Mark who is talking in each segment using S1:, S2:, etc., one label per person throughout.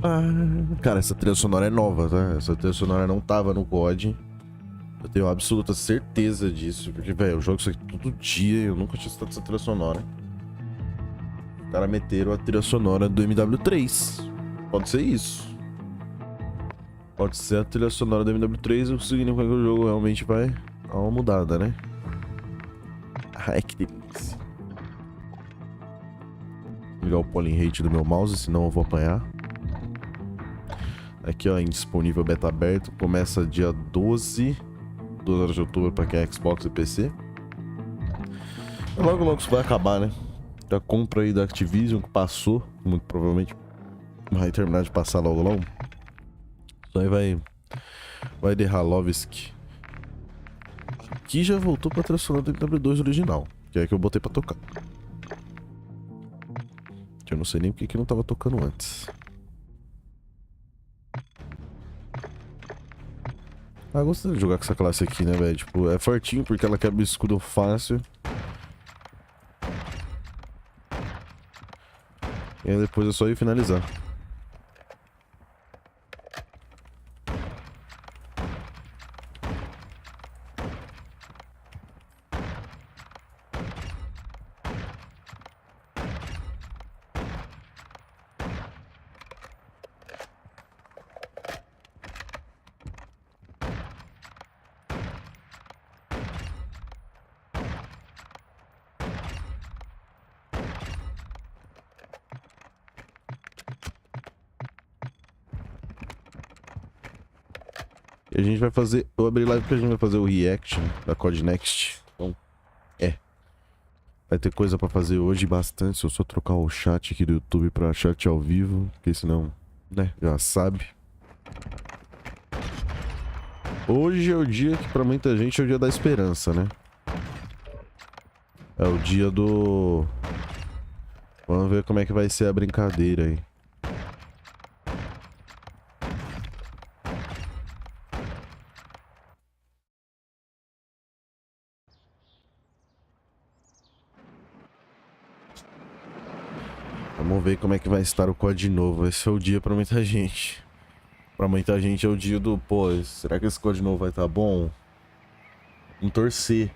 S1: Ah, cara, essa trilha sonora é nova, tá? Essa trilha sonora não tava no COD. Eu tenho absoluta certeza disso. Porque, velho, eu jogo isso aqui todo dia e eu nunca tinha escutado essa trilha sonora. Os caras meteram a trilha sonora do MW3. Pode ser isso. Pode ser a trilha sonora do MW3, o que significa que o jogo realmente vai dar uma mudada, né? Ai, que delícia. Vou ligar o polling rate do meu mouse, senão eu vou apanhar. Aqui, ó, indisponível beta aberto. Começa dia 12 de outubro pra quem é Xbox e PC. E logo isso vai acabar, né? A compra aí da Activision que passou, muito provavelmente vai terminar de passar logo. Isso aí vai derrar Lovsk. Aqui já voltou pra trilha sonora do MW2 original, que é a que eu botei pra tocar. Que eu não sei nem porque que não tava tocando antes. Ah, gostei de jogar com essa classe aqui, né, velho? Tipo, é fortinho porque ela quebra o escudo fácil. E aí depois é só ir finalizar. E a gente vai fazer... Eu abri live porque a gente vai fazer o reaction da CODNEXT. Então, vai ter coisa pra fazer hoje bastante. Se eu só trocar o chat aqui do YouTube pra chat ao vivo. Porque senão, né, já sabe. Hoje é o dia que pra muita gente é o dia da esperança, né? É o dia do... Vamos ver como é que vai ser a brincadeira aí. Vamos ver como é que vai estar o COD de novo. Esse é o dia pra muita gente. Pra muita gente é o dia do... Pô, será que esse COD novo vai estar bom? Vamos torcer.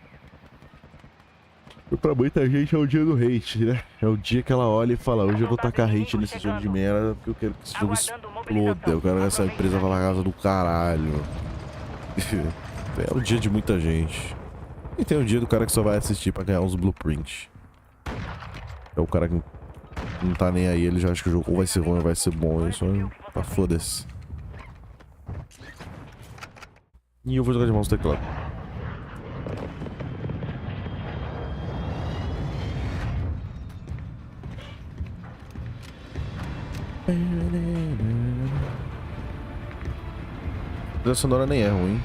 S1: E pra muita gente é o dia do hate, né? É o dia que ela olha e fala: hoje eu vou tacar hate nesse jogo de merda porque eu quero que esse jogo exploda. Eu quero que essa empresa vá pra casa do caralho. É o dia de muita gente. E tem o dia do cara que só vai assistir pra ganhar uns blueprints. É o cara que não tá nem aí, ele já acha que o jogo ou vai ser ruim ou vai ser bom. Isso tá foda-se. E eu vou jogar de mouse teclado. A trilha sonora nem é ruim.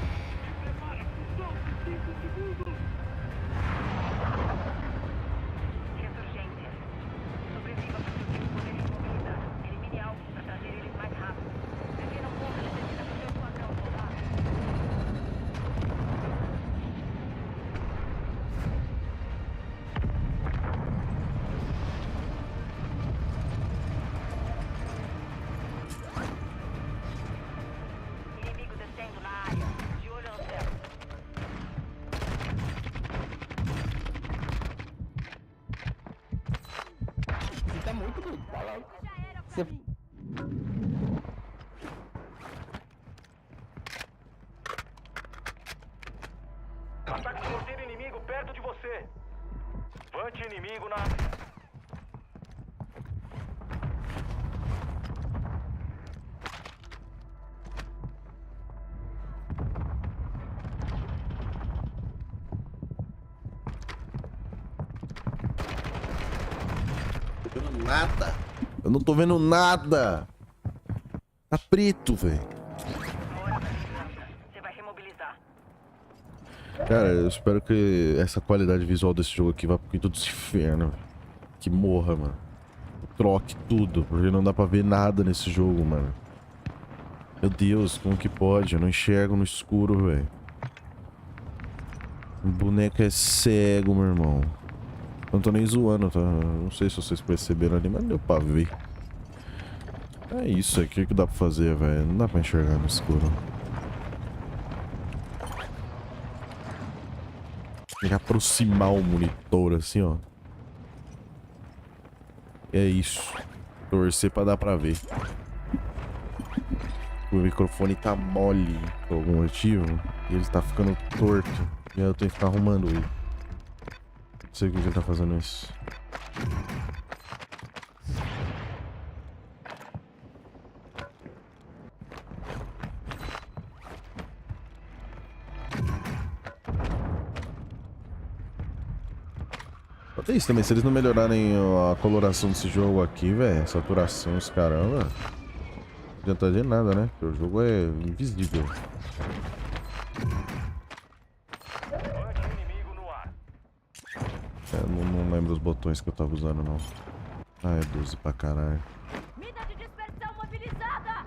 S2: Ataque de morteiro inimigo perto de você. Vante inimigo na...
S1: Tô vendo nada. Eu não tô vendo nada. Tá preto, velho. Cara, eu espero que essa qualidade visual desse jogo aqui vá pro quinto dos infernos. Que morra, mano. Troque tudo, porque não dá pra ver nada nesse jogo, mano. Meu Deus, como que pode? Eu não enxergo no escuro, velho. O boneco é cego, meu irmão. Eu não tô nem zoando, tá? Não sei se vocês perceberam ali, mas deu pra ver. É isso aqui que dá pra fazer, velho. Não dá pra enxergar no escuro. Tem que aproximar o monitor assim, ó. É isso. Torcer pra dar pra ver. O microfone tá mole por algum motivo. E ele tá ficando torto. E aí eu tenho que ficar arrumando ele. Não sei o que ele tá fazendo isso. Até isso também, se eles não melhorarem a coloração desse jogo aqui, velho, saturação, os caramba, não adianta de nada, né? Porque o jogo é invisível. Não lembro os botões que eu tava usando, não. Ah, é 12 pra caralho.
S3: Mina de dispersão mobilizada!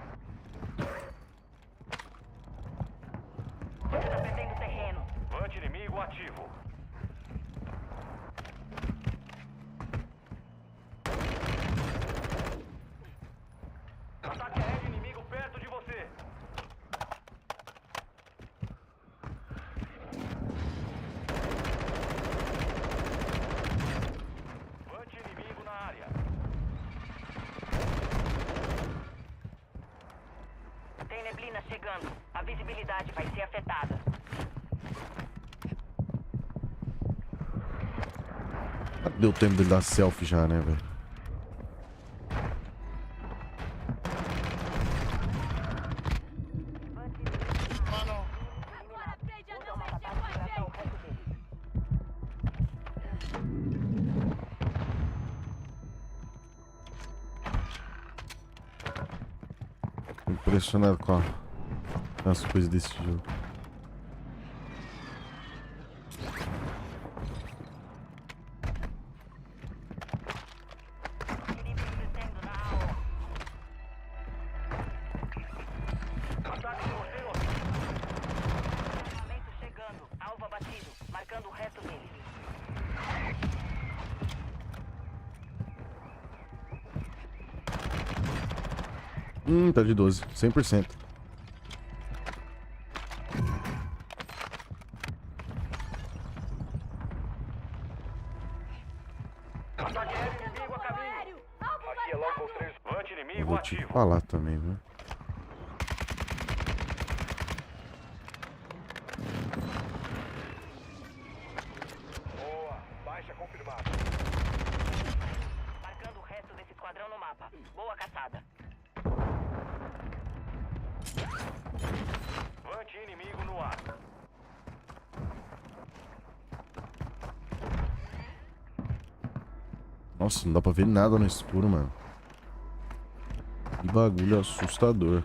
S3: Você tá perdendo terreno.
S2: Vante inimigo ativo. Ataque aéreo inimigo perto de você. Vante inimigo na área.
S3: Tem neblina chegando. A visibilidade vai ser afetada.
S1: Deu tempo dele dar selfie já, né, velho?
S3: Agora aprende a não mexer com a gente!
S1: Impressionado com as coisas desse jogo.
S3: Inimigo descendo na AO.
S2: Ataque morteiro.
S3: Armamento chegando. Alvo abatido. Marcando o resto dele.
S1: Tá de 12, 100%.
S2: Ataque aéreo inimigo a caminho. Aqui é Local 3. Vante
S1: Eu
S2: inimigo
S1: vou te
S2: ativo.
S1: falar também, viu?
S2: Boa. Baixa confirmada.
S3: Marcando o resto desse esquadrão no mapa. Boa caçada.
S2: Vante inimigo no ar.
S1: Nossa, não dá pra ver nada no escuro, mano. Que bagulho assustador.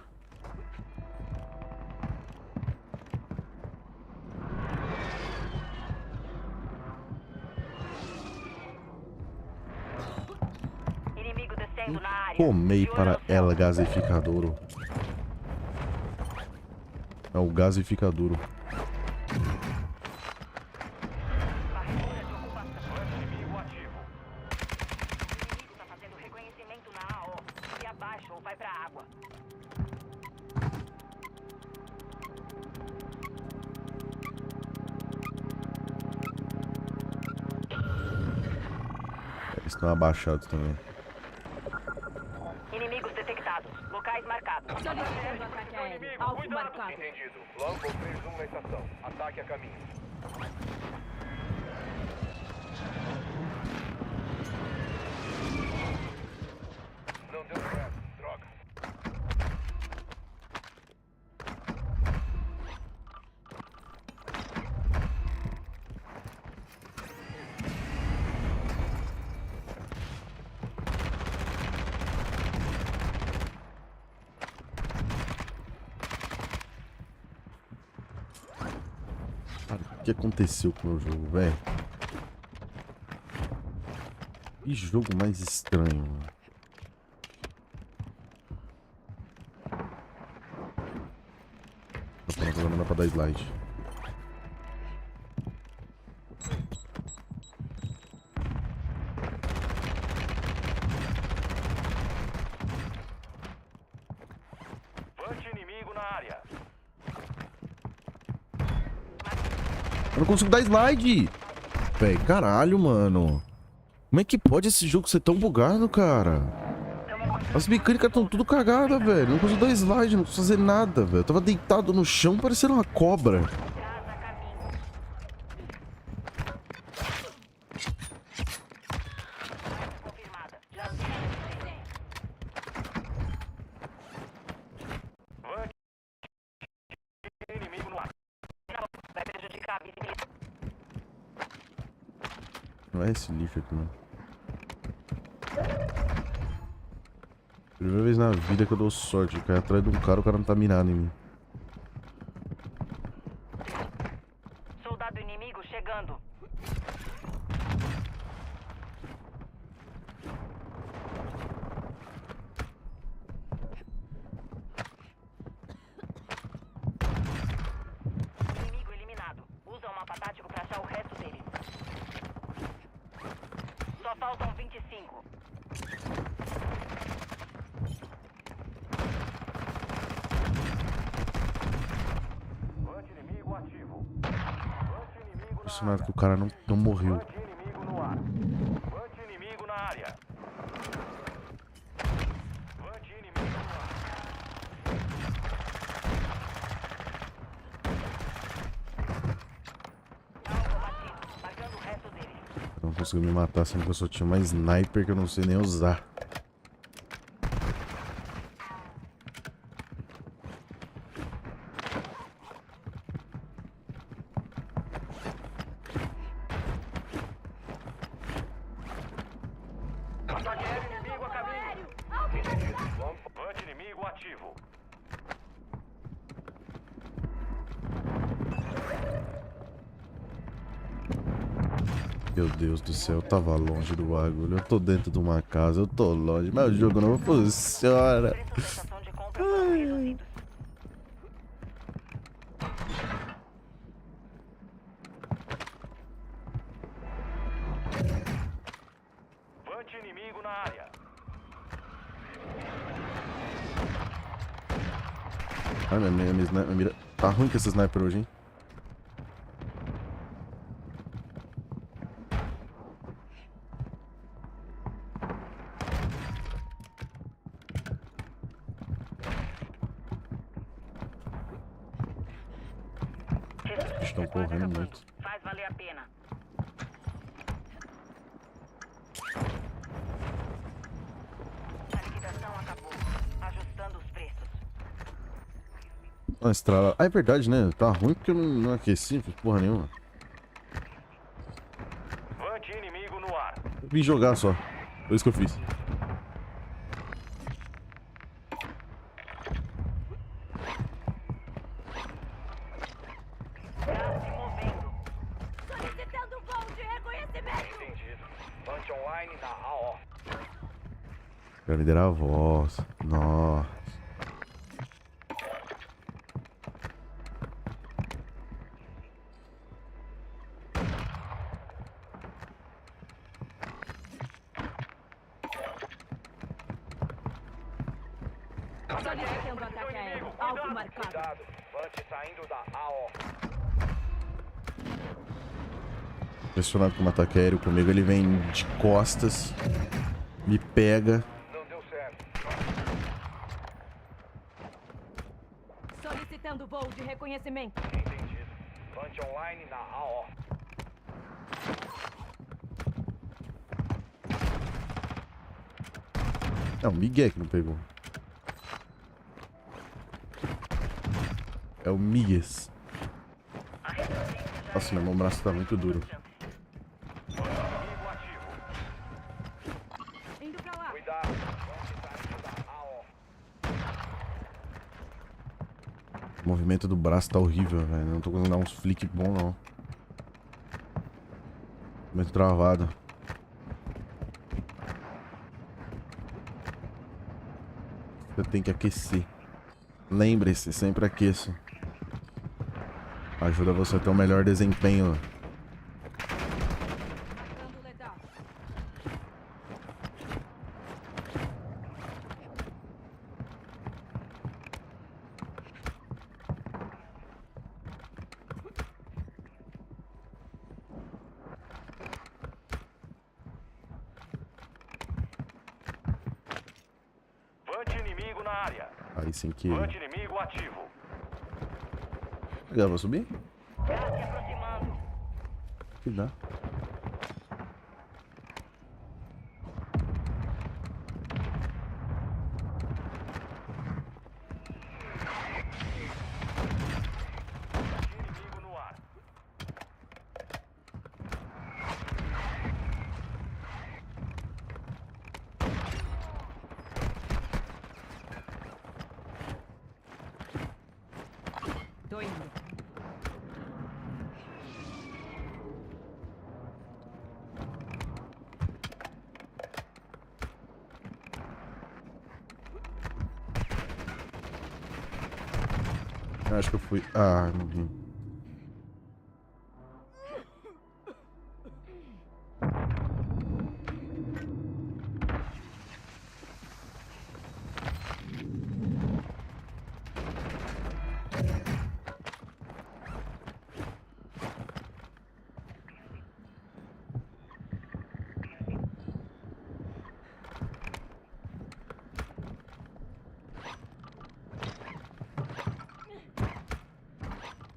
S3: Inimigo descendo na área.
S1: Tomei
S3: De olho
S1: para
S3: no céu.
S1: ela gasificadouro. É o gasificadouro.
S3: Barreira de ocupação.
S2: Vante inimigo ativo.
S3: O inimigo tá fazendo reconhecimento na AO. Se abaixa ou vai pra água.
S1: Eles estão abaixados também.
S3: Inimigos detectados. Locais marcados.
S2: Solicitando ataque aéreo. Alvo marcado. Entendido. Local 3-1 na estação. Ataque a caminho. Não deu certo. Droga.
S1: Cara, o que aconteceu com o meu jogo, velho? Que jogo mais estranho, mano. Agora não dá pra dar slide.
S2: na área.
S1: Eu não consigo dar slide. Véi, caralho, mano. Como é que pode esse jogo ser tão bugado, cara? As mecânicas estão tudo cagadas, velho. Não consigo dar slide, não consigo fazer nada, velho. Eu tava deitado no chão parecendo uma cobra.
S2: Inimigo no ar.
S3: Vai prejudicar a visibilidade.
S1: Não é esse lixo aqui, mano. Primeira vez na vida que eu dou sorte de cair atrás de um cara, o cara não tá mirando em mim.
S3: Soldado inimigo chegando. Inimigo eliminado. Usa o mapa tático pra achar o resto deles. Só faltam 25.
S2: Vante inimigo ativo. Vante inimigo na
S1: Impressionado que o cara não morreu.
S2: Vante inimigo no ar. Vante inimigo na área. Vante inimigo no ar.
S3: Alvo batido. Marcando o resto deles.
S1: Não conseguiu me matar, sendo que eu só tinha uma sniper que eu não sei nem usar.
S2: Ataque aéreo inimigo a caminho. Vante inimigo ativo.
S1: Meu Deus do céu, eu tava longe do bagulho. Eu tô dentro de uma casa, eu tô longe, mas o jogo não funciona.
S3: Preços da estação de compra foram reduzidos.
S2: Vante inimigo na área.
S1: Ai, minha mira. Tá ruim com esse sniper hoje, hein? Estão correndo muito.
S3: Faz valer a pena. A liquidação acabou. Ajustando os preços.
S1: Ah, estrala. Ah, é verdade, né? Tá ruim porque eu não aqueci, não fiz porra nenhuma.
S2: Vante inimigo no ar.
S1: Eu vim jogar só. Foi isso que eu fiz.
S3: Gás se movendo.
S4: Solicitando voo de reconhecimento!
S2: Entendido. Vante online na AO.
S1: Quero liderar a voz. Nossa.
S4: Solicitando ataque aéreo. Alvo marcado.
S2: Cuidado. Vante saindo da AO.
S1: Impressionado com o ataque aéreo comigo. Ele vem de costas, me pega.
S2: Não deu certo.
S4: Solicitando voo de reconhecimento.
S2: Entendido. Vante online na AO.
S1: É o Miguel que não pegou. É o Migues. Nossa, meu braço tá muito duro.
S2: Inimigo ativo.
S4: Indo pra lá.
S2: Cuidado. Vante saindo da AO.
S1: O movimento do braço tá horrível, velho. Não tô conseguindo dar uns flick bom, não. Muito travado. Você tem que aquecer. Lembre-se, sempre aqueça. Ajuda você a ter um melhor desempenho.
S4: Marcando letal.
S2: inimigo na área.
S1: Aí sem que...
S2: Vante inimigo ativo.
S1: Já vou subir?
S3: Gás se aproximando.
S1: Que dá.
S2: Inimigo no ar.
S4: Tô indo.
S1: Eu acho que eu fui... Ah, não vi.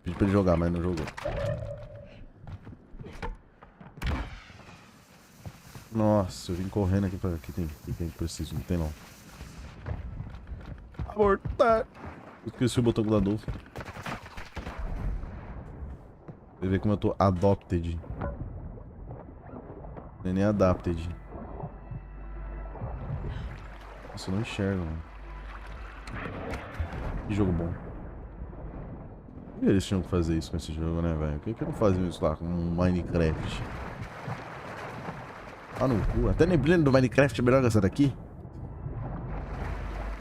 S1: Pedi pra ele jogar, mas não jogou. Nossa, eu vim correndo aqui pra... Aqui tem que preciso, não tem não. Abortar! Eu esqueci o botão da Dolph. Você vê como eu tô adopted. Nem adapted. Nossa, eu não enxergo, mano. Que jogo bom. Por que eles tinham que fazer isso com esse jogo, né, velho? Por que não faziam isso lá com Minecraft? Ah, no cu. Até a neblina do Minecraft é melhor que essa daqui.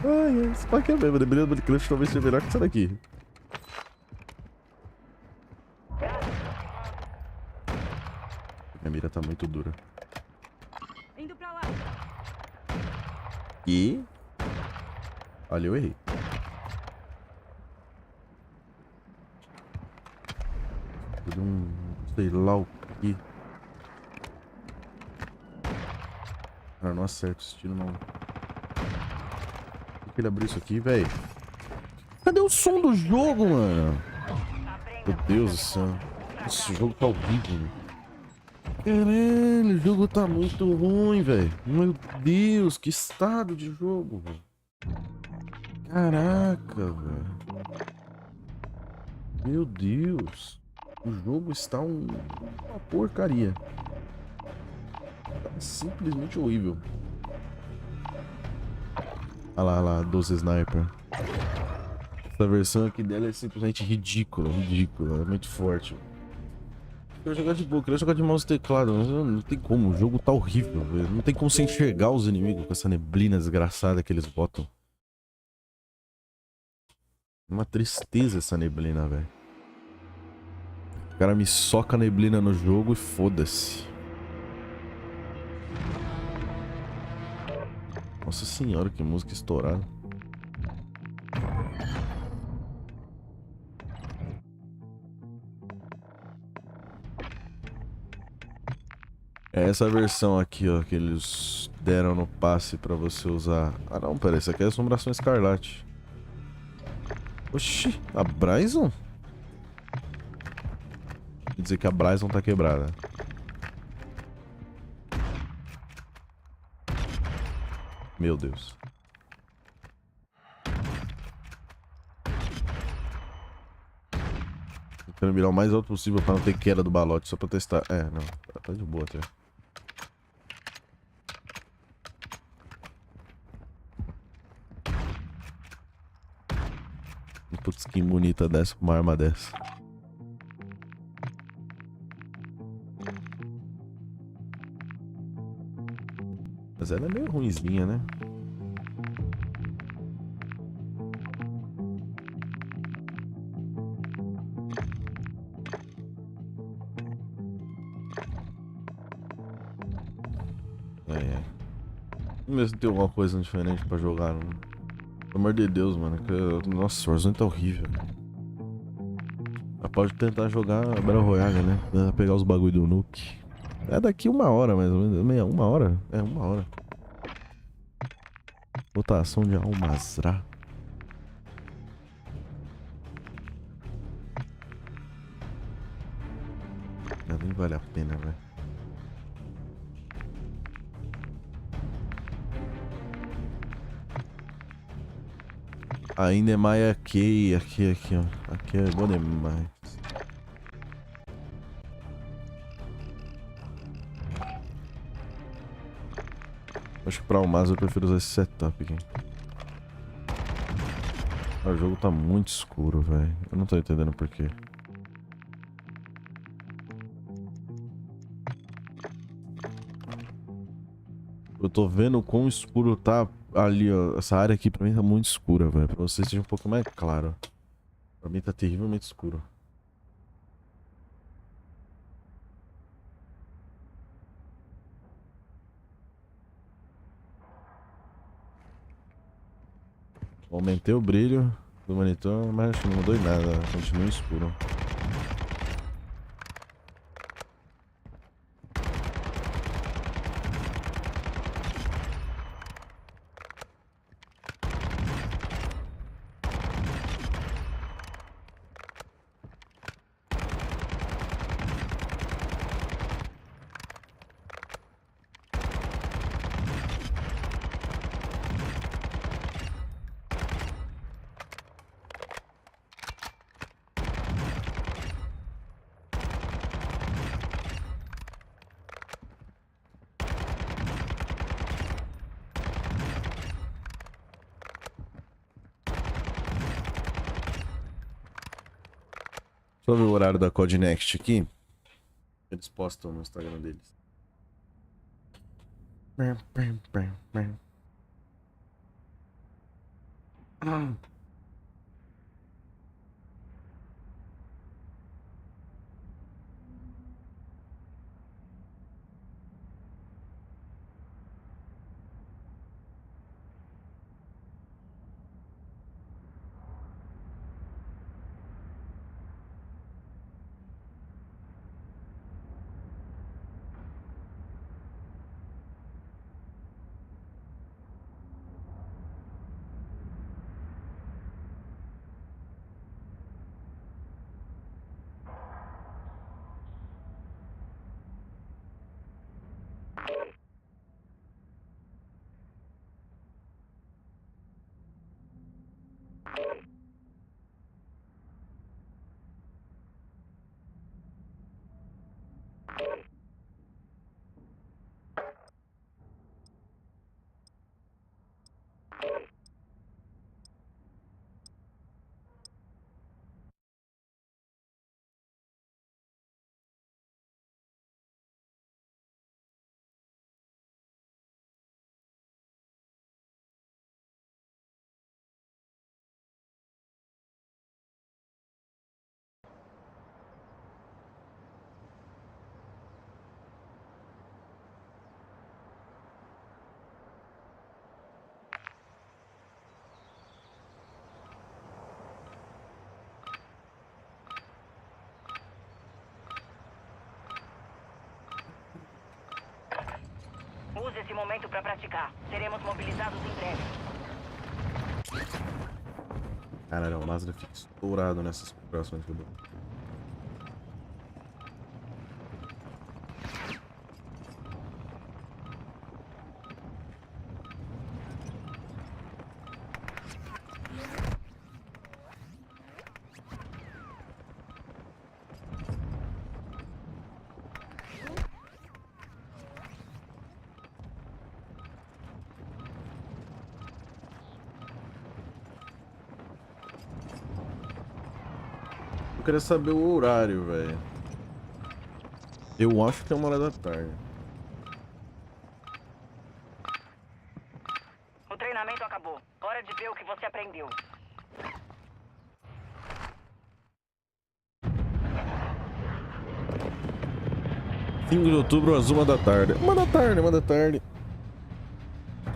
S1: Ai, esse pack é mesmo. A neblina do Minecraft talvez seja melhor que essa daqui. Minha mira tá muito dura.
S4: Indo pra lá.
S1: E... Olha, eu errei. Tudo sei lá o que. Cara, não acerto esse tiro, não. Por que ele abriu isso aqui, velho? Cadê o som do jogo, mano? Meu Deus do céu. Esse jogo tá horrível. Caralho, o jogo tá muito ruim, velho. Meu Deus, que estado de jogo, velho. Caraca, velho. Meu Deus. O jogo está uma porcaria. Tá simplesmente horrível. Olha lá, 12 sniper. Essa versão aqui dela é simplesmente ridícula, ridícula. É muito forte. Eu quero jogar de boa, eu quero jogar de mouse e teclado, mas não tem como, o jogo tá horrível, velho. Não tem como você enxergar os inimigos com essa neblina desgraçada que eles botam. Uma tristeza essa neblina, velho. O cara me soca a neblina no jogo e foda-se. Nossa senhora, que música estourada. É essa versão aqui, ó, que eles deram no passe pra você usar. Ah não, pera, essa aqui é a Assombração Escarlate. Oxi, a Bryson? Quer dizer que a Bryson tá quebrada. Meu Deus. Tentando mirar o mais alto possível pra não ter queda do balote, só pra testar. É, não, tá de boa até. Putz, que bonita dessa com uma arma dessa. Mas ela é meio ruinzinha, né? Vamos ver se tem alguma coisa diferente pra jogar. Pelo amor de Deus, mano. Nossa, o Warzone tá horrível. Pode tentar jogar Battle Royale, né? Tentar pegar os bagulho do Nuke. É daqui 1 hora, mais ou menos. Uma hora? É, 1 hora. Rotação de Almazrá. Nem vale a pena, velho. Ainda é mais aqui, ó. Aqui é bom demais. Acho que pra Almaz eu prefiro usar esse setup aqui. O jogo tá muito escuro, velho. Eu não tô entendendo por quê. Eu tô vendo o quão escuro tá ali, ó. Essa área aqui pra mim tá muito escura, velho. Pra vocês seja um pouco mais claro. Pra mim tá terrivelmente escuro. Aumentei o brilho do monitor, mas acho que não mudou em nada. Continua escuro. Deixa eu ver o horário da CODNEXT aqui. Eles postam no Instagram deles.
S3: Use esse momento para praticar. Seremos mobilizados em breve.
S1: Caralho, o Mazda fica estourado nessas configurações que eu dou. Eu queria saber o horário, velho. Eu acho que é 1h da tarde.
S3: O treinamento acabou. Hora de ver o que você aprendeu.
S1: 5 de outubro, às 1h da tarde. 1h da tarde, 1h da tarde.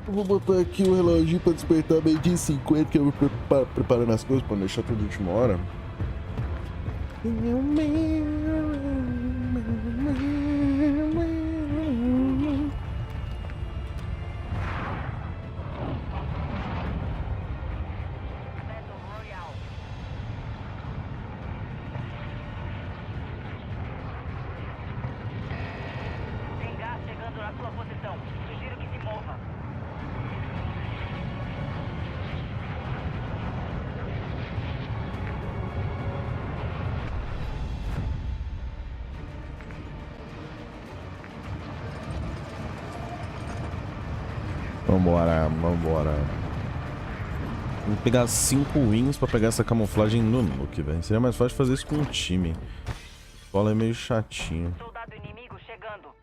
S1: Eu vou botar aqui o reloginho pra despertar 12h50, que eu vou preparando as coisas pra não deixar tudo de última hora.
S3: posição. Sugiro que se mova.
S1: Vambora, vambora. Vou pegar 5 wins pra pegar essa camuflagem no nuke, velho. Seria mais fácil fazer isso com um time. O solo é meio chatinho.
S3: Soldado inimigo chegando.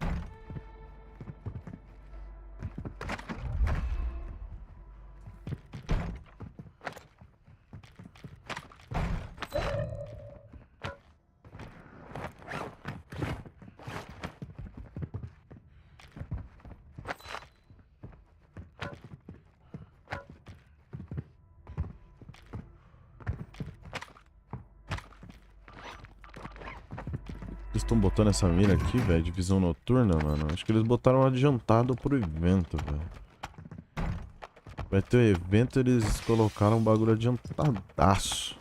S1: Eles estão botando essa mira aqui, velho, de visão noturna, mano. Acho que eles botaram adiantado pro evento, velho. Vai ter o evento, eles colocaram um bagulho adiantadaço.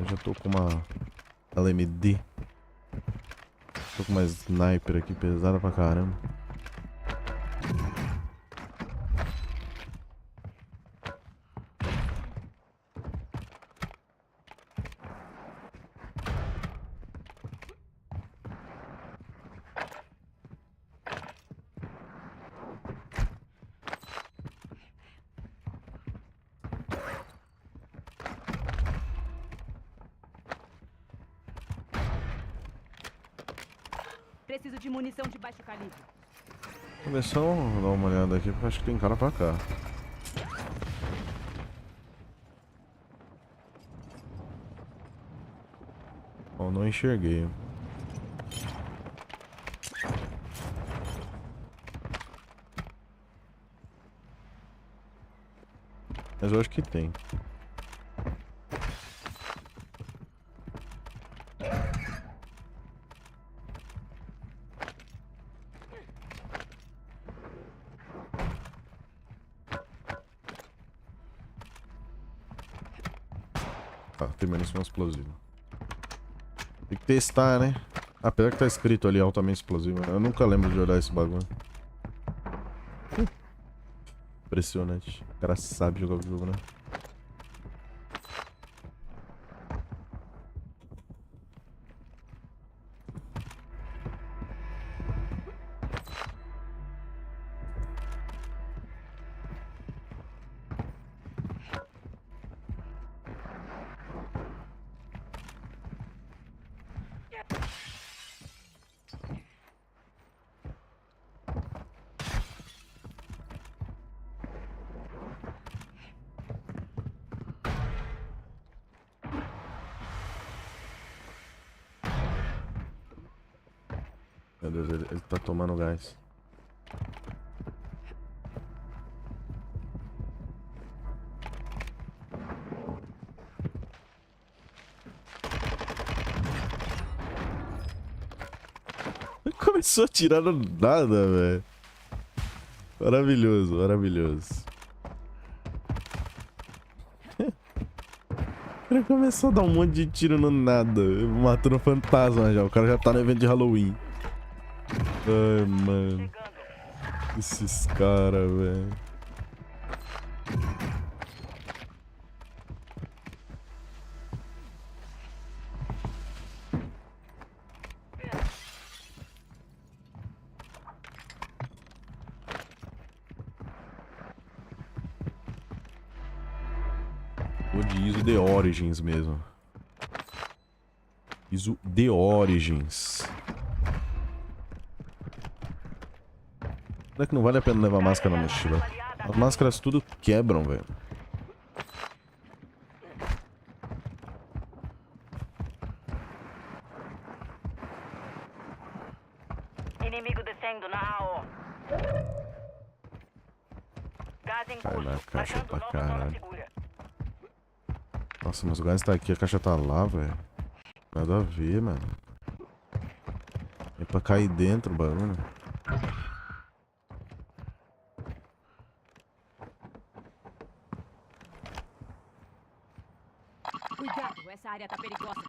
S1: Já tô com uma LMD. Tô com uma sniper aqui pesada pra caramba.
S4: Preciso de munição de baixo calibre.
S1: Vou ver só dar uma olhada aqui, porque acho que tem cara pra cá. Ó, não enxerguei. Mas eu acho que tem. Tá, tem munição explosiva. Tem que testar, né? Apesar que tá escrito ali altamente explosivo. Eu nunca lembro de olhar esse bagulho. Impressionante. O cara sabe jogar o jogo, né? Meu Deus, ele tá tomando gás. Ele começou a tirar no nada, velho. Maravilhoso, maravilhoso. Ele começou a dar um monte de tiro no nada, matando fantasma já. O cara já tá no evento de Halloween. Ai, mano. Esses caras, velho. Vou de ISO The Origins mesmo. ISO The Origins. Não é que não vale a pena levar máscara na mochila. As máscaras tudo quebram, velho.
S3: Inimigo descendo na AO. Gás em
S1: Cai na
S3: curso.
S1: caixa
S3: Marcando
S1: pra
S3: nova zona
S1: caralho.
S3: segura.
S1: Nossa, mas o gás tá aqui, a caixa tá lá, velho. Nada a ver, mano. É pra cair dentro o bagulho.
S4: Cuidado, essa área tá perigosa.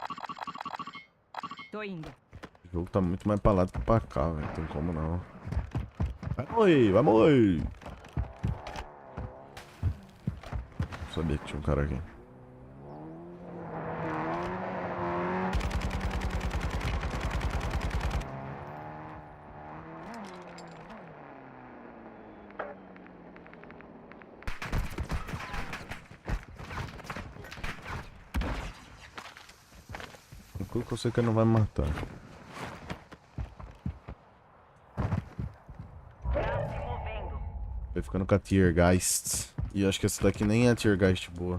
S4: Tô indo.
S1: O jogo tá muito mais pra lá do que pra cá, velho. Não tem como não. Vai morrer, vai morrer. Sabia que tinha um cara aqui. O que eu sei que ele não vai me matar.
S3: Gás se movendo.
S1: Vai ficando com a Tiergeist. E eu acho que essa daqui nem é a Tiergeist boa.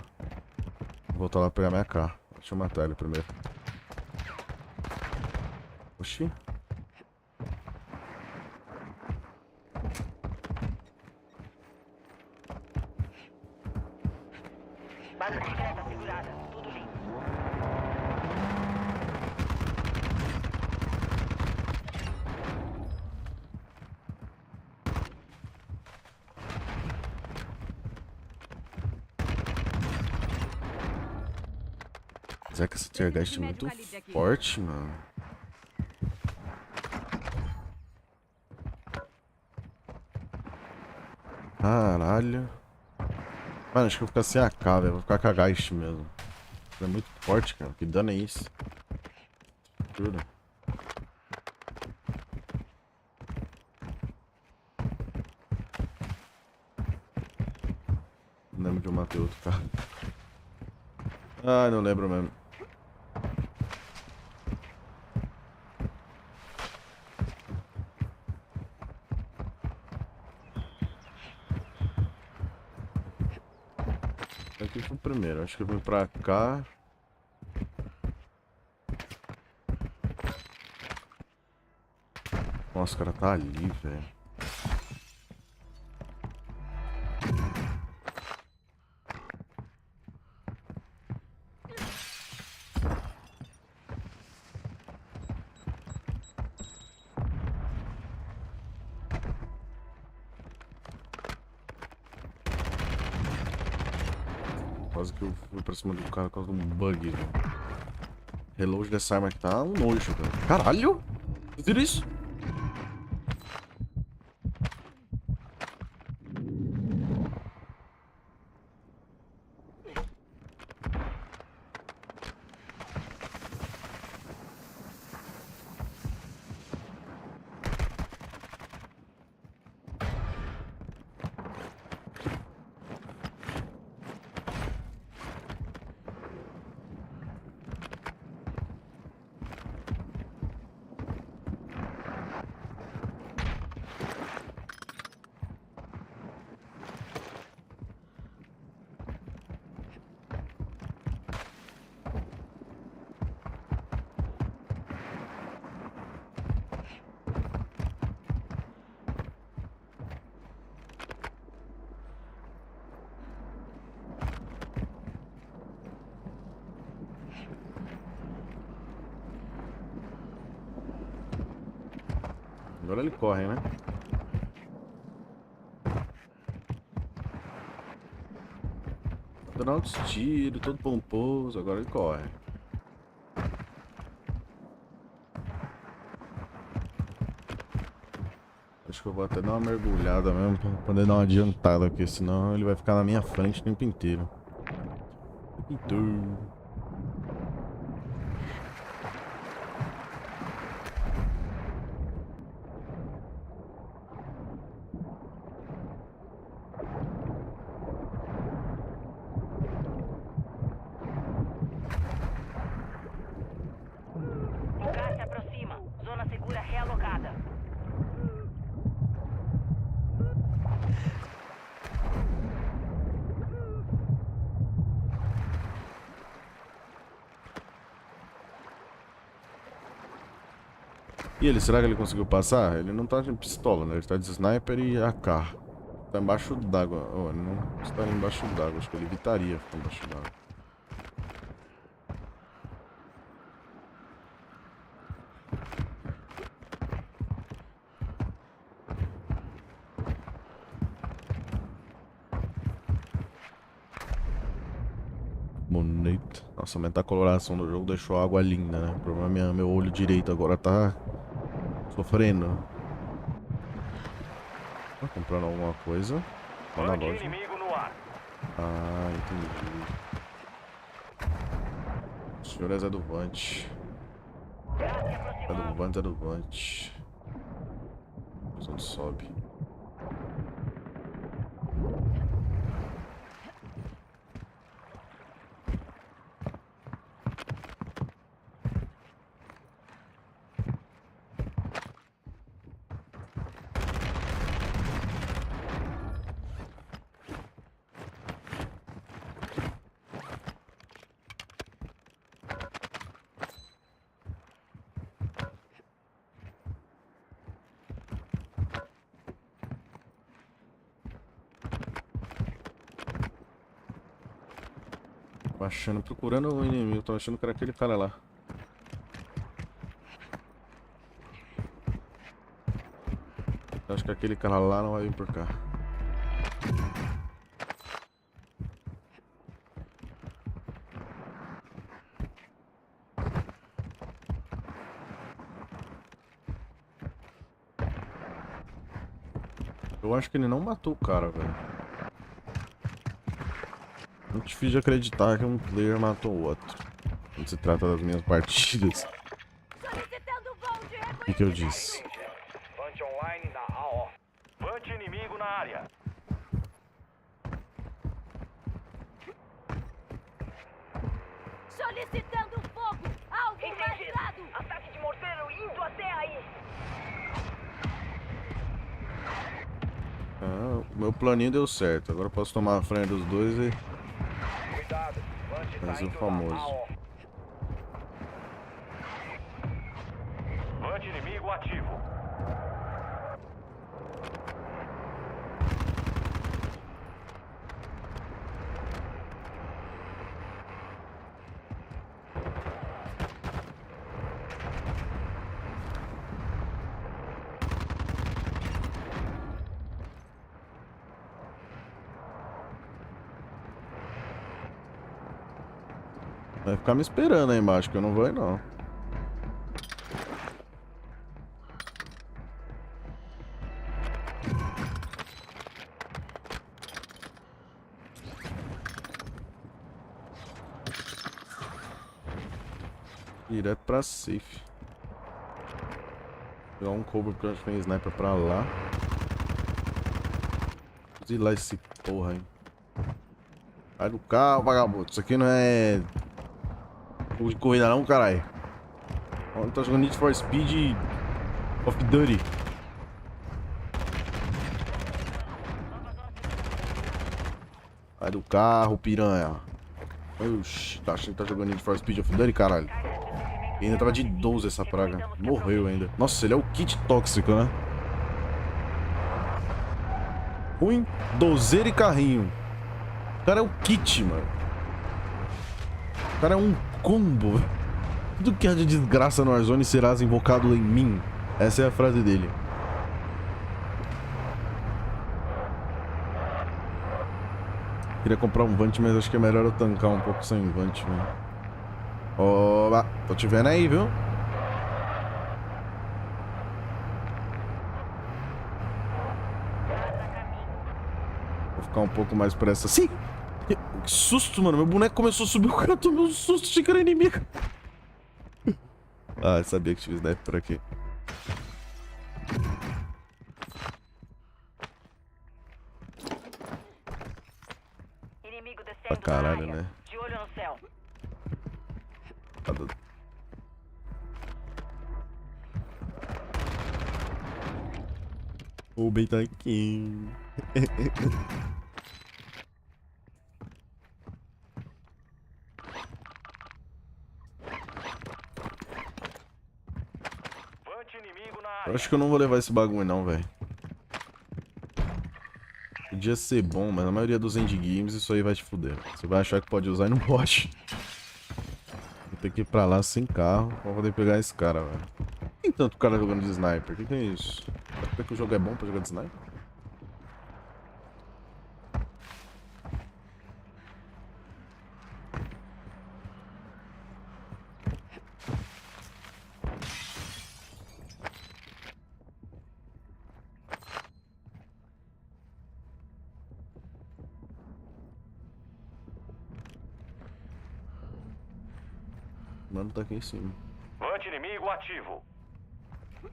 S1: Vou voltar lá pegar minha K. Deixa eu matar ele primeiro. Oxi.
S3: Base secreta segurada. Tudo limpo.
S1: Será que essa Tiergeist é muito forte, mano? Caralho. Mano, acho que eu vou ficar sem a K, velho. Vou ficar com a Geist mesmo. É muito forte, cara. Que dano é isso? Juro. Não lembro de eu matei outro cara. Ah, não lembro mesmo. Aqui foi o primeiro. Acho que eu vim pra cá. Nossa, o cara tá ali, velho. Quase que eu fui pra cima do cara por causa de um bug, velho. Reload dessa arma aqui tá um nojo, velho. Caralho! Vocês viram isso? Agora ele corre, né? Dando altos tiros, todo pomposo, agora ele corre. Acho que eu vou até dar uma mergulhada mesmo pra poder dar uma adiantada aqui, senão ele vai ficar na minha frente o tempo inteiro. O tempo inteiro.
S3: O gás se aproxima. Zona segura realocada.
S1: E ele, será que ele conseguiu passar? Ele não tá de pistola, né? Ele tá de sniper e AK. Tá embaixo d'água. Oh, ele não está embaixo d'água. Acho que ele evitaria ficar embaixo d'água. Bonito. Nossa, aumentar a coloração do jogo deixou a água linda, né? O problema é meu olho direito agora tá sofrendo. Tá comprando alguma coisa? Lá na
S2: Vante
S1: loja.
S2: inimigo no ar.
S1: Ah, entendi. O senhor é Zé do Vante. Zé do Vante, Zé do Vante. Mas onde sobe? Achando, procurando o inimigo. Tô achando que era aquele cara lá. Acho que aquele cara lá não vai vir por cá. Eu acho que ele não matou o cara, velho. Muito difícil de acreditar que um player matou o outro. Quando se trata das minhas partidas.
S4: Solicitando voo de
S1: O que eu disse?
S2: Vante online na AO. Vante inimigo na área.
S4: solicitando fogo! Alvo marcado!
S3: Ataque de morteiro indo até aí.
S1: Ah, o meu planinho deu certo. Agora eu posso tomar a frente dos dois e
S2: Cuidado. Vante tá
S1: fazer o
S2: indo
S1: famoso.
S2: na AO. Vante inimigo ativo.
S1: Vai ficar me esperando aí embaixo, que eu não vou aí não. Direto pra safe. Pegar um cover porque eu acho que tem sniper pra lá. Fuzilar esse porra aí. Sai do carro, vagabundo. Isso aqui não é jogo de corrida não, caralho. Olha, tá jogando Need for Speed of Duty. Sai do carro, piranha. Oxi, tá achando que tá jogando Need for Speed of Duty, caralho? E ainda tava de 12 essa praga. Morreu ainda. Nossa, ele é o kit tóxico, né? Ruim, dozeiro e carrinho. O cara é o kit, mano. O cara é um combo. Tudo que há de desgraça no Warzone serás invocado em mim. Essa é a frase dele. Queria comprar um Vante, mas acho que é melhor eu tancar um pouco sem Vante, velho. Oba, tô te vendo aí, viu? Vou ficar um pouco mais por essa. Sim! Que susto, mano. Meu boneco começou a subir. O cara tomou um susto. Achei que era inimigo. Ah, eu sabia que tinha sniper por aqui.
S3: Inimigo
S1: Pra
S3: descendo
S1: caralho,
S3: na área.
S1: né?
S3: De olho no céu.
S1: O bem tá aqui.
S2: Vante inimigo na
S1: Eu
S2: área.
S1: acho que eu não vou levar esse bagulho não, velho. Podia ser bom, mas na maioria dos endgames isso aí vai te fuder. Você vai achar que pode usar e não pode. Vou ter que ir pra lá sem carro pra poder pegar esse cara, velho. Tem tanto cara jogando de sniper, o que é isso? Será que o jogo é bom pra jogar de sniper? Mano, tá aqui em cima.
S2: Vante inimigo ativo.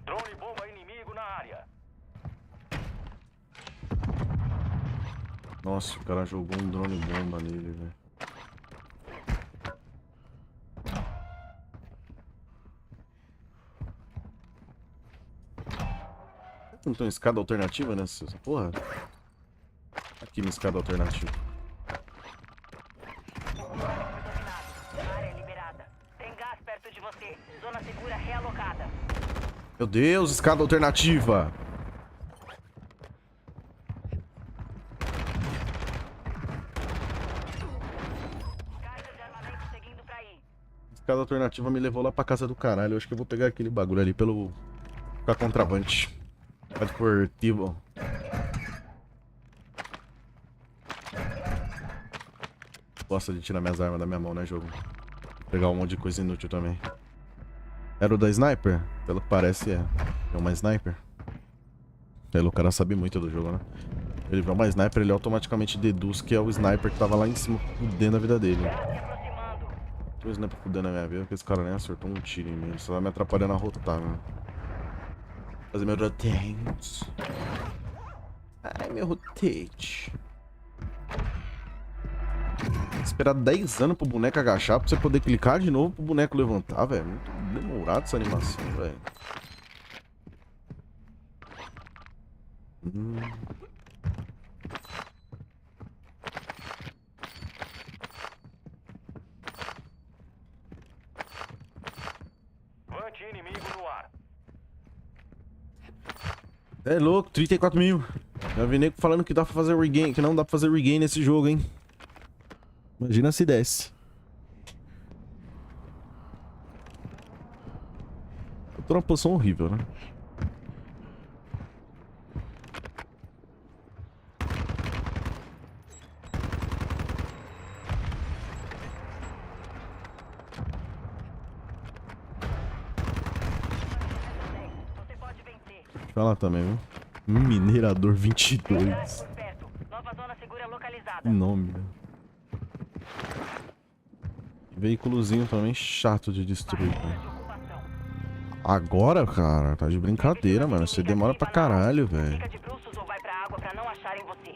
S2: Drone bomba inimigo na área.
S1: Nossa, o cara jogou um drone bomba nele, velho. Não tem uma escada alternativa nessa porra? Aqui uma escada alternativa.
S3: Área liberada. Tem gás perto de você. Zona segura realocada.
S1: Meu Deus, escada alternativa!
S3: Carga de armamento seguindo pra aí.
S1: Escada alternativa me levou lá pra casa do caralho. Eu acho que eu vou pegar aquele bagulho ali pelo... Com a contrabande. Esportivo. Gosta de tirar minhas armas da minha mão, né, jogo? Vou pegar um monte de coisa inútil também. Era o da sniper? Pelo que parece é. É uma sniper. Pelo o cara sabe muito do jogo, né? Ele vê uma sniper, ele automaticamente deduz que é o sniper que tava lá em cima fudendo a vida dele.
S3: Gás se aproximando.
S1: Tem um sniper fudendo a minha vida, porque esse cara nem acertou um tiro em mim. Ele só tá me atrapalhando a rotar, mano. Fazer meu rotate. Ai, meu rotate. Esperar 10 anos pro boneco agachar pra você poder clicar de novo pro boneco levantar, velho. Muito demorado essa animação, velho.
S2: Vante inimigo no ar.
S1: É louco, 34 mil. Já vi nego falando que dá pra fazer regain, que não dá pra fazer regain nesse jogo, hein. Imagina se desse. Eu tô numa posição horrível, né?
S3: Você pode vencer.
S1: Deixa lá também, viu? Minerador
S3: Gás
S1: 22.
S3: por perto. Nova zona segura localizada.
S1: Que nome, velho. Veículozinho também chato de destruir,
S3: Área
S1: cara.
S3: de ocupação.
S1: Agora, cara, tá de brincadeira, mano. Você demora pra caralho, velho.
S3: Fica de bruços ou vai pra água pra não acharem você.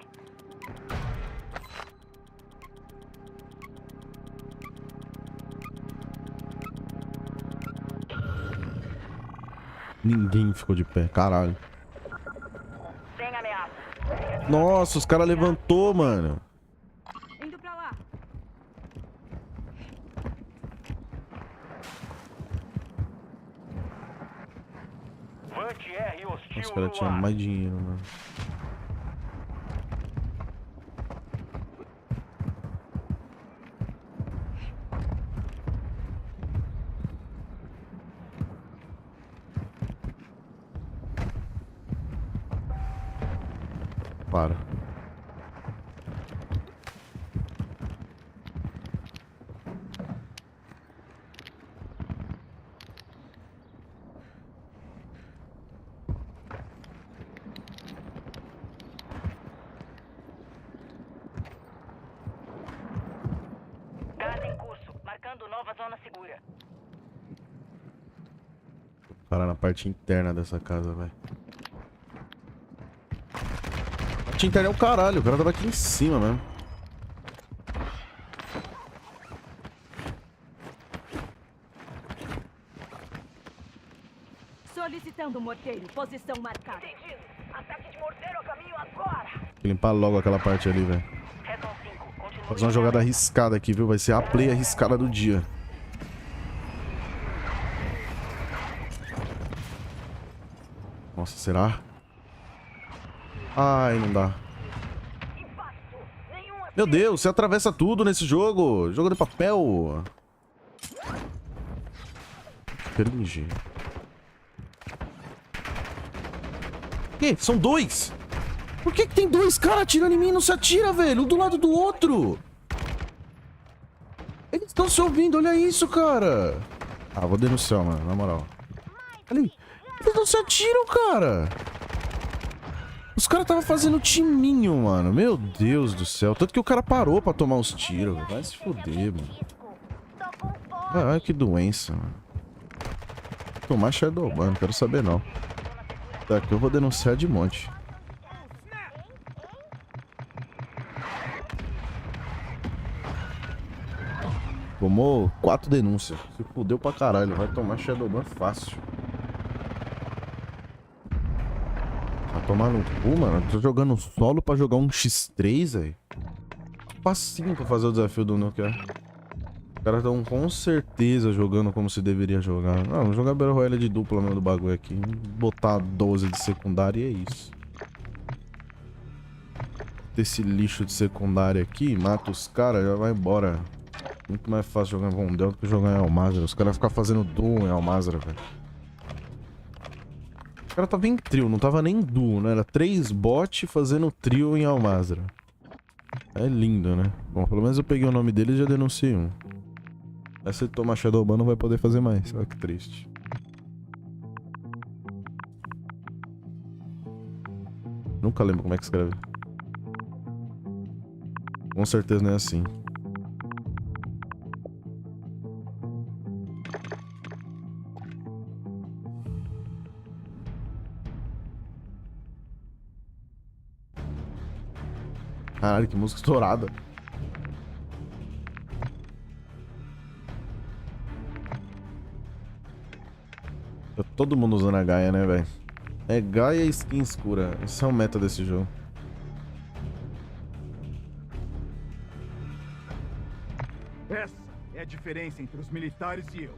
S1: Ninguém ficou de pé, caralho.
S3: Sem ameaça.
S1: Nossa, os caras levantou, mano.
S4: Indo pra lá.
S2: Vante R hostil
S1: Os caras
S2: no
S1: tinham
S2: ar.
S1: mais dinheiro, mano. Para.
S3: Gás em curso. Marcando nova zona segura.
S1: Parar na parte interna dessa casa, velho. Parte interna é o caralho, o cara tava aqui em cima mesmo.
S4: Solicitando morteiro. Posição marcada.
S3: Entendido. Ataque de morteiro a caminho agora.
S1: Tem que limpar logo aquela parte ali, velho.
S3: Restam 5. Continue.
S1: Fazer uma jogada arriscada aqui, viu? Vai ser a play arriscada do dia. Nossa, será? Ai, não dá. Meu Deus, você atravessa tudo nesse jogo. Jogo de papel. Cringe. Que? São dois? Por que tem dois caras atirando em mim e não se atira, velho? Um do lado do outro. Eles estão se ouvindo, olha isso, cara. Ah, vou denunciar, mano, na moral. Ali. Eles não se atiram, cara. Os caras estavam fazendo timinho, mano. Meu Deus do céu. Tanto que o cara parou pra tomar os tiros. Vai se foder, mano. Ai, que doença, mano. Tomar Shadowban, não quero saber não. Tá, aqui eu vou denunciar de monte. Tomou 4 denúncias. Se fudeu pra caralho. Vai tomar Shadowban fácil. Vai tomar no cu, mano. Eu tô jogando solo pra jogar um X3, velho. Facinho pra fazer o desafio do Nuker. Os caras estão com certeza jogando como se deveria jogar. Não, vamos jogar Battle Royale de dupla mesmo do bagulho aqui. Botar 12 de secundária e é isso. Esse lixo de secundária aqui, mata os caras, já vai embora. Muito mais fácil jogar em Vondel do que jogar em Almazra. Os caras ficam fazendo duo em Almazra, velho. O cara tava em trio, não tava nem duo, né? Era 3 bots fazendo trio em Almazra. É lindo, né? Bom, pelo menos eu peguei o nome dele e já denunciei um. Aí se tomar Shadowban não vai poder fazer mais. Olha que triste. Nunca lembro como é que escreve. Com certeza não é assim. Caralho, que música estourada. Tá todo mundo usando a Gaia, né, velho? É Gaia e skin escura. Esse é o meta desse jogo.
S5: Essa é a diferença entre os militares e eu.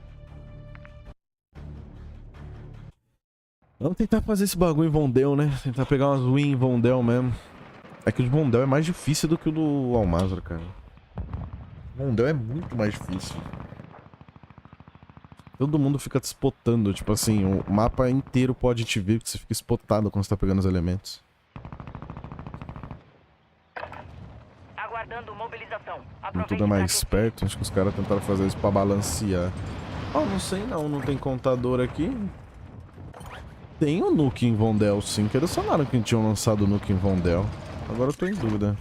S1: Vamos tentar fazer esse bagulho em Vondel, né? Tentar pegar umas win em Vondel mesmo. É que o de Vondel é mais difícil do que o do Almazra, cara. Vondel é muito mais difícil. Todo mundo fica te spotando, tipo assim, o mapa inteiro pode te ver, porque você fica spotado quando você tá pegando os elementos.
S3: Aguardando mobilização.
S1: Como tudo é mais perto, acho que os caras tentaram fazer isso pra balancear. Oh, não sei não tem contador aqui. Tem o Nuke em Vondel, sim, que eles falaram que tinham lançado o Nuke em Vondel. Agora eu tô em dúvida.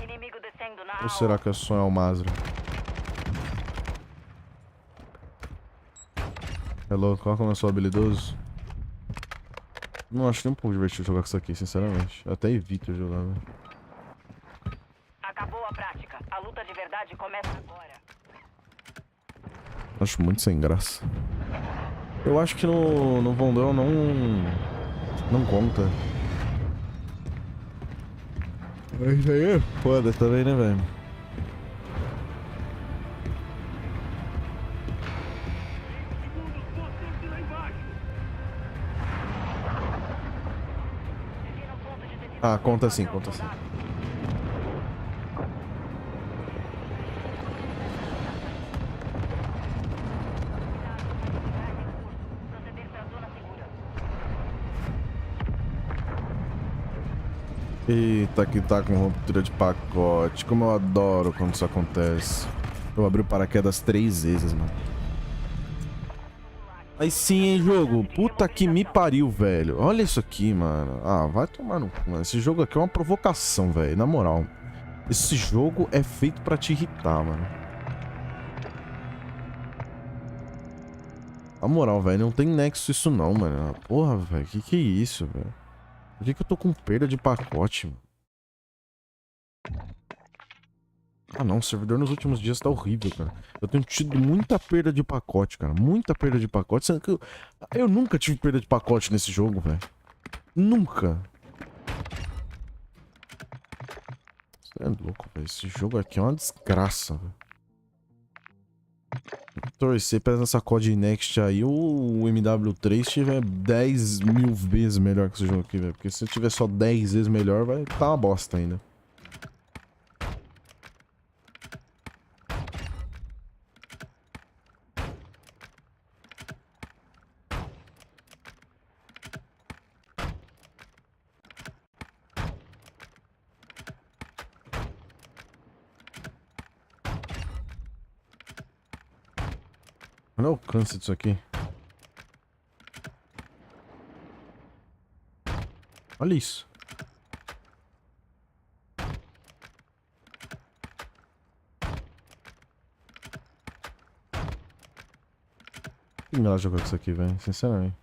S3: Inimigo descendo na
S1: Ou será que é só Almazra? Hello, qual começou habilidoso? Não acho nem um pouco divertido jogar com isso aqui, sinceramente. Eu até evito jogar, velho.
S3: Acabou a prática. A luta de verdade começa agora.
S1: Acho muito sem graça. Eu acho que no Vondel não conta. Isso aí é foda também, né, velho? Ah, conta sim, conta sim. Eita, que tá com ruptura de pacote. Como eu adoro quando isso acontece. Eu abri o paraquedas 3 vezes, mano. Aí sim, hein, jogo. Puta que me pariu, velho. Olha isso aqui, mano. Ah, vai tomar no cu, mano. Esse jogo aqui é uma provocação, velho. Na moral. Esse jogo é feito pra te irritar, mano. Na moral, velho. Não tem nexo isso não, mano. Porra, velho. Que é isso, velho? Por que eu tô com perda de pacote, mano? Ah não, o servidor nos últimos dias tá horrível, cara. Eu tenho tido muita perda de pacote, cara. Muita perda de pacote. Sendo que eu nunca tive perda de pacote nesse jogo, velho. Nunca. Você é louco, velho. Esse jogo aqui é uma desgraça, velho. Torcer pra essa CODNEXT aí, o MW3 tiver 10 mil vezes melhor que esse jogo aqui, velho. Porque se tiver só 10 vezes melhor, vai tá uma bosta ainda. Olha o alcance disso aqui. Olha isso. Que melhor jogar com isso aqui, velho. Sinceramente.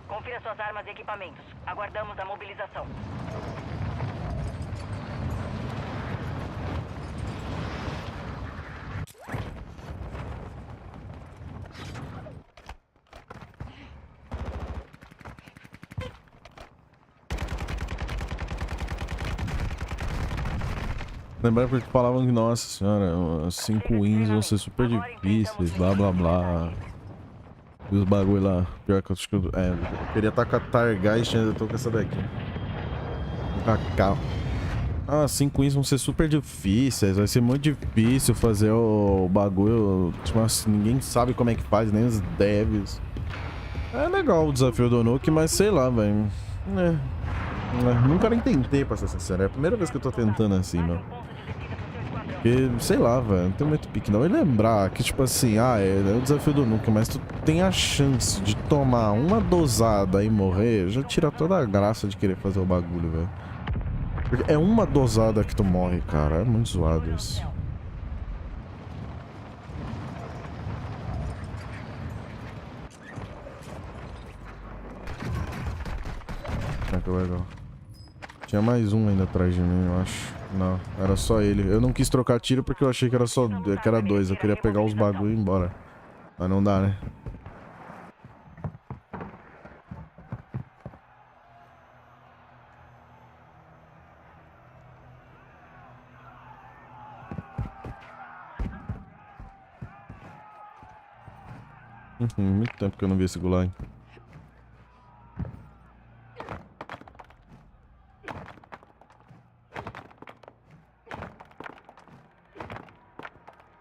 S3: Confira suas armas e equipamentos. Aguardamos a mobilização.
S1: Lembrar porque falavam que, nossa senhora, 5 wins vão ser super difíceis, blá blá blá. E os bagulho lá. Pior que eu acho que eu queria estar com a Targeist, ainda tô com essa daqui. Cacau. Ah, 5 wins vão ser super difíceis. Vai ser muito difícil fazer o bagulho. Tipo assim, ninguém sabe como é que faz, nem os devs. É legal o desafio do Nuke, mas sei lá, velho. Nunca nem tentei, pra ser sincero. É a primeira vez que eu tô tentando assim, meu. Porque, sei lá, velho, não tem muito pique não. E lembrar que, tipo assim, é o desafio do Nuke, mas tu tem a chance de tomar uma dosada e morrer, já tira toda a graça de querer fazer o bagulho, velho. Porque é uma dosada que tu morre, cara. É muito zoado isso. Que legal. Tinha mais um ainda atrás de mim, eu acho. Não, era só ele. Eu não quis trocar tiro porque eu achei que era só que era 2. Eu queria pegar os bagulho e ir embora. Mas não dá, né? Muito tempo que eu não vi esse gulag.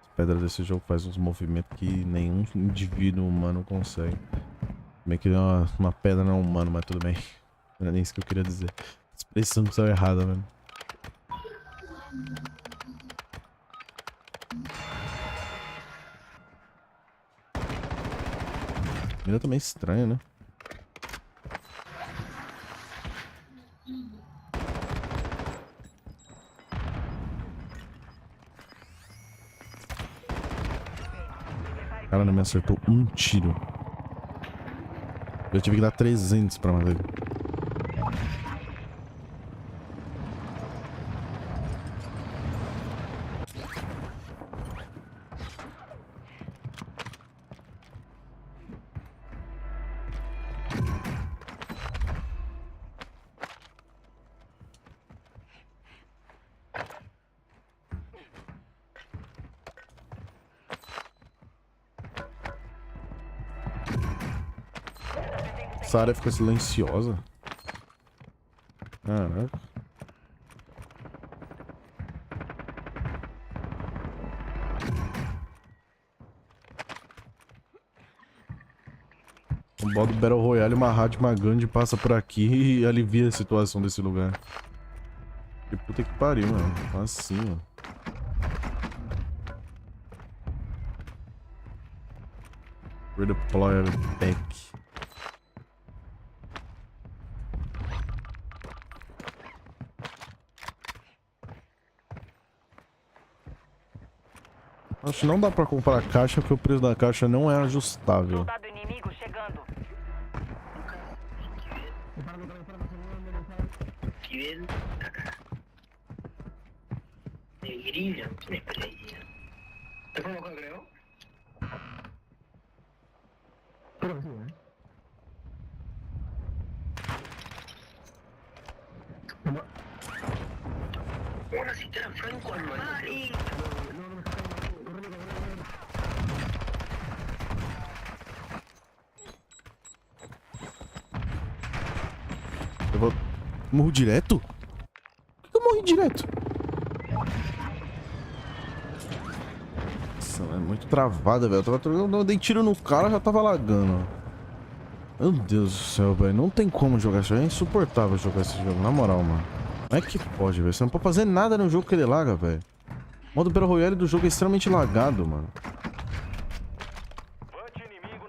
S1: As pedras desse jogo fazem uns movimentos que nenhum indivíduo humano consegue. Meio que uma pedra não é humano, mas tudo bem. Não era nem isso que eu queria dizer. A expressão saiu errada, velho. A mina também é estranha, né? O cara não me acertou um tiro. Eu tive que dar 300 pra matar ele. Essa área ficou silenciosa. Caraca. O modo Battle Royale, uma rádio, uma Gandhi passa por aqui e alivia a situação desse lugar. Que puta que pariu, mano. Assim, ó. Redeploy pack. Acho que não dá pra comprar caixa porque o preço da caixa não é ajustável.
S3: Soldado inimigo chegando.
S6: Nivel acá. Negrina, ¿quién es Pereira? ¿Te pongo acá, creo? Creo que sí, ¿eh? Una cita en Franco Armani.
S1: Eu vou... Morro direto? Por que eu morri direto? Nossa, é muito travada, velho. Eu dei tiro no cara, já tava lagando. Meu Deus do céu, velho. Não tem como jogar esse jogo. É insuportável jogar esse jogo, na moral, mano. Como é que pode, velho? Você não pode fazer nada no jogo que ele laga, velho. O modo Battle Royale do jogo é extremamente lagado, mano.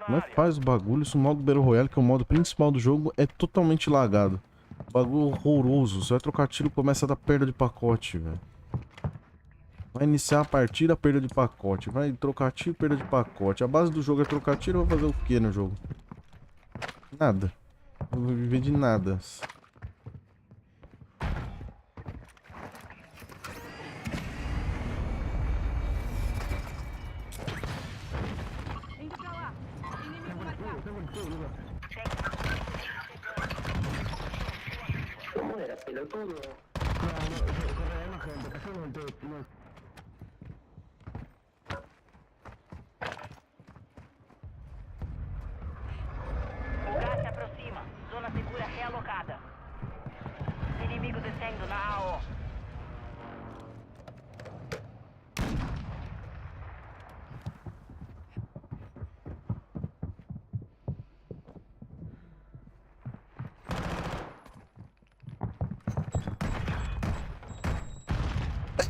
S1: Como é que faz o bagulho se o modo Battle Royale, que é o modo principal do jogo, é totalmente lagado? Bagulho horroroso. Você vai trocar tiro e começa a dar perda de pacote, velho. Vai iniciar a partida, perda de pacote. Vai trocar tiro, perda de pacote. A base do jogo é trocar tiro, eu vou fazer o que no jogo? Nada. Eu vou viver de nada.
S4: Indo pra lá. Inimigo marcado.
S6: ¿Cómo era, pelotudo?
S3: O gás se aproxima. Zona segura realocada. Inimigo descendo na AO.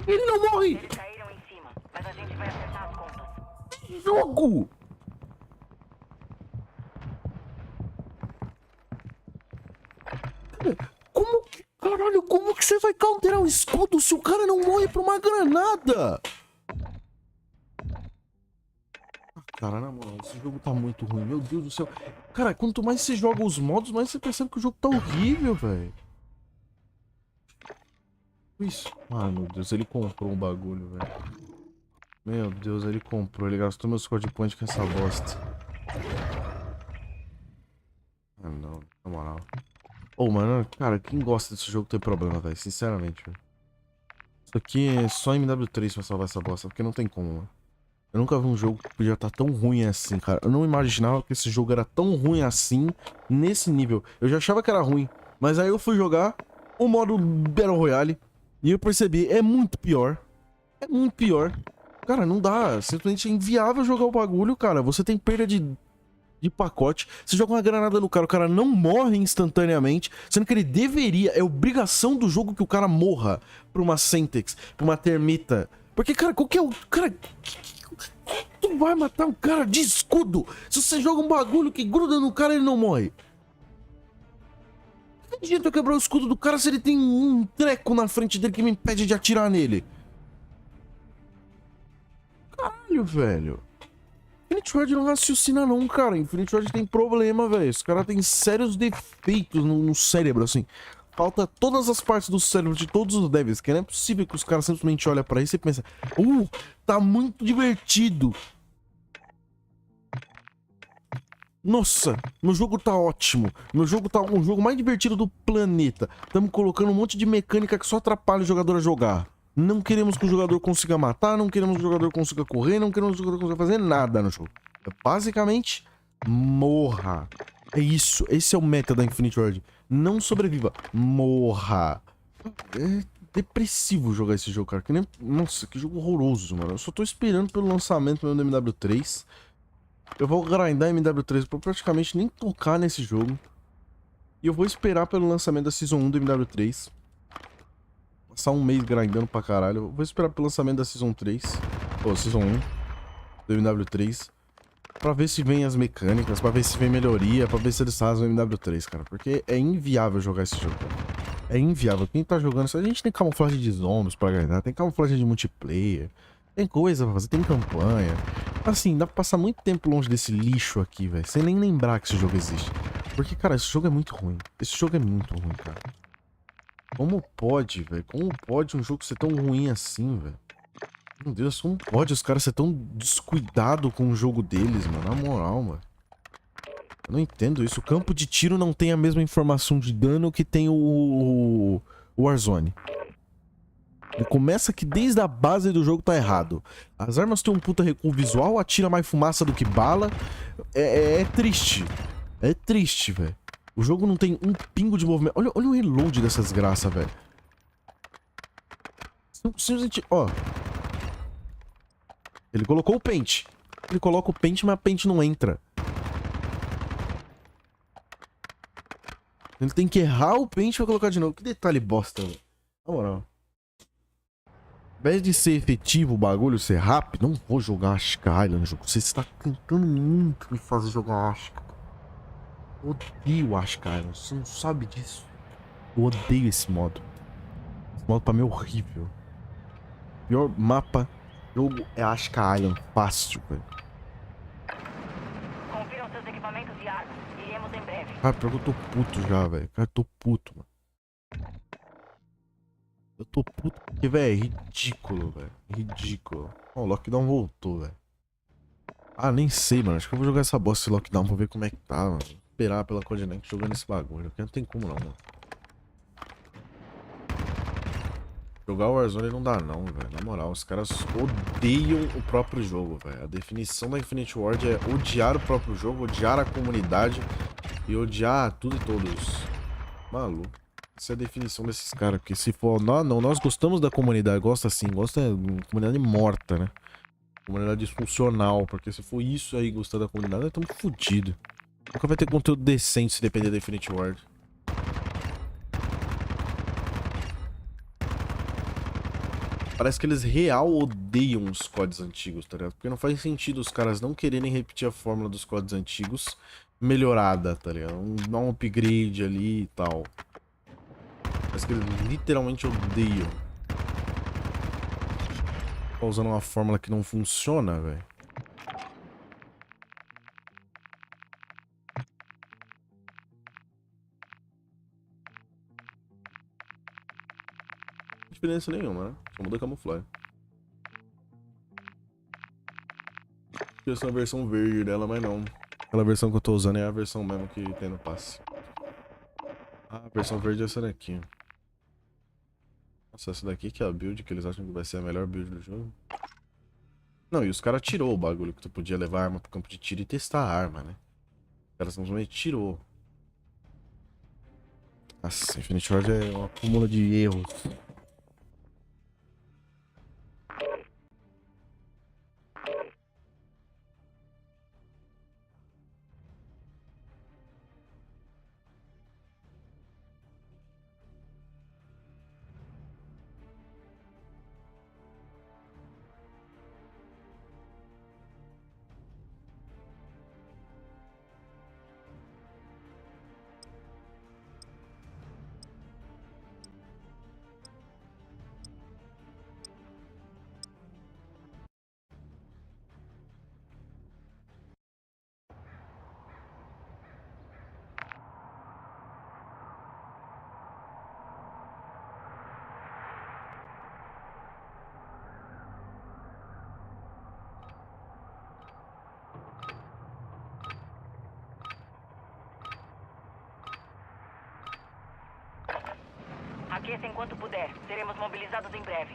S1: Ele não morre!
S3: Eles caíram em cima, mas a gente vai acertar as contas.
S1: Jogo! Como que... Caralho, como que você vai counterar o escudo se o cara não morre por uma granada? Cara, na moral, esse jogo tá muito ruim, meu Deus do céu. Cara, quanto mais você joga os modos, mais você percebe que o jogo tá horrível, velho. Isso. Ai, meu Deus, ele comprou um bagulho, velho. Meu Deus, ele comprou. Ele gastou meus code point com essa bosta. Ah, não, na moral. Ô, mano, cara, quem gosta desse jogo tem problema, velho. Sinceramente, velho. Isso aqui é só MW3 pra salvar essa bosta, porque não tem como, mano. Eu nunca vi um jogo que podia estar tão ruim assim, cara. Eu não imaginava que esse jogo era tão ruim assim, nesse nível. Eu já achava que era ruim, mas aí eu fui jogar o modo Battle Royale e eu percebi, é muito pior. É muito pior. Cara, não dá. Simplesmente é inviável jogar o bagulho, cara. Você tem perda de pacote. Você joga uma granada no cara, o cara não morre instantaneamente, sendo que ele deveria, é obrigação do jogo que o cara morra pra uma Semtex, pra uma termita. Porque, cara, qualquer... Cara... Tu vai matar um cara de escudo. Se você joga um bagulho que gruda no cara, ele não morre. Não adianta eu quebrar o escudo do cara se ele tem um treco na frente dele que me impede de atirar nele. Caralho, velho. Infinity Ward não raciocina não, cara. Infinity Ward tem problema, velho. Esse cara tem sérios defeitos no cérebro, assim. Falta todas as partes do cérebro de todos os devs, que não é possível que os caras simplesmente olhem pra isso e pensam, tá muito divertido. Nossa, meu jogo tá ótimo. Meu jogo tá o jogo mais divertido do planeta. Estamos colocando um monte de mecânica que só atrapalha o jogador a jogar. Não queremos que o jogador consiga matar, não queremos que o jogador consiga correr, não queremos que o jogador consiga fazer nada no jogo. Basicamente, morra. É isso, esse é o meta da Infinity Ward. Não sobreviva, morra. É depressivo jogar esse jogo, cara. Que nem... Nossa, que jogo horroroso, mano. Eu só tô esperando pelo lançamento do MW3. Eu vou grindar MW3 pra praticamente nem tocar nesse jogo. E eu vou esperar pelo lançamento da Season 1 do MW3. Passar um mês grindando pra caralho. Eu vou esperar pelo lançamento da Season 3. Ou Season 1 do MW3. Pra ver se vem as mecânicas, pra ver se vem melhoria, pra ver se eles fazem o MW3, cara. Porque é inviável jogar esse jogo, cara. É inviável. Quem tá jogando isso, a gente tem camuflagem de zombies pra ganhar, tem camuflagem de multiplayer. Tem coisa pra fazer, tem campanha. Assim, dá pra passar muito tempo longe desse lixo aqui, velho. Sem nem lembrar que esse jogo existe. Porque, cara, esse jogo é muito ruim. Esse jogo é muito ruim, cara. Como pode, velho? Como pode um jogo ser tão ruim assim, velho? Meu Deus, como pode os caras ser tão descuidados com o jogo deles, mano? Na moral, mano. Eu não entendo isso. O campo de tiro não tem a mesma informação de dano que tem o Warzone. Ele começa que desde a base do jogo tá errado. As armas têm um puta recuo visual, atira mais fumaça do que bala. É triste. É triste, velho. O jogo não tem um pingo de movimento. Olha o reload dessas graças, velho. Simplesmente, ó. Ele colocou o pente. Ele coloca o pente, mas a pente não entra. Ele tem que errar o pente pra colocar de novo. Que detalhe bosta, velho. Na moral. Ao invés de ser efetivo o bagulho, ser rápido, não vou jogar Ashka Island no jogo. Você está tentando muito me fazer jogar Ashka. Eu odeio Ashka Island. Você não sabe disso. Eu odeio esse modo. Esse modo pra mim é horrível. O pior mapa do jogo é Ashka Island. Fácil, velho.
S3: Confiram seus equipamentos e armas. Iremos em breve.
S1: Cara, pior que eu tô puto já, velho. Cara, eu tô puto, mano. Eu tô puto porque, velho, é ridículo, velho. Ridículo. Ó, o lockdown voltou, velho. Ah, nem sei, mano. Acho que eu vou jogar essa bosta de lockdown pra ver como é que tá, mano. Esperar pela CODNEXT jogando esse bagulho. Porque não tem como não, mano. Jogar o Warzone não dá não, velho. Na moral, os caras odeiam o próprio jogo, velho. A definição da Infinite Ward é odiar o próprio jogo, odiar a comunidade e odiar tudo e todos. Maluco. Essa é a definição desses caras. Porque se for... Não, nós gostamos da comunidade. Gosta assim. Gosta de comunidade morta, né? Comunidade disfuncional. Porque se for isso aí, gostar da comunidade, nós estamos fodidos. Nunca vai ter conteúdo decente se depender da Infinite Ward. Parece que eles real odeiam os CODs antigos, tá ligado? Porque não faz sentido os caras não quererem repetir a fórmula dos CODs antigos melhorada, tá ligado? Dar um upgrade ali e tal. Parece que eles literalmente odeiam. Tá usando uma fórmula que não funciona, velho. Não tem diferença nenhuma, né? Só muda a camuflagem. Essa é a versão verde dela, mas não. Aquela versão que eu tô usando é a versão mesmo que tem no passe. Ah, a versão verde é essa daqui. Nossa, essa daqui que é a build que eles acham que vai ser a melhor build do jogo. Não, e os caras tirou o bagulho que tu podia levar a arma pro campo de tiro e testar a arma, né? Os caras simplesmente tirou. Nossa, Infinite Ward é uma acúmulo de erros.
S3: Aqueça enquanto puder. Seremos mobilizados em breve.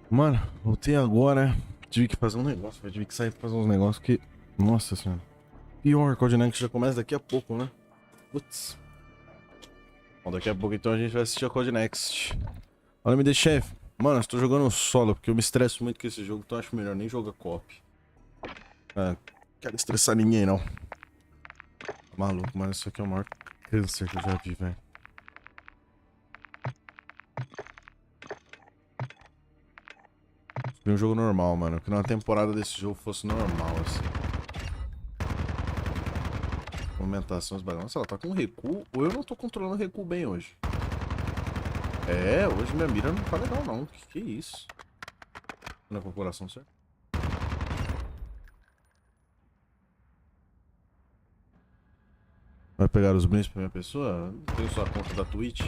S1: Mano, voltei agora. Tive que fazer um negócio, velho. Tive que sair pra fazer uns negócios que... Nossa senhora. Pior, CODNEXT já começa daqui a pouco, né? Putz. Bom, daqui a pouco então a gente vai assistir a CODNEXT. Olha, me deixa, chefe. Mano, eu estou jogando solo, porque eu me estresso muito com esse jogo, então eu acho melhor nem jogar co-op. Não quero estressar ninguém, não. Tá maluco, mano. Isso aqui é o maior câncer que eu já vi, velho. Um jogo normal, mano. Que numa temporada desse jogo fosse normal, assim. Movimentações, balanças. Ela tá com recuo. Ou eu não tô controlando o recuo bem hoje. É, hoje minha mira não tá legal, não. Que isso? Na corporação, certo? Vai pegar os brindes pra minha pessoa? Não tenho só a conta da Twitch.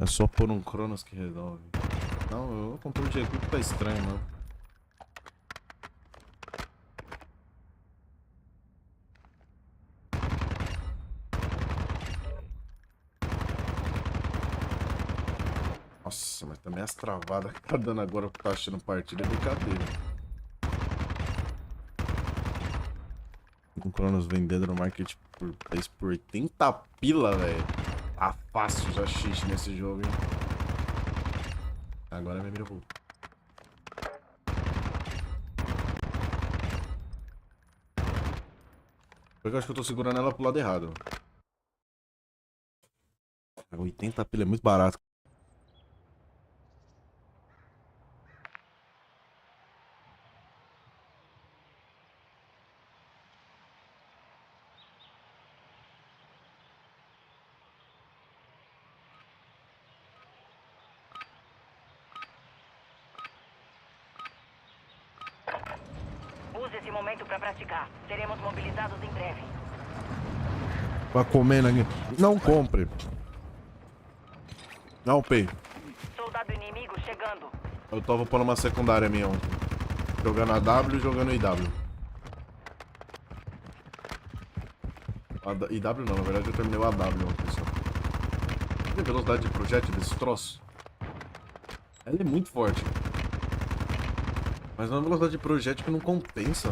S1: É só pôr um Cronos que resolve. Não, o controle de recurso tá estranho, mano. Nossa, mas também as travadas que tá dando agora que tá achando partida é brincadeira. Um Cronos vendendo no market por 80 pila, velho. Tá fácil já xixi nesse jogo, hein? Agora minha mira voltou. Porque eu acho que eu tô segurando ela pro lado errado. 80 pila é muito barato.
S3: Use esse momento para praticar. Seremos mobilizados em breve.
S1: Vai comendo aqui. Não compre. Não, pay.
S3: Soldado inimigo chegando.
S1: Eu tava pondo uma secundária minha ontem. Jogando a W e jogando IW. IW não, na verdade eu terminei o AW ontem só. Olha a velocidade de projétil desse troço. Ela é muito forte. Mas é uma velocidade de projétil que não compensa.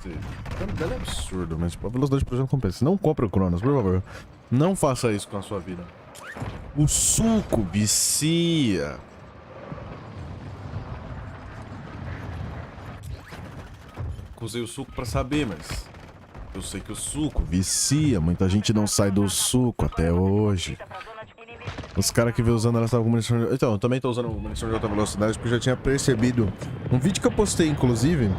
S1: Quer dizer, ela é absurdo, mas tipo, a velocidade de projétil não compensa. Não compre o Cronos, por favor. Não faça isso com a sua vida. O suco vicia. Usei o suco pra saber, mas eu sei que o suco vicia. Muita gente não sai do suco até hoje. Os caras que vê usando ela estavam com munição de... Então, eu também tô usando munição de alta velocidade porque eu já tinha percebido. Um vídeo que eu postei, inclusive,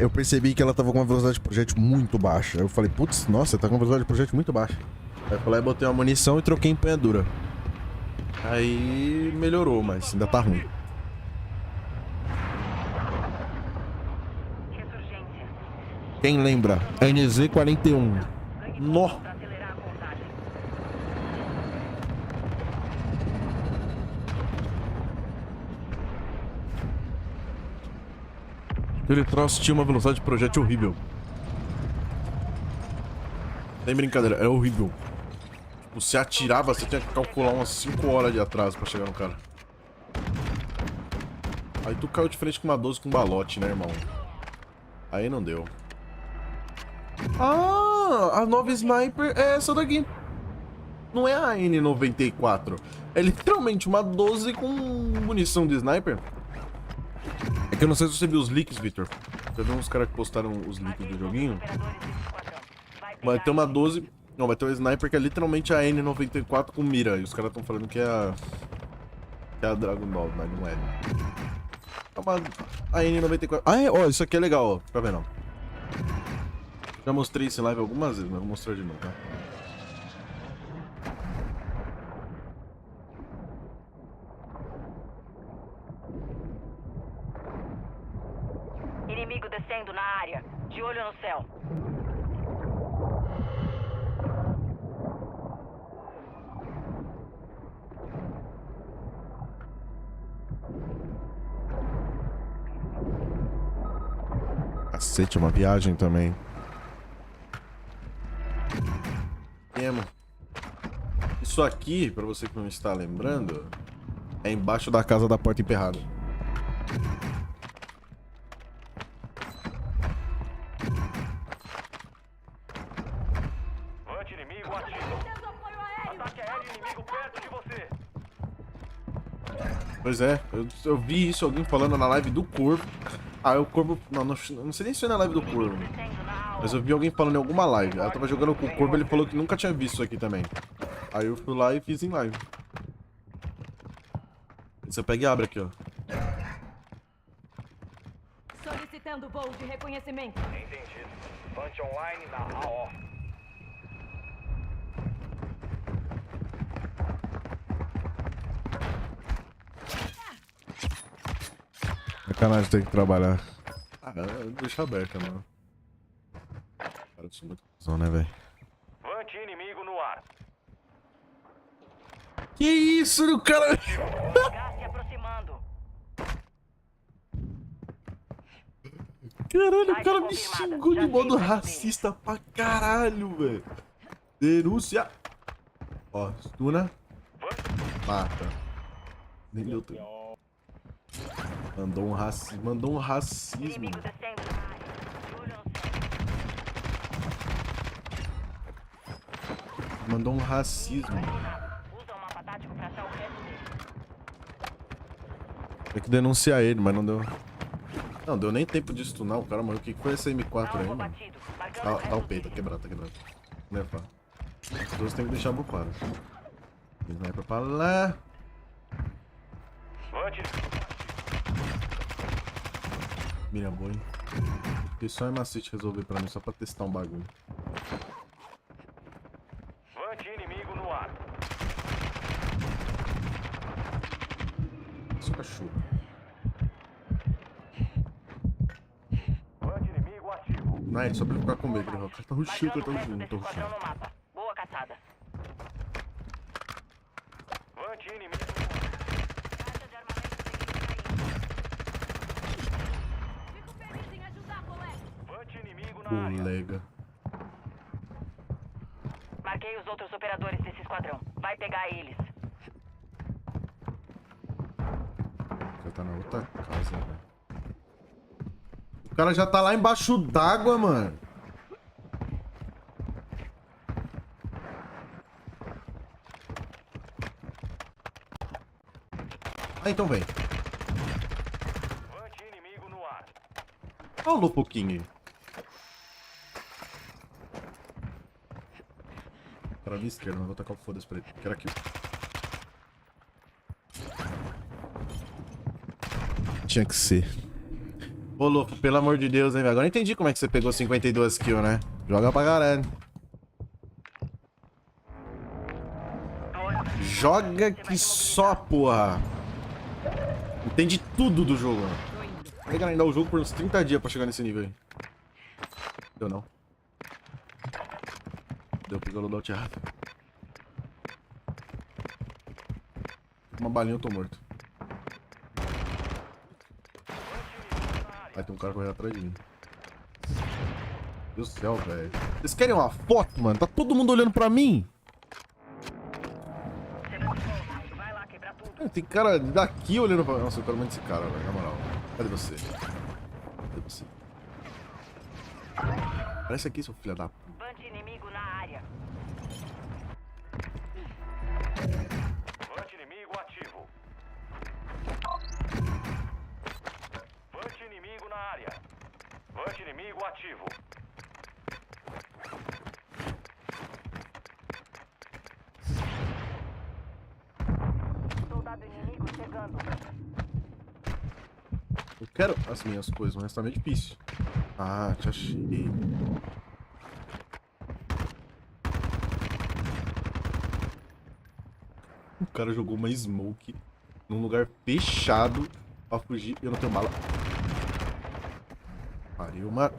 S1: eu percebi que ela tava com uma velocidade de projétil muito baixa. Eu falei, putz, nossa, tá com uma velocidade de projétil muito baixa. Aí eu falei, botei uma munição e troquei empunhadura. Aí melhorou, mas ainda tá ruim. Quem lembra? NZ41. Nó! Aquele troço tinha uma velocidade de projétil horrível. Sem brincadeira, era horrível. Tipo, você atirava, você tinha que calcular umas 5 horas de atraso pra chegar no cara. Aí tu caiu de frente com uma 12 com balote, né, irmão? Aí não deu. Ah, a nova sniper é essa daqui. Não é a N94. É literalmente uma 12 com munição de sniper. É que eu não sei se você viu os leaks, Victor. Já viu uns caras que postaram os leaks do joguinho? Vai ter uma 12... Não, vai ter um sniper que é literalmente a N94 com mira. E os caras estão falando que é a... Que é a Dragon Ball, mas não é. É uma... A N94... Ah, é? Ó, isso aqui é legal, ó. Tá vendo? Já mostrei esse live algumas vezes, mas vou mostrar de novo, tá?
S3: Inimigo descendo na área. De olho no céu.
S1: Cacete, é uma viagem também. Isso aqui, pra você que não está lembrando, é embaixo da casa da porta emperrada.
S2: Vante inimigo ativo. Ataque aéreo inimigo perto de você.
S1: Pois é, eu vi isso, alguém falando na live do Corvo. Ah, o Corvo... Não sei nem se foi na live do Corvo. Mas eu vi alguém falando em alguma live. Aí eu tava jogando com o Corvo, ele falou que nunca tinha visto isso aqui também. Aí eu fui lá e fiz em live. Você pega e abre aqui, ó.
S4: Solicitando voo de reconhecimento.
S2: Entendido. Vante online na AO.
S1: Sacanagem ter que trabalhar. Ah, deixa aberta, mano. Cara, eu sou muito cuzão, né, velho?
S2: Vante inimigo no ar.
S1: Que isso, o cara...
S3: Gás se aproximando.
S1: Caralho, o cara me xingou de modo racista pra caralho, velho. Denúncia. Ó, stuna. Mata. Nem deu tempo. Mandou um racismo.
S3: Inimigo descendo na área. Júlio no centro.
S1: Mandou um racismo.
S3: Usa o mapa tático pra achar o resto dele.
S1: Tem que denunciar ele, mas não deu. Não, deu nem tempo de stunar o cara, mano. O que foi essa M4 aí,
S3: Alvo
S1: mano?
S3: batido. Marcando
S1: Tá o
S3: resto
S1: peito, tá
S3: dele.
S1: quebrado, tá quebrado. Levar. Os dois tem que deixar bufado. Sniper pra lá.
S2: Vante.
S1: Mira boi. Tem só em macete resolver pra mim, só pra testar um bagulho.
S2: Vante inimigo no ar.
S1: Só cachorro.
S2: Vante inimigo ativo.
S1: Não, ele só pra ele ficar com medo, né? O cara tá rushando,
S3: Marcando
S1: tá
S3: o resto
S1: rushando,
S3: desse
S1: tô
S3: esquadrão
S1: rushando.
S3: no mapa. Boa caçada.
S2: Vante inimigo.
S3: Caixa de armamento caindo.
S4: Fico feliz em ajudar, colega.
S2: Vante inimigo na área.
S1: Colega.
S3: Marquei os outros operadores desse esquadrão. Vai pegar eles.
S1: Já tá na outra casa, velho. O cara já tá lá embaixo d'água, mano. Ah, então vem.
S2: Vante inimigo no ar.
S1: Olha o pouquinho aí. Cara na esquerda, mas vou tacar o foda-se pra ele. Quero aqui. Tinha que ser. Ô, louco, pelo amor de Deus, hein, velho. Agora eu entendi como é que você pegou 52 kills, né? Joga pra caralho. Joga que só, porra. Entende tudo do jogo, mano.
S4: Tô indo.
S1: Vai grindar o jogo por uns 30 dias pra chegar nesse nível aí. Deu não. Deu porque eu loadout errado. Uma balinha eu tô morto. Vai ter um cara correndo atrás de mim. Meu Deus do céu, velho. Vocês querem uma foto, mano? Tá todo mundo olhando pra mim.
S3: Vai lá quebrar tudo.
S1: Tem cara daqui olhando pra... Nossa, eu quero muito esse cara, velho. Na moral. Cadê você? Cadê você? Parece aqui, seu filho da...
S3: Vante inimigo na área.
S2: Vante inimigo ativo. Vante inimigo na área. Vante inimigo ativo.
S3: Soldado inimigo chegando.
S1: Eu quero as minhas coisas, mas tá meio difícil. Ah, te achei. O cara jogou uma smoke num lugar fechado pra fugir e eu não tenho bala. Pariu, mano.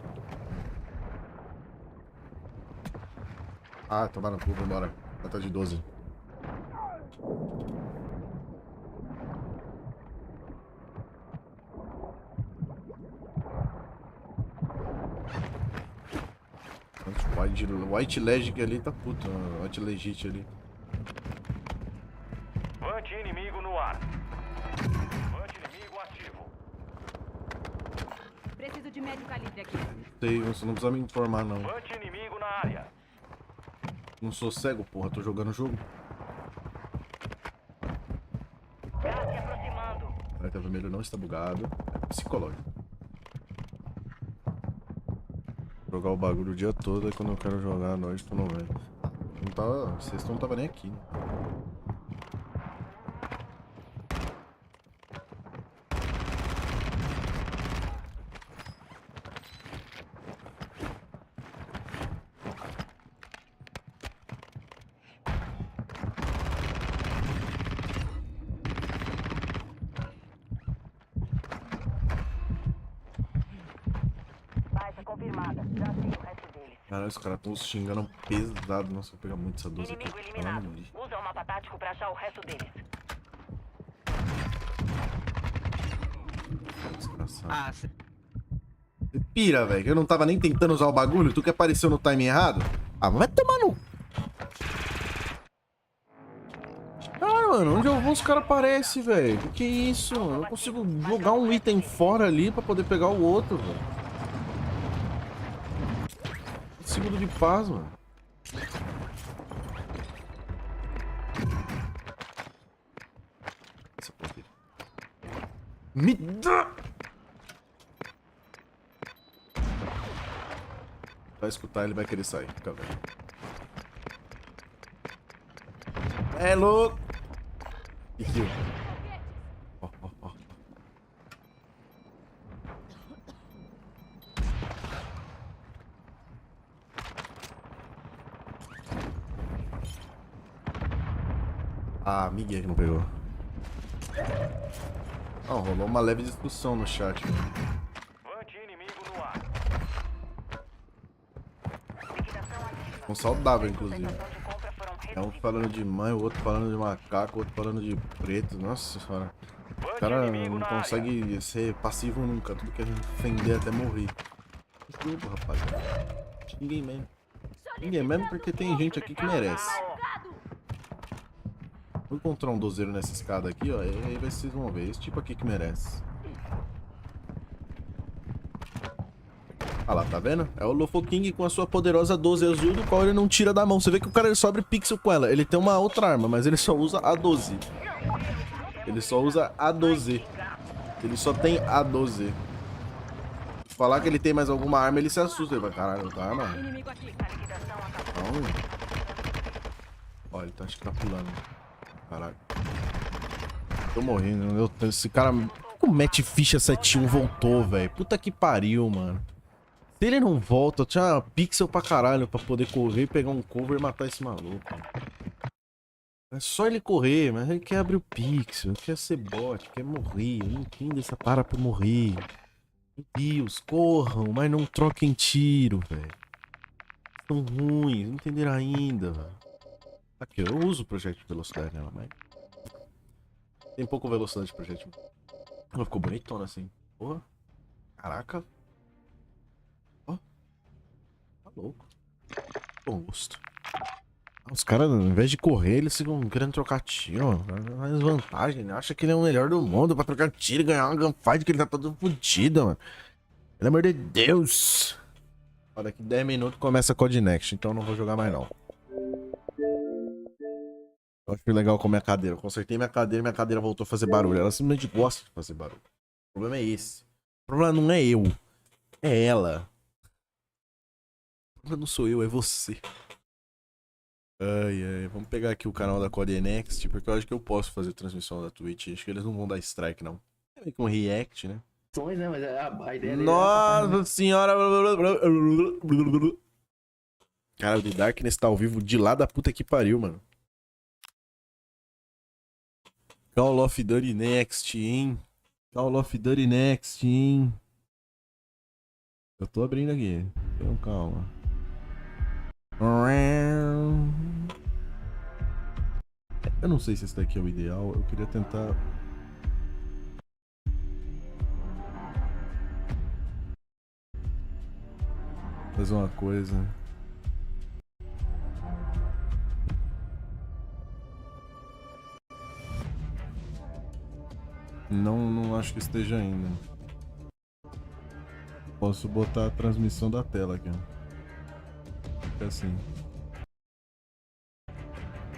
S1: Ah, tomar no cu, vambora. Tá de 12. White Legic ali tá puto, White Legit ali.
S2: Vante inimigo no ar. Vante inimigo ativo.
S4: Preciso de médio calibre aqui.
S1: Sei, você não precisa me informar, não.
S2: Vante inimigo na área.
S1: Não sou cego, porra. Tô jogando o jogo.
S3: Gás se aproximando.
S1: O alerta vermelho não está bugado. É psicológico. Jogar o bagulho o dia todo, e quando eu quero jogar à noite, tu não vem. Não tava... Vocês não tava nem aqui, né?
S3: Baixa confirmada. Já sei o resto deles.
S1: Caralho, os caras tão xingando pesado. Nossa, eu vou pegar muito essa 12 aqui.
S3: Inimigo
S1: Tá lá
S3: eliminado.
S1: no lixo.
S3: Usa o mapa tático pra achar o resto deles.
S1: Desgraçado.
S7: Ah, cê...
S1: Você pira, velho. Eu não tava nem tentando usar o bagulho. Tu que apareceu no time errado? Ah, mas vai tomar no... Ah, mano, onde eu vou os caras aparecem, velho. Que isso, mano? Eu não consigo jogar um item fora ali pra poder pegar o outro, velho. Segundo de paz, mano. Essa porra. Me dá! Vai escutar, ele vai querer sair. Fica vendo. É louco! Que kill. Ó, ó, ó. Ah, Miguel que não pegou. Ah, rolou uma leve discussão no chat, mano.
S2: Vante inimigo no ar.
S3: Liquidação ativa.
S1: Um saudável, inclusive.
S3: Sensação de compra foram
S1: É um
S3: reduzidas.
S1: falando de mãe, o outro falando de macaco, o outro falando de preto. Nossa senhora. O
S2: Vante
S1: cara
S2: inimigo
S1: não
S2: na área.
S1: consegue ser passivo nunca. Tudo quer ofender até morrer. Desculpa, rapaz. Ninguém mesmo. Ninguém mesmo porque tem gente aqui que merece. Vou encontrar um dozeiro nessa escada aqui, ó. E aí vocês vão ver. Esse tipo aqui que merece. Ah lá, tá vendo? É o Lofo King com a sua poderosa 12 azul, do qual ele não tira da mão. Você vê que o cara ele só abre pixel com ela. Ele tem uma outra arma, mas ele só usa a 12. Ele só usa a 12. Ele só tem a 12. Falar que ele tem mais alguma arma, ele se assusta. Ele vai, caralho, outra arma?
S4: Inimigo aqui.
S3: A liquidação acabou.
S1: Não. Ó, ele tá, acho que tá pulando. Caralho. Tô morrendo. Esse cara... Como mete ficha 7-1 voltou, velho? Puta que pariu, mano. Se ele não volta, eu tinha pixel pra caralho pra poder correr, pegar um cover e matar esse maluco. É só ele correr, mas ele quer abrir o pixel, quer ser bot, quer morrer. Eu não entendo essa para pra morrer. Meu Deus, corram, mas não troquem tiro, velho. São ruins, não entenderam ainda, velho. Aqui, eu uso o projeto de velocidade nela, mas... Tem pouco velocidade de projeto. Ela ficou bonitona assim. Porra. Caraca. Ó. Tá louco. Bom gosto. Os caras, ao invés de correr, eles ficam querendo trocar tiro. Mais vantagem, né? Acha que ele é o melhor do mundo pra trocar tiro e ganhar uma gunfight, que ele tá todo fodido, mano. Pelo amor de Deus. Ó, daqui 10 minutos começa a CODNEXT, então eu não vou jogar mais não. Eu acho legal com a minha cadeira. Eu consertei minha cadeira e minha cadeira voltou a fazer barulho. Ela simplesmente gosta de fazer barulho. O problema é esse. O problema não é eu. É ela. O problema não sou eu, é você. Ai, ai. Vamos pegar aqui o canal da CODNEXT, porque eu acho que eu posso fazer transmissão da Twitch. Acho que eles não vão dar strike, não. É meio que um react, né?
S6: Né? Mas a ideia
S1: Nossa senhora. Cara, o The Darkness tá ao vivo de lá da puta que pariu, mano. Call of Duty Next, hein? Call of Duty Next, hein? Eu tô abrindo aqui. Então, calma. Eu não sei se esse daqui é o ideal. Eu queria tentar... fazer uma coisa... Não acho que esteja ainda. Posso botar a transmissão da tela aqui, ó. Fica assim.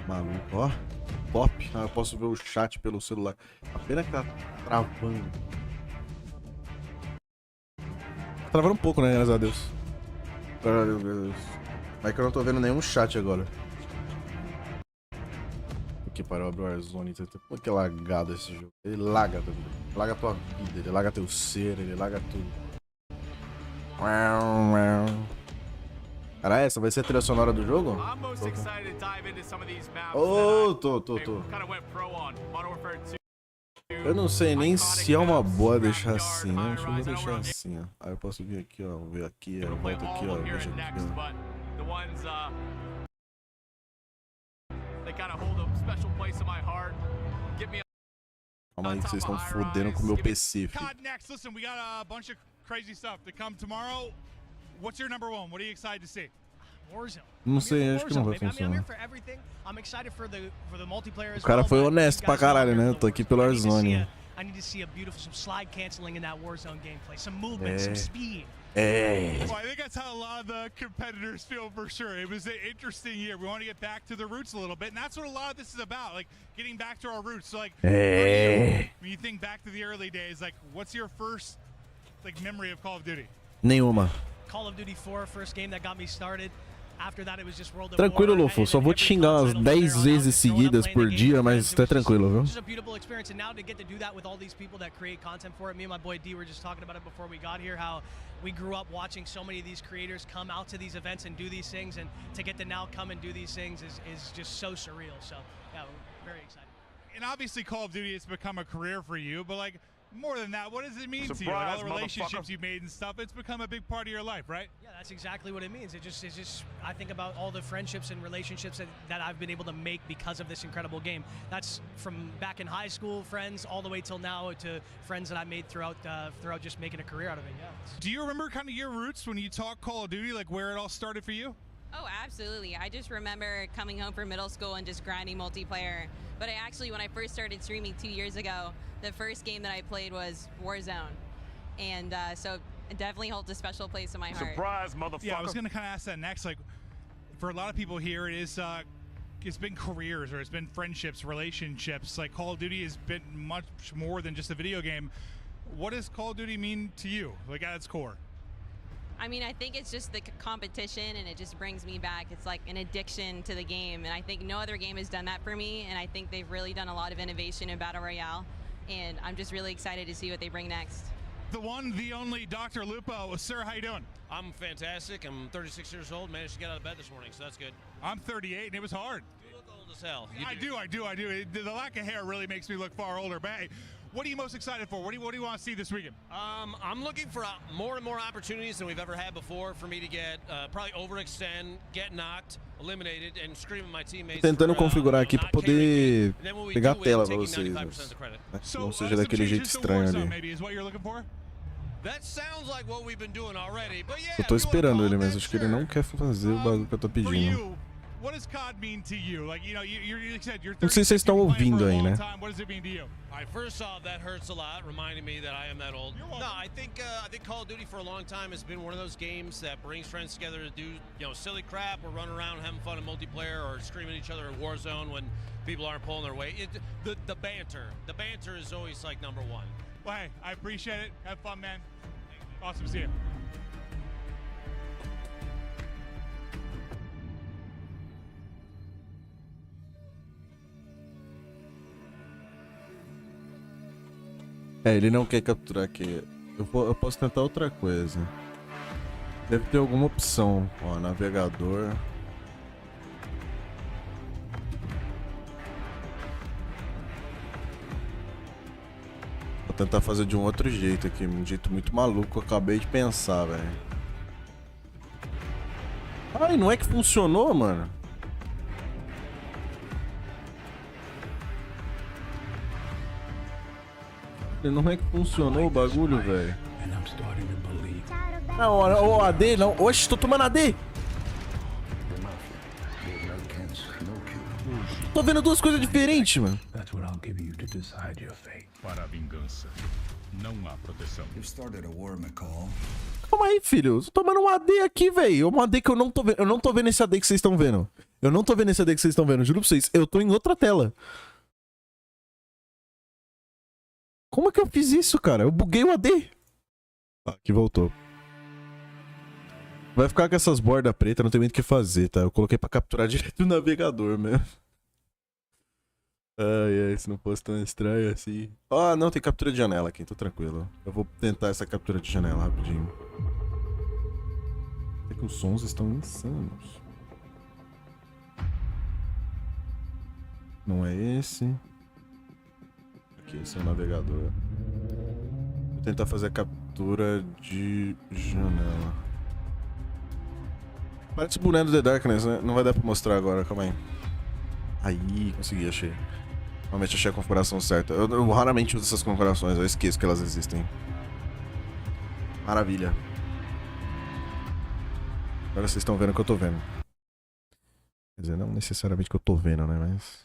S1: Maluco, ó. Top. Ah, eu posso ver o chat pelo celular. A pena que tá travando. Tá travando um pouco, né? Graças a Deus. Graças a Deus. Mas que eu não tô vendo nenhum chat agora. Que pariu, abre o Warzone. Pô, que lagado esse jogo. Ele laga tudo. Ele laga a tua vida, ele laga teu ser, ele laga tudo. Cara, essa vai ser a trilha sonora do jogo? Oh, tô. Eu não sei nem se é uma boa deixar assim, né? Acho que eu vou deixar assim, ó. Aí eu posso vir aqui, ó. Ver aqui, eu volto aqui, ó. Vejo aqui, ó. Calma aí que vocês estão fodendo com o meu PC, filho.
S7: CODNEXT, listen, we got a bunch of crazy stuff to come tomorrow. What's your number one? What are you excited to see?
S8: Warzone.
S1: Não sei, acho que não vai
S8: I'm
S1: funcionar.
S8: here for everything. I'm excited for the multiplayer as
S1: O cara
S8: well,
S1: foi
S8: but
S1: honesto
S8: you
S1: pra
S8: guys know
S1: caralho,
S8: I'm
S1: né?
S8: here
S1: Eu tô
S8: for
S1: aqui pelo Warzone.
S8: I need to see a beautiful, some slide canceling in that Warzone gameplay, some movement, some speed.
S1: É.
S7: Well, I think that's how a lot of the competitors feel for sure. It was an interesting year. We want to get back to the roots a little bit, and that's what a lot of this is about, like getting back to our roots. So, like, for you, when you think back to the early days, like, what's your first like memory of Call of Duty?
S1: Nenhuma.
S8: Call of Duty 4, first game that got me started. After that, it was just World of
S1: Tranquilo,
S8: War,
S1: Lufo. Só vou te xingar umas 10 vezes seguidas por dia, mas tá tranquilo, viu?
S8: Just a beautiful experience, and now to get to do that with all these people that create content for it. Me and my boy D were just talking about it before we got here, how we grew up watching so many of these creators come out to these events and do these things, and to get to now come and do these things is just so surreal. So yeah, we're very excited.
S7: And obviously, Call of Duty has become a career for you, but like more than that, what does it mean to you? Like, all the relationships you made and stuff, it's become a big part of your life, right?
S8: Yeah, that's exactly what it means. It's just I think about all the friendships and relationships that I've been able to make because of this incredible game. That's from back in high school friends all the way till now to friends that I made throughout just making a career out of it. Yeah.
S7: Do you remember kind of your roots when you talk Call of Duty, like where it all started for you?
S9: Oh, absolutely. I just remember coming home from middle school and just grinding multiplayer. But I actually, when I first started streaming 2 years ago, the first game that I played was Warzone. And so it definitely holds a special place in my heart.
S2: Surprise, motherfucker.
S7: Yeah, I was going to kind of ask that next. Like, for a lot of people here, it's been careers or it's been friendships, relationships. Like, Call of Duty has been much more than just a video game. What does Call of Duty mean to you, like at its core?
S9: I mean, I think it's just the competition, and it just brings me back. It's like an addiction to the game, and I think no other game has done that for me, and I think they've really done a lot of innovation in Battle Royale, and I'm just really excited to see what they bring next.
S7: The one, the only Dr. Lupo. Sir, how you doing?
S10: I'm fantastic. I'm 36 years old, managed to get out of bed this morning, so that's good.
S7: I'm 38, and it was hard.
S10: You look old as hell.
S7: I do. The lack of hair really makes me look far older, but hey, what are you most excited for? What do you want to see this weekend?
S10: I'm looking for more and more opportunities than we've ever had before for me to get probably overextend, get knocked, eliminated, and scream at my teammates.
S1: Tentando configurar aqui para poder pegar a tela para vocês, né? Não seja daquele jeito estranho ali.
S10: That sounds like what we've been doing already, but yeah,
S1: eu tô esperando ele, mas acho que ele não quer fazer o bagulho que eu tô pedindo.
S7: What does COD mean to you? Like, you know, you said you're
S1: Não sei se vocês estão ouvindo aí, né?
S7: What does it mean to you?
S10: First off, that hurts a lot, reminding me that I am that old. No, I think Call of Duty for a long time has been one of those games that brings friends together to do, you know, silly crap or run around having fun in multiplayer or screaming at each other in Warzone when people aren't pulling their weight. The banter is always like number one.
S7: Well, hey, I appreciate it. Have fun, man. Awesome to see you.
S1: É, ele não quer capturar aqui. Eu posso tentar outra coisa. Deve ter alguma opção. Ó, navegador. Vou tentar fazer de um outro jeito aqui. Um jeito muito maluco. Eu acabei de pensar, velho. Ai, não é que funcionou, mano? Não é que funcionou o bagulho, velho. Não, o AD não. Oxe, tô tomando AD. Tô vendo duas coisas diferentes, mano.
S5: para a vingança. Não há proteção.
S1: Calma aí, filho. Eu tô tomando um AD aqui, velho. Um AD que eu não tô vendo. Eu não tô vendo esse AD que vocês estão vendo. Eu não tô vendo esse AD que vocês estão vendo. Juro pra vocês. Eu tô em outra tela. Como é que eu fiz isso, cara? Eu buguei o AD. Aqui voltou. Vai ficar com essas bordas pretas, não tem muito o que fazer, tá? Eu coloquei pra capturar direto do navegador mesmo. Ai, ai, se não fosse tão estranho assim. Ah, não, tem captura de janela aqui, tô tranquilo. Eu vou tentar essa captura de janela rapidinho. É que os sons estão insanos. Não é esse. Aqui, esse é o navegador. Vou tentar fazer a captura de janela. Parece o boneco do The Darkness, né? Não vai dar pra mostrar agora, calma aí. Aí, consegui, achei. Realmente achei a configuração certa. Eu raramente uso essas configurações, eu esqueço que elas existem. Maravilha. Agora vocês estão vendo o que eu tô vendo. Quer dizer, não necessariamente que eu tô vendo, né? Mas...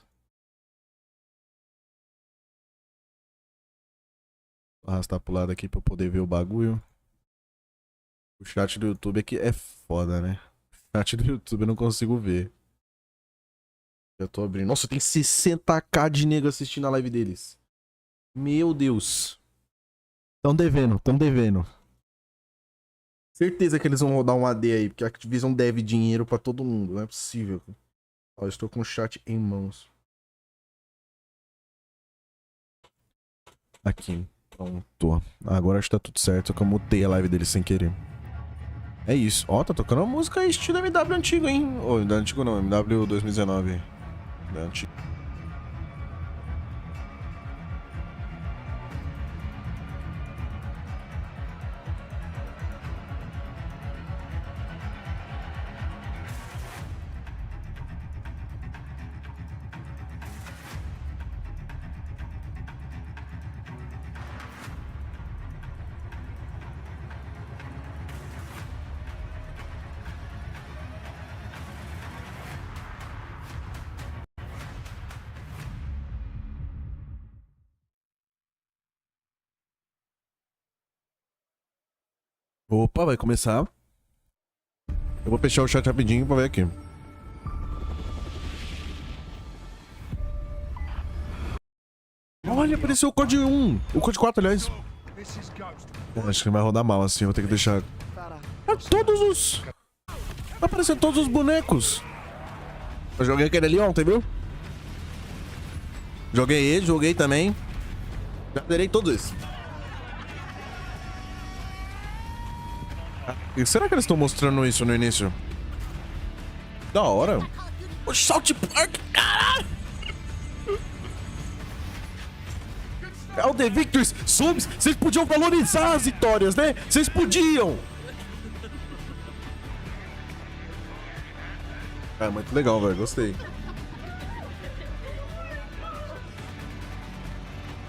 S1: Vou arrastar pro lado aqui pra eu poder ver o bagulho. O chat do YouTube aqui é foda, né? O chat do YouTube eu não consigo ver. Eu tô abrindo. Nossa, tem 60k de nego assistindo a live deles. Meu Deus. Tão devendo, tão devendo. Certeza que eles vão rodar um AD aí, porque a Activision deve dinheiro pra todo mundo. Não é possível. Ó, eu estou com o chat em mãos. Aqui. Pronto. Agora acho que tá tudo certo, que eu mutei a live deles sem querer. É isso. Ó, tá tocando uma música aí, estilo MW antigo, hein? Ô, antigo não, MW 2019. Antigo. Opa, vai começar. Eu vou fechar o chat rapidinho pra ver aqui. Olha, apareceu o código 1. O código 4, aliás. Acho que vai rodar mal assim, eu vou ter que deixar... todos os... Vai aparecer todos os bonecos. Eu joguei aquele ali ontem, viu? Joguei ele, joguei também. Já zerei todos esses. Será que eles estão mostrando isso no início? Da hora. O South Park, caralho! É o The Victors. Subs, vocês podiam valorizar as vitórias, né? Vocês podiam! É muito legal, velho. Gostei.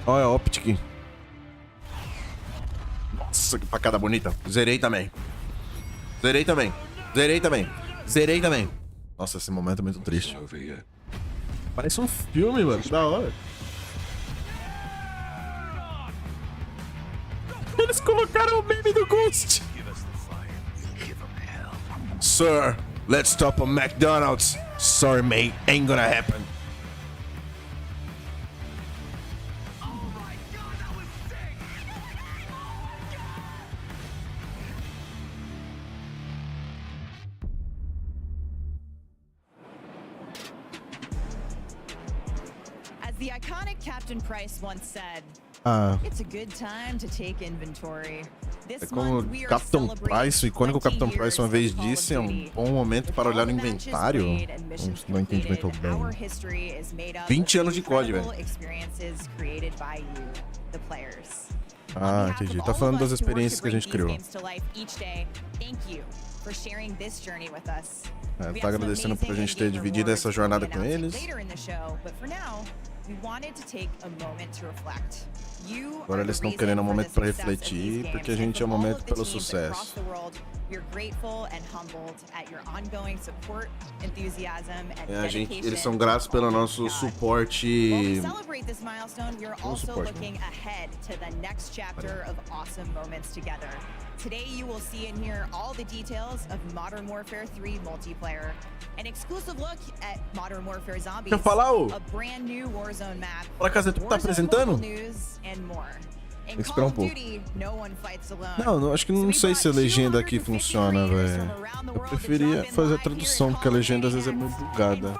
S1: Olha a Optic. Nossa, que facada bonita. Zerei também. Zerei também. Zerei também. Zerei também. Nossa, esse momento é muito triste. Parece um filme, mano. Que da hora. Eles colocaram o meme do Ghost. Sir, let's stop a McDonald's. Sorry, mate. Ain't gonna happen.
S4: The iconic Captain Price once said, "It's a good time to take inventory."
S1: É como o Capitão Price, o icônico Capitão Price uma vez disse, é um bom momento para olhar no inventário. Não entendi muito bem. 20 anos de COD, velho. Ah, entendi. Tá falando das experiências que a gente criou. Tá agradecendo por a gente ter dividido essa jornada com eles. Agora eles estão querendo um momento para refletir, porque a gente é um momento pelo sucesso.
S4: We're grateful and humbled at your ongoing support, enthusiasm, and
S1: É,
S4: dedication.
S1: eles são gratos pelo nosso
S4: While
S1: suporte.
S4: we celebrate this milestone, we are also looking ahead to the next chapter of awesome moments together. Today, you will see and hear all the details of Modern Warfare 3 multiplayer, an exclusive look at Modern Warfare Zombies,
S1: Quer falar, ô?
S4: a brand new Warzone map,
S1: Por acaso tu tá
S4: Warzone
S1: apresentando?
S4: mobile news, and more.
S1: Tem que esperar um pouco.
S4: Não,
S1: acho que não sei se a legenda aqui funciona, velho. Eu preferia fazer a tradução, porque a legenda às vezes é muito bugada.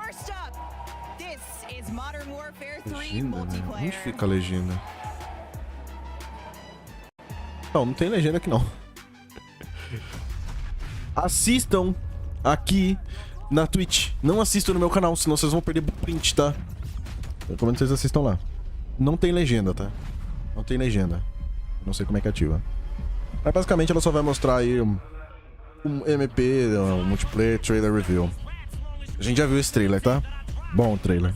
S1: Legenda, velho? Onde fica a legenda? Não tem legenda aqui não. Assistam aqui na Twitch. Não assistam no meu canal, senão vocês vão perder print, tá? Eu recomendo que vocês assistam lá. Não tem legenda, tá? Não tem legenda. Não sei como é que ativa. Mas basicamente ela só vai mostrar aí um MP, um multiplayer trailer review. A gente já viu esse trailer, tá? Bom o trailer.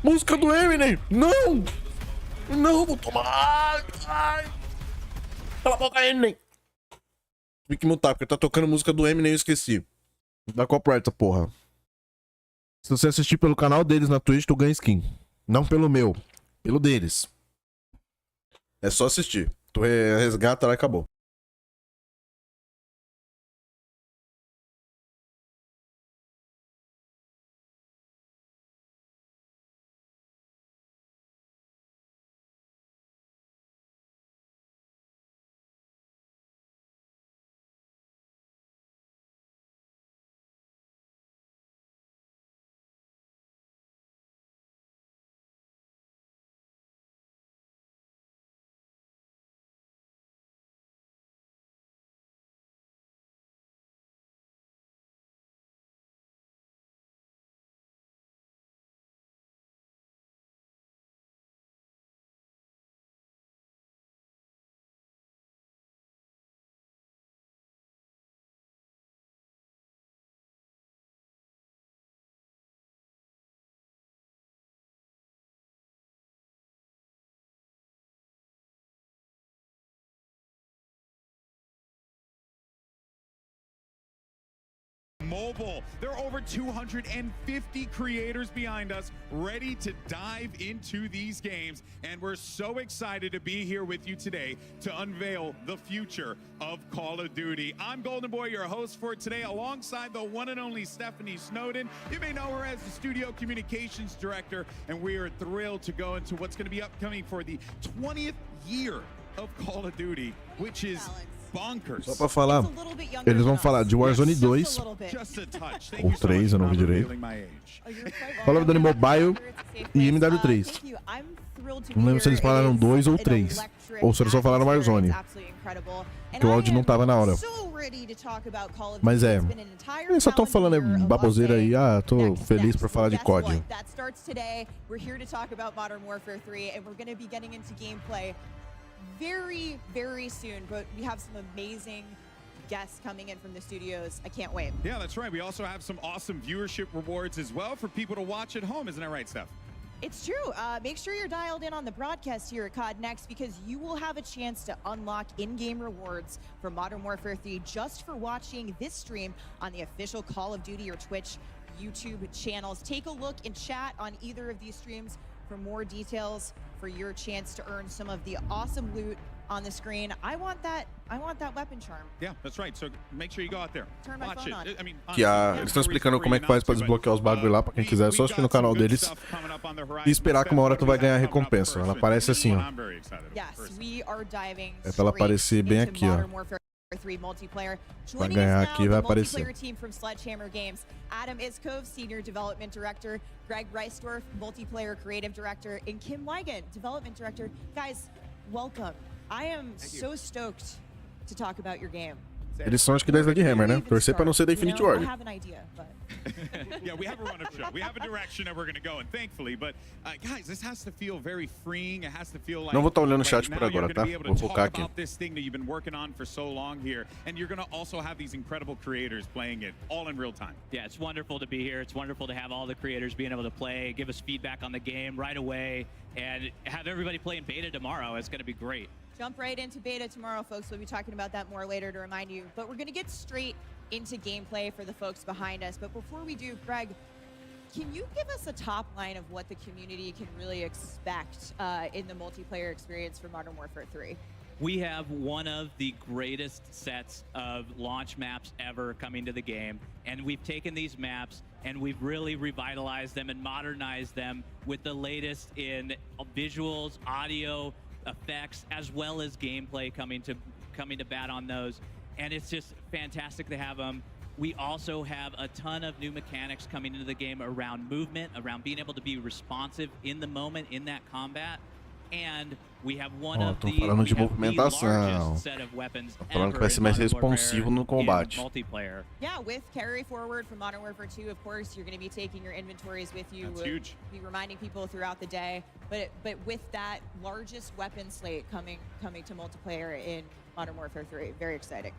S1: Música do Eminem! Não! Não, vou tomar! Ai! Cala a boca, Eminem! Tive que mutar, porque tá tocando música do Eminem e eu esqueci. Dá copyright essa porra. Se você assistir pelo canal deles na Twitch, tu ganha skin. Não pelo meu. Pelo deles. É só assistir. Tu resgata lá e acabou.
S5: Mobile. There are over 250 creators behind us ready to dive into these games, and we're so excited to be here with you today to unveil the future of Call of Duty. I'm Golden Boy, your host for today, alongside the one and only Stephanie Snowden. You may know her as the Studio Communications Director, and we are thrilled to go into what's going to be upcoming for the 20th year of Call of Duty, which is bonkers.
S1: Só pra falar, eles vão falar de Warzone 2 ou 3, eu não vi direito. Call of Duty Mobile e MW3. Não lembro se eles falaram 2 ou 3, ou se eles só falaram Warzone, que o áudio não tava na hora. Mas eles só estão falando baboseira aí. Ah, tô feliz por falar de COD.
S4: Very soon, but we have some amazing guests coming in from the studios. I can't wait.
S5: Yeah, that's right. We also have some awesome viewership rewards as well for people to watch at home. Isn't that right, Steph?
S4: It's true. Make sure you're dialed in on the broadcast here at CODNEXT, because you will have a chance to unlock in-game rewards for Modern Warfare 3 just for watching this stream on the official Call of Duty or Twitch YouTube channels. Take a look and chat on either of these streams for more details, for your chance to earn some of the awesome loot on the screen. I want that weapon charm.
S5: Yeah, that's right. So make sure you go out there.
S4: Turn my phone on.
S5: I mean,
S1: Eles estão explicando como é que faz pra desbloquear os bagulho lá, pra quem quiser. É só assistir no canal deles e esperar que uma hora tu vai ganhar a recompensa. Ela aparece assim, ó. É pra ela aparecer bem aqui, ó. Vai ganhar aqui e vai aparecer.
S4: Team from Sledgehammer Games. Adam Iskov, Senior Development Director, Greg Reisdorf, Multiplayer Creative Director, and Kim Wygant, Development Director. Guys, welcome. I am so stoked to talk about your game.
S1: Eles são acho que da Hammer, né? Torcer pra não ser da Infinity
S4: I
S1: Ward.
S4: have an idea, but
S5: Yeah, we have a run-up show. We have a direction that we're going to go in, thankfully. But guys, this has to feel very freeing. It has to feel like
S1: Não vou estar olhando o
S5: right
S1: chat por
S5: now you're
S1: agora,
S5: gonna
S1: tá?
S5: be able to
S1: Vou
S5: talk
S1: focar aqui.
S5: about this thing that you've been working on for so long here, and you're going to also have these incredible creators playing it all in real time.
S11: Yeah, it's wonderful to be here. It's wonderful to have all the creators being able to play, give us feedback on the game right away, and have everybody play in beta tomorrow. It's going to be great.
S4: jump right into beta tomorrow, folks. We'll be talking about that more later to remind you. But we're going to get straight into gameplay for the folks behind us. But before we do, Greg, can you give us a top line of what the community can really expect in the multiplayer experience for Modern Warfare 3?
S11: We have one of the greatest sets of launch maps ever coming to the game, and we've taken these maps and we've really revitalized them and modernized them with the latest in visuals, audio, effects, as well as gameplay coming to bat on those. And it's just fantastic to have them. We also have a ton of new mechanics coming into the game around movement, around being able to be responsive in the moment in that combat. And we have one of the largest set of weapons
S1: falando que vai ser mais responsivo no combate.
S11: Multiplayer.
S4: Yeah, with carry forward from Modern Warfare 2, of course, you're going to be taking your inventories with you.
S5: That's huge.
S4: Be reminding people throughout the day. But with that largest weapon slate coming to multiplayer in Modern Warfare 3, very exciting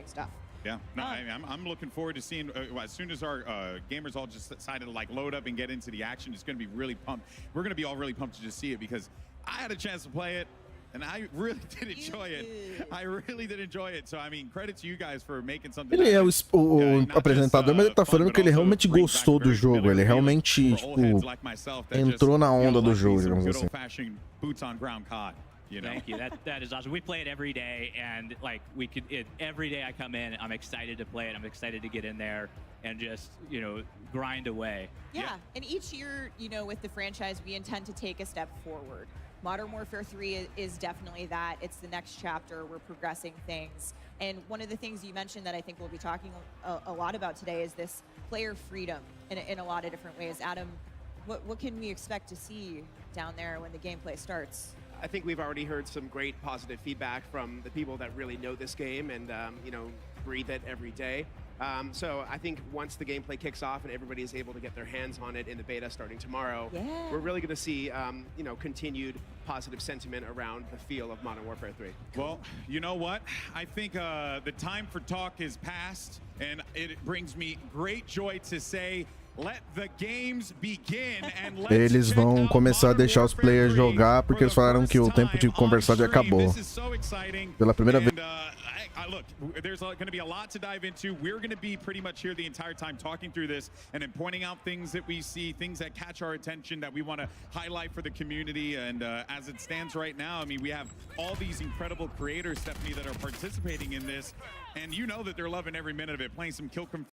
S4: stuff.
S5: Yeah, no, I'm looking forward to seeing as soon as our gamers all just decided to like load up and get into the action. It's going to be really pumped. We're going to be all really pumped to just see it because I had a chance to play it and I really did enjoy it. I really did enjoy it. So I mean, credit to you guys for making something.
S1: Ele é o apresentador, mas ele tá falando que ele realmente gostou do jogo. Ele realmente, tipo, entrou na onda do jogo, digamos assim.
S5: Boots on ground COD. You know?
S11: Thank you. That is awesome. We play it every day, and like every day I come in, I'm excited to play it. I'm excited to get in there and just grind away.
S4: Yeah, and each year, with the franchise, we intend to take a step forward. Modern Warfare 3 is definitely that. It's the next chapter. We're progressing things. And one of the things you mentioned that I think we'll be talking a lot about today is this player freedom in a lot of different ways. Adam, what can we expect to see down there when the gameplay starts?
S12: I think we've already heard some great positive feedback from the people that really know this game and breathe it every day. So I think once the gameplay kicks off and everybody is able to get their hands on it in the beta starting tomorrow, we're really going to see continued positive sentiment around the feel of Modern Warfare 3.
S5: Well, you know what? I think the time for talk is past, and it brings me great joy to say, let the games begin and let's
S1: eles vão começar a deixar os players jogar porque eles falaram que o tempo de conversar já acabou. Pela primeira vez.
S5: Look, there's going to be a lot to dive into. We're going to be pretty much here the entire time talking through this and then pointing out things that we see, things that catch our attention that we want to highlight for the community. And as it stands right now, I mean, we have all these incredible creators, Stephanie, that are participating in this. And you know that they're loving every minute of it, playing some kill confirm.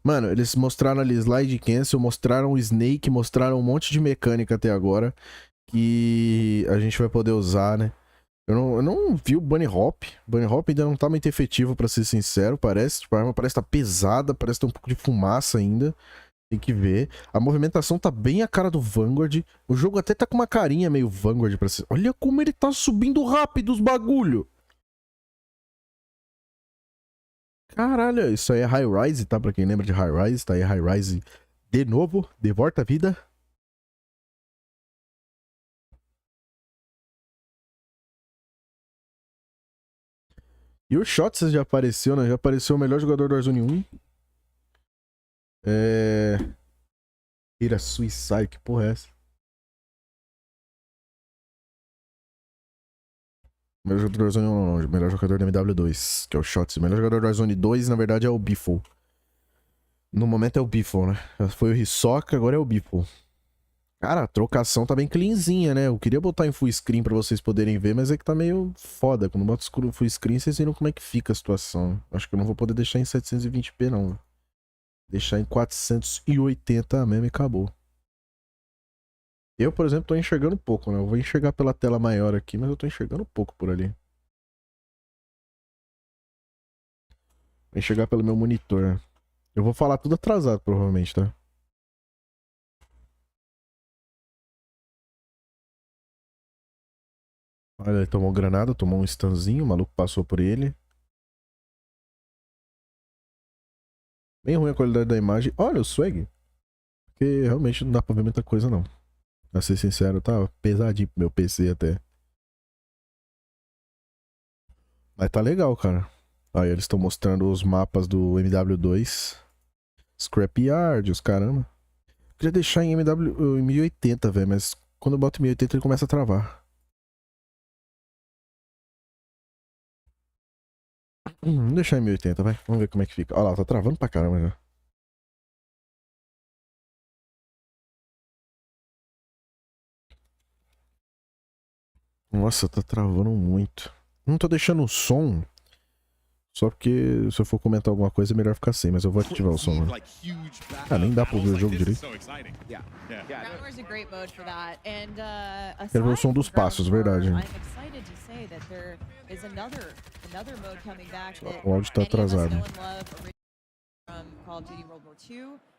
S1: Mano, eles mostraram ali slide cancel, mostraram o Snake, mostraram um monte de mecânica até agora que a gente vai poder usar, né? Eu não vi o Bunny Hop. Bunny Hop ainda não tá muito efetivo, pra ser sincero, parece. Tipo, a arma parece tá pesada, parece ter um pouco de fumaça ainda. Tem que ver. A movimentação tá bem a cara do Vanguard. O jogo até tá com uma carinha meio Vanguard pra ser... Olha como ele tá subindo rápido os bagulho! Caralho, isso aí é High Rise, tá? Pra quem lembra de High Rise, tá aí High Rise de novo, de volta à vida. E o Shots já apareceu, né? Já apareceu o melhor jogador do Warzone 1. Ira Suicide, que porra é essa? O melhor jogador do Warzone 1 não, o melhor jogador da MW2, que é o Shots. O melhor jogador do Warzone 2, na verdade, é o Biffle. No momento é o Biffle, né? Foi o Hisoka, agora é o Biffle. Cara, a trocação tá bem cleanzinha, né? Eu queria botar em full screen pra vocês poderem ver, mas é que tá meio foda. Quando bota full screen, vocês viram como é que fica a situação. Acho que eu não vou poder deixar em 720p, não. Deixar em 480 mesmo e acabou. Eu, por exemplo, tô enxergando pouco, né? Eu vou enxergar pela tela maior aqui, mas eu tô enxergando pouco por ali. Vou enxergar pelo meu monitor. Eu vou falar tudo atrasado, provavelmente, tá? Olha, ele tomou granada, tomou um stunzinho, o maluco passou por ele. Bem ruim a qualidade da imagem. Olha o swag. Porque realmente não dá pra ver muita coisa, não. Pra ser sincero, tá pesadinho pro meu PC até. Mas tá legal, cara. Aí eles estão mostrando os mapas do MW2. Scrapyard, os caramba. Queria deixar em em 1080, velho, mas quando eu boto em 1080 ele começa a travar. Vamos deixar em 1080, vai. Vamos ver como é que fica. Olha lá, tá travando pra caramba já. Nossa, tá travando muito. Não tô deixando o som. Só porque se eu for comentar alguma coisa é melhor ficar sem, mas eu vou ativar o som, mano. Ah, nem dá pra ouvir o jogo direito. Quero ver o som dos passos, verdade. O áudio tá atrasado.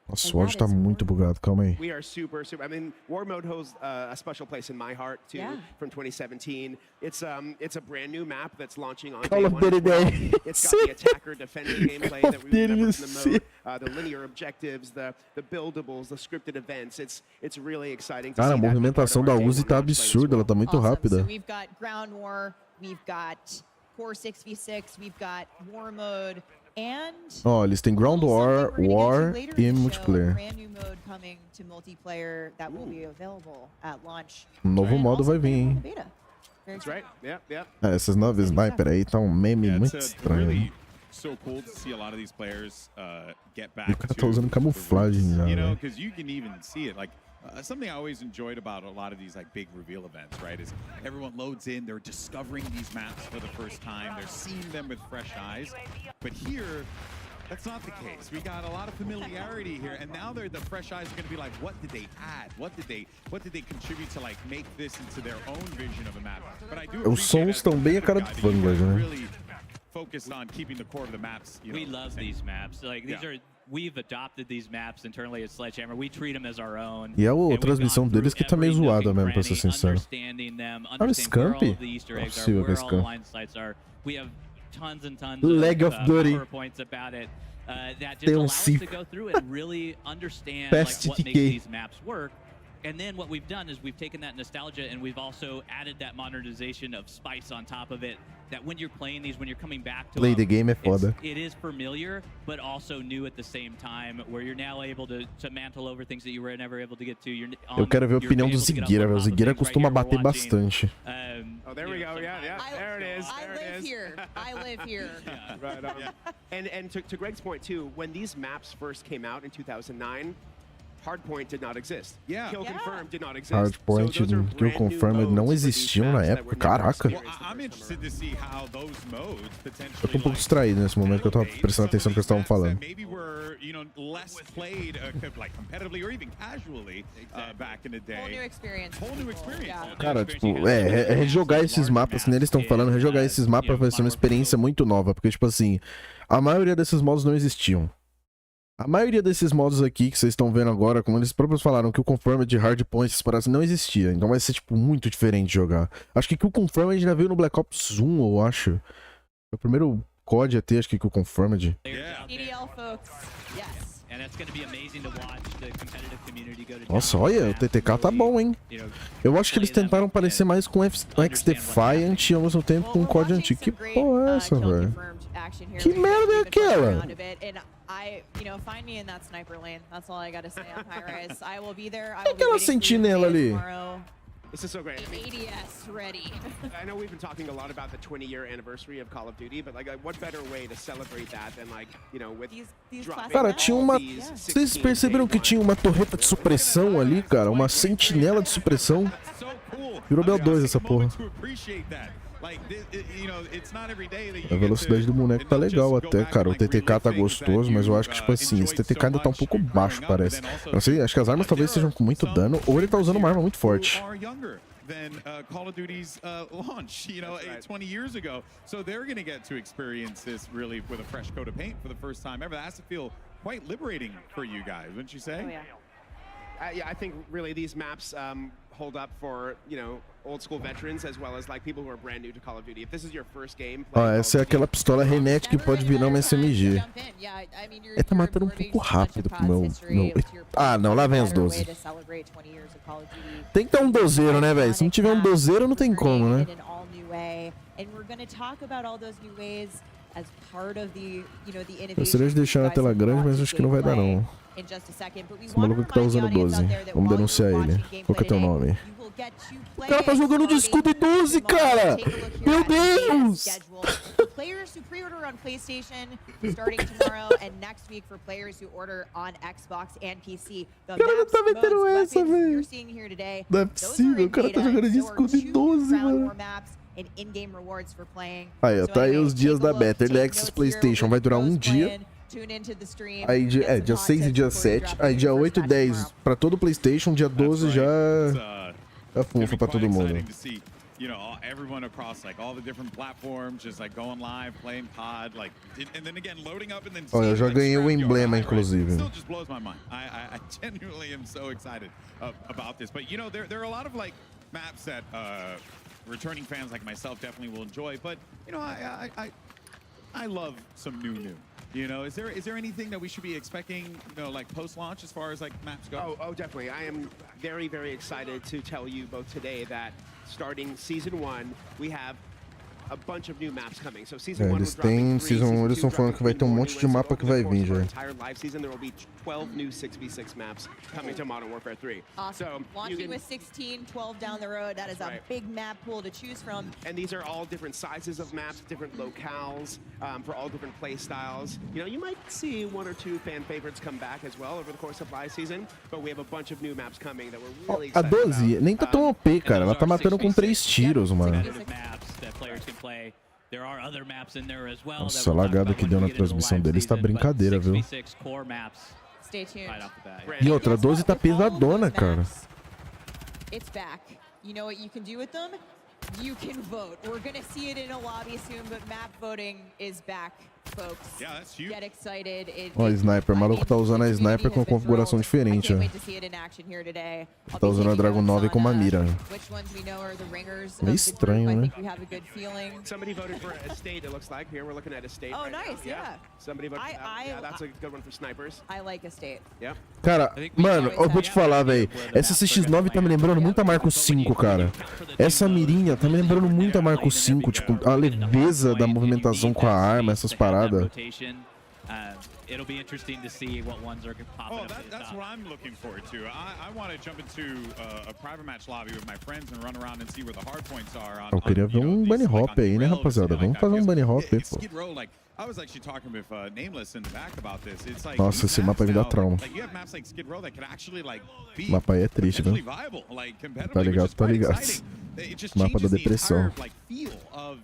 S1: Nossa, o áudio tá muito bugado, calma aí.
S12: We are super. I mean, War Mode holds a special place in my heart too. From 2017, it's a brand new map that's launching on
S1: Call
S12: day
S1: of
S12: one.
S1: Duty Day.
S12: It's got the attacker defender gameplay that we've never in the mode, the linear objectives, the buildables, the scripted events. It's really exciting.
S1: Cara, a movimentação da Uzi tá absurda, ela tá muito rápida.
S4: So we've got Ground War, we've got Core 6v6, we've got War Mode.
S1: Ó, eles têm Ground War, War e Multiplayer. Um novo modo vai vir, hein? Essas novas sniper aí tá um meme muito estranho. E o cara tá usando camuflagem já, né?
S5: Something I always enjoyed about a lot of these like big reveal events, right, is everyone loads in, they're discovering these maps for the first time, they're seeing them with fresh eyes. But here, that's not the case. We got a lot of familiarity here, and now the fresh eyes are going to be like, what did they add? What did they contribute to like make this into their own vision of a map? But I do.
S1: Os sons estão bem a cara do Vanguard, né?
S5: Focused on keeping the core of the maps.
S11: We love these maps. Like these are. We've adopted these maps internally at Sledgehammer. We treat them as our own.
S1: E a transmissão deles que tá meio zoada mesmo, pra ser sincero. Ah, o Scamp? Não é possível que é Scamp.
S11: We have tons and tons
S1: Leg of Duty.
S11: points about it that just
S1: Tem
S11: allow
S1: um
S11: us to go through and really understand like, what makes these maps work. And then what we've done is we've taken that nostalgia and we've also added that modernization of spice on top of it. That when you're playing these, when you're coming back to
S1: Play the game é foda.
S11: it is familiar, but also new at the same time, where you're now able to mantle over things that you were never able to get to.
S1: Eu quero ver a opinião do Zigueira, velho. O Zigueira costuma bater bastante.
S12: Oh, there we go. Yeah. There it is.
S4: I live here.
S12: Right on. And to Greg's point too, when these maps first came out in 2009, Hardpoint did not exist.
S5: Yeah.
S12: Kill confirmed did not exist.
S1: Hardpoint
S12: So those are
S1: e Kill
S12: brand new
S1: Confirmed
S12: modes
S1: não
S12: for these
S1: existiam na
S12: maps that
S1: época.
S12: were never
S1: Caraca.
S12: experienced the
S5: I'm
S12: first
S5: interested to see how those modes potentially.
S1: Eu tô um pouco distraído nesse momento que eu tava prestando atenção no que eles estavam falando.
S5: Maybe were, you know, less played like competitively or even casually back in the day.
S3: Whole new experience.
S5: Whole new experience.
S1: Cara, tipo, rejogar esses mapas, que nem eles estão falando, rejogar esses mapas vai ser uma experiência muito nova, porque, tipo assim, a maioria desses modos não existiam. A maioria desses modos aqui que vocês estão vendo agora, como eles próprios falaram, que o Confirmed, Hardpoint, essas paradas não existia. Então vai ser, tipo, muito diferente de jogar. Acho que o Confirmed já veio no Black Ops 1, eu acho. O primeiro COD a ter, acho que o Confirmed.
S3: EDL, folks. Yes.
S1: Nossa, olha, o TTK tá bom, hein? Eu acho que eles tentaram parecer mais com o X-Defiant e ao mesmo tempo com o COD antigo. Que porra é essa, velho? Que merda é aquela?
S4: Find me in that sniper lane. That's all I gotta say on high-rise. I will be there.
S1: Que aquela sentinela ali?
S12: This is so great. I mean,
S3: ADS ready.
S12: I know we've been talking a lot about the 20-year anniversary of Call of Duty, but like, what better way to celebrate that than like, you know, with dropping
S1: Cara, tinha uma... Vocês perceberam que tinha uma torreta de supressão ali, cara? Uma sentinela de supressão? Virou BO2 essa porra. A velocidade do boneco tá legal até, cara. O TTK tá gostoso, mas eu acho que, tipo assim, esse TTK ainda tá um pouco baixo, parece. Não sei, acho que as armas talvez estejam com muito dano, ou ele tá usando uma arma muito forte.
S5: Than Call of Duty's launch, you know, 20 years ago. So they're going to get to experience this really with a fresh coat of paint for the first time ever. That has to feel quite liberating for you guys, wouldn't you say?
S3: Oh, yeah.
S12: Yeah, I think really these maps hold up for, you know, old school veterans as well as like people who are brand new to Call of Duty. If this is your first game,
S1: ó, essa é aquela pistola Renet que pode virar uma SMG. Ele tá matando um pouco rápido pro meu... Ah, não, lá vem as 12. Tem que ter um dozeiro, né, velho? Se não tiver um dozeiro, não tem como, né? Eu seria de deixar na tela grande, mas acho que não vai dar, não. Esse maluco que tá usando 12. Vamos denunciar ele. Qual que é teu nome? O cara tá jogando de escudo 12, cara! Meu Deus!
S4: Players who pre-order on PlayStation starting tomorrow and next week for players who order on Xbox and PC. The maps, modes, weapons you're seeing here today.
S1: Não é possível, o cara tá jogando de escudo 12, mano. Aí, ó, tá aí os dias da beta. Early Access PlayStation vai durar um dia. Aí, dia 6 e dia 7. Aí, dia 8 e 10 pra todo o PlayStation. Dia 12 já funfa pra todo mundo.
S5: You know, everyone across like all the different platforms, just like going live, playing COD, like, and then again loading up and then.
S1: Olha, eu já ganhei o emblema, inclusive.
S5: Still just blows my mind. I genuinely am so excited about this. But you know, there are a lot of like maps that returning fans like myself definitely will enjoy. But you know, I love some new. You know, is there anything that we should be expecting, you know, like post-launch as far as like maps go?
S12: Oh, definitely. I am very, very excited to tell you both today that starting Season 1, we have a bunch of new maps coming. So Season 1
S1: eles têm Season 1, eles estão falando que vai ter um monte de mapa que vai vir já.
S12: Entire live season, there will be 12 new 6v6 maps coming to Modern Warfare 3.
S4: Awesome. So launching with 16, 12 down the road. That is a big map pool to choose from.
S12: And these are all different sizes of maps, different locales, for all different play styles. You know, you might see one or two fan favorites come back as well over the course of live season, but we have a bunch of new maps coming that we're really
S1: a
S12: excited
S1: 12
S12: about.
S1: nem tá tão OP, cara. Ela tá matando com 3 tiros, mano. Nossa, a lagada que deu na transmissão deles tá brincadeira, viu? E outra, a 12 tá pesadona, cara.
S4: It's back. You know what you can do with them? You can vote. We're gonna see it in a lobby soon, but map voting is back, folks.
S5: Yeah, that's huge.
S4: Get excited.
S1: Ó, a sniper. O maluco tá usando a sniper com configuração diferente, ó. Tá usando a Dragon 9 com uma mira. Meio estranho, né?
S12: Somebody voted for a state, it looks like. Here we're looking at a state.
S4: Oh,
S12: right
S4: nice,
S12: now.
S4: yeah.
S12: Somebody voted for that. Yeah, that's a good one for snipers.
S4: I like a state.
S12: Yeah.
S1: Cara, mano, eu vou te falar, velho. Essa CX9 tá me lembrando muito a Marco 5, cara. Essa mirinha tá me lembrando muito a Marco 5. Tipo, a leveza da movimentação com a arma, essas paradas.
S11: It'll be interesting to see what ones are popping up.
S5: That's what I'm looking forward to. I want to jump into a private match lobby with my friends and run around and see where the hard points are.
S1: Eu queria ver bunny hop aí, né, rapaziada? Vamos fazer bunny hop aí, pô.
S5: Skid Row, like, I was actually talking with Nameless in the back about this. It's like,
S1: nossa, esse mapa me dá trauma.
S5: Like, you have maps like Skid Row that could actually, like, be
S1: O mapa aí é triste, viu?
S5: viable, like,
S1: Tá ligado, tá ligado. Mapa da depressão.
S5: Feel of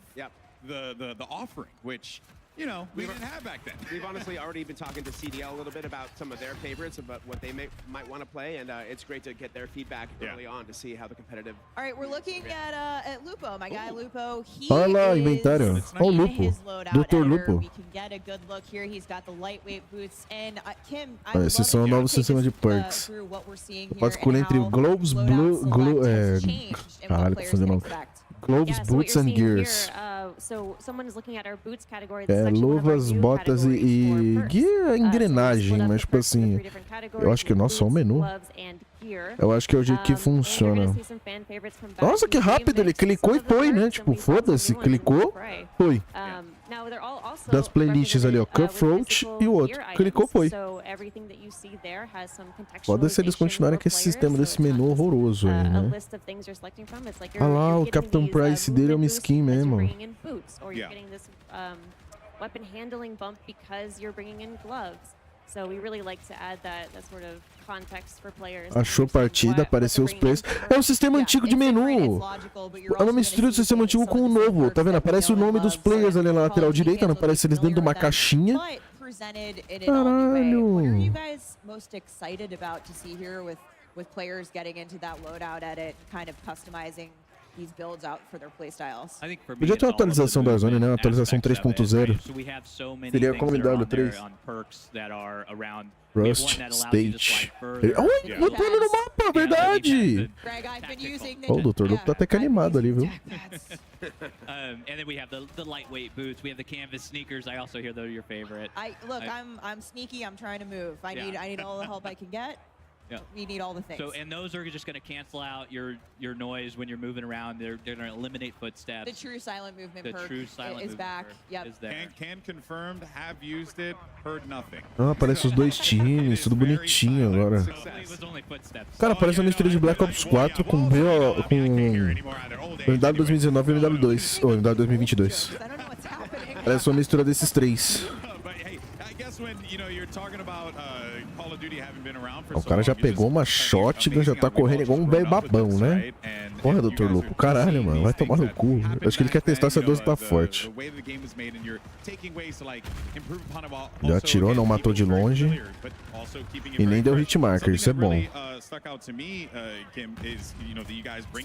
S5: the offering, which, you know, we didn't have back then.
S12: We've honestly already been talking to CDL a little bit about some of their favorites, about what they might want to play, and it's great to get their feedback early on to see how the competitive.
S4: All right, we're looking at Lupo, my guy Lupo. He
S1: Olha lá,
S4: is
S1: inventário. Olha o Lupo. Dr. Lupo.
S4: We can get a good look here. He's got the lightweight boots, and Kim,
S1: Esses são novos sistemas de perks. Pode escolher entre Globes, caralho, tô fazendo nome. Gloves, boots and gears. Luvas, botas e gear, engrenagem, mas tipo assim, eu acho que nossa, só o menu. Eu acho que é o jeito que funciona. Nossa, que rápido, ele clicou e foi, né? Tipo, foda-se, clicou, foi. Das playlists ali, ó, Cutthroat e o outro. Clicou, foi. Foda-se eles continuarem com esse sistema desse menu horroroso aí, né? Olha lá, o Captain Price dele é uma skin mesmo. Achou partida, apareceu os players. É um sistema antigo de menu. É uma mistura do sistema antigo com o novo. Tá vendo? Aparece o nome dos players ali na lateral direita, não aparece eles dentro de uma caixinha. Caralho. Podia ter uma atualização da Warzone, né? Uma atualização 3.0. Seria como em W3. Rust, Stage. Oi, botou ele no mapa, verdade! Oh, o Dr. Lupo tá até que animado ali, viu?
S11: And then we have the lightweight boots. We have the canvas sneakers. I also hear they're your favorite.
S4: I'm sneaky. I'm trying to move. I need all the help I can get.
S11: Yeah.
S4: We need all the things.
S11: So, and those are just going to cancel out your noise when you're moving around. They're going to eliminate footsteps.
S4: The true silent movement perk
S11: is
S4: back. Yep.
S11: Is there.
S5: Can confirmed, have used it, heard nothing.
S1: Ah, aparece os dois times, tudo bonitinho agora. Cara, aparece uma mistura de Black Ops 4 com MW 2019 e MW 2, ou MW 2022. Parece uma mistura desses três. O cara já pegou uma shotgun, já tá correndo igual um velho babão, né? Porra, Dr. Lupo, caralho, mano, vai tomar no cu. Acho que ele quer testar se a 12 tá forte. Já atirou, não matou de longe. E nem deu hitmarker, isso é bom. Isso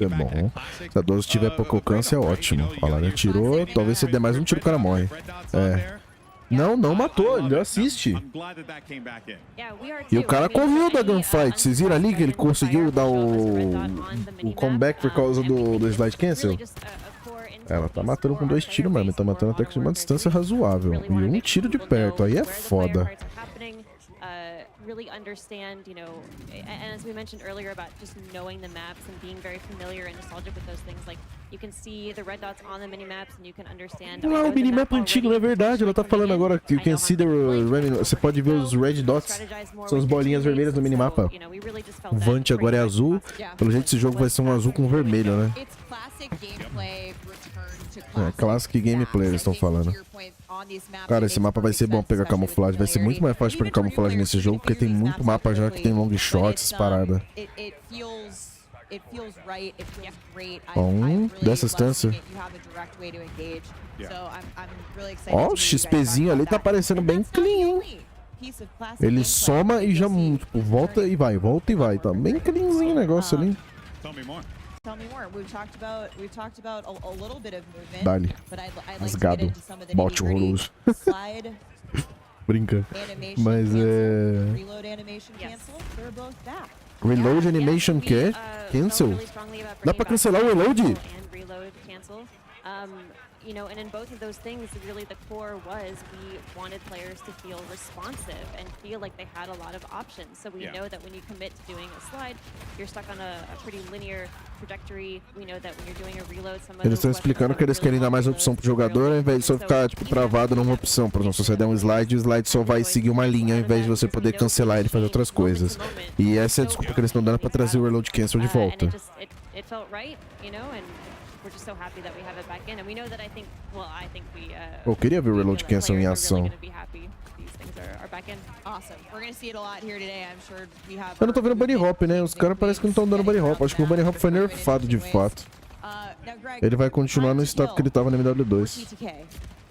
S1: é bom. Se a 12 tiver pouco alcance, é ótimo. Olha lá, ele atirou, talvez se der mais um tiro o cara morre. É. Não matou, ele assiste. E o cara correu da gunfight. Vocês viram ali que ele conseguiu dar o comeback por causa do slide cancel? Ela tá matando com 2 tiros, mano. Tá matando até que de uma distância razoável. E um tiro de perto, aí é foda.
S13: Really understand, you know, and as we mentioned earlier about just knowing the maps and being very familiar and nostalgic with those things, like you can see the red dots on the minimaps and you can understand.
S1: Não, o minimap antigo, não é verdade. Ela tá falando agora que you can see the você pode ver os red dots. São as bolinhas vermelhas do minimapa. O Vant agora é azul. Pelo jeito esse jogo vai ser um azul com vermelho, né? É, Classic Gameplay eles estão falando. Cara, esse mapa vai ser bom pegar camuflagem. Vai ser muito mais fácil pegar camuflagem nesse jogo, porque tem muito mapa já que tem long shots, essas paradas. Bom, dessa distância. Ó, o XPzinho ali tá parecendo bem clean, hein? Ele soma e já tipo, volta e vai. Tá bem cleanzinho o negócio ali.
S4: Tell me more. We've talked about a little bit of movement,
S1: Dali.
S4: but I'd like to
S1: Rasgado.
S4: get into some of the
S1: Bote horroroso.
S4: slide
S1: Brinca.
S4: animation
S1: Mas
S4: cancel, reload animation cancel. They're both back.
S1: Reload animation que? Cancel? Dá pra cancelar o reload?
S13: You know, and in both of those things, really the core was we wanted players to feel responsive and feel like they had a lot of options. So we know that when you commit to doing a slide, you're stuck on a pretty linear trajectory. We know that when you're doing a reload, some of
S1: Eles estão explicando que eles querem dar mais opção pro jogador, ao invés de só ficar tipo travado numa opção. Por exemplo, se você der um slide, o slide só vai seguir uma linha, ao invés de você poder cancelar ele e fazer outras coisas. E essa é a desculpa que eles estão dando para trazer o reload cancel de volta.
S13: It felt right, you know, and we're just so happy that we have it back in, and we know that I think we.
S1: Eu queria ver o reload cancel em ação.
S4: Awesome. We're gonna see it a lot here today. I'm sure we have.
S1: Eu não tô vendo bunny hop, né? Os caras parecem que não estão dando bunny hop. Acho que o bunny hop foi nerfado de fato. Ele vai continuar no estado que ele tava na MW2.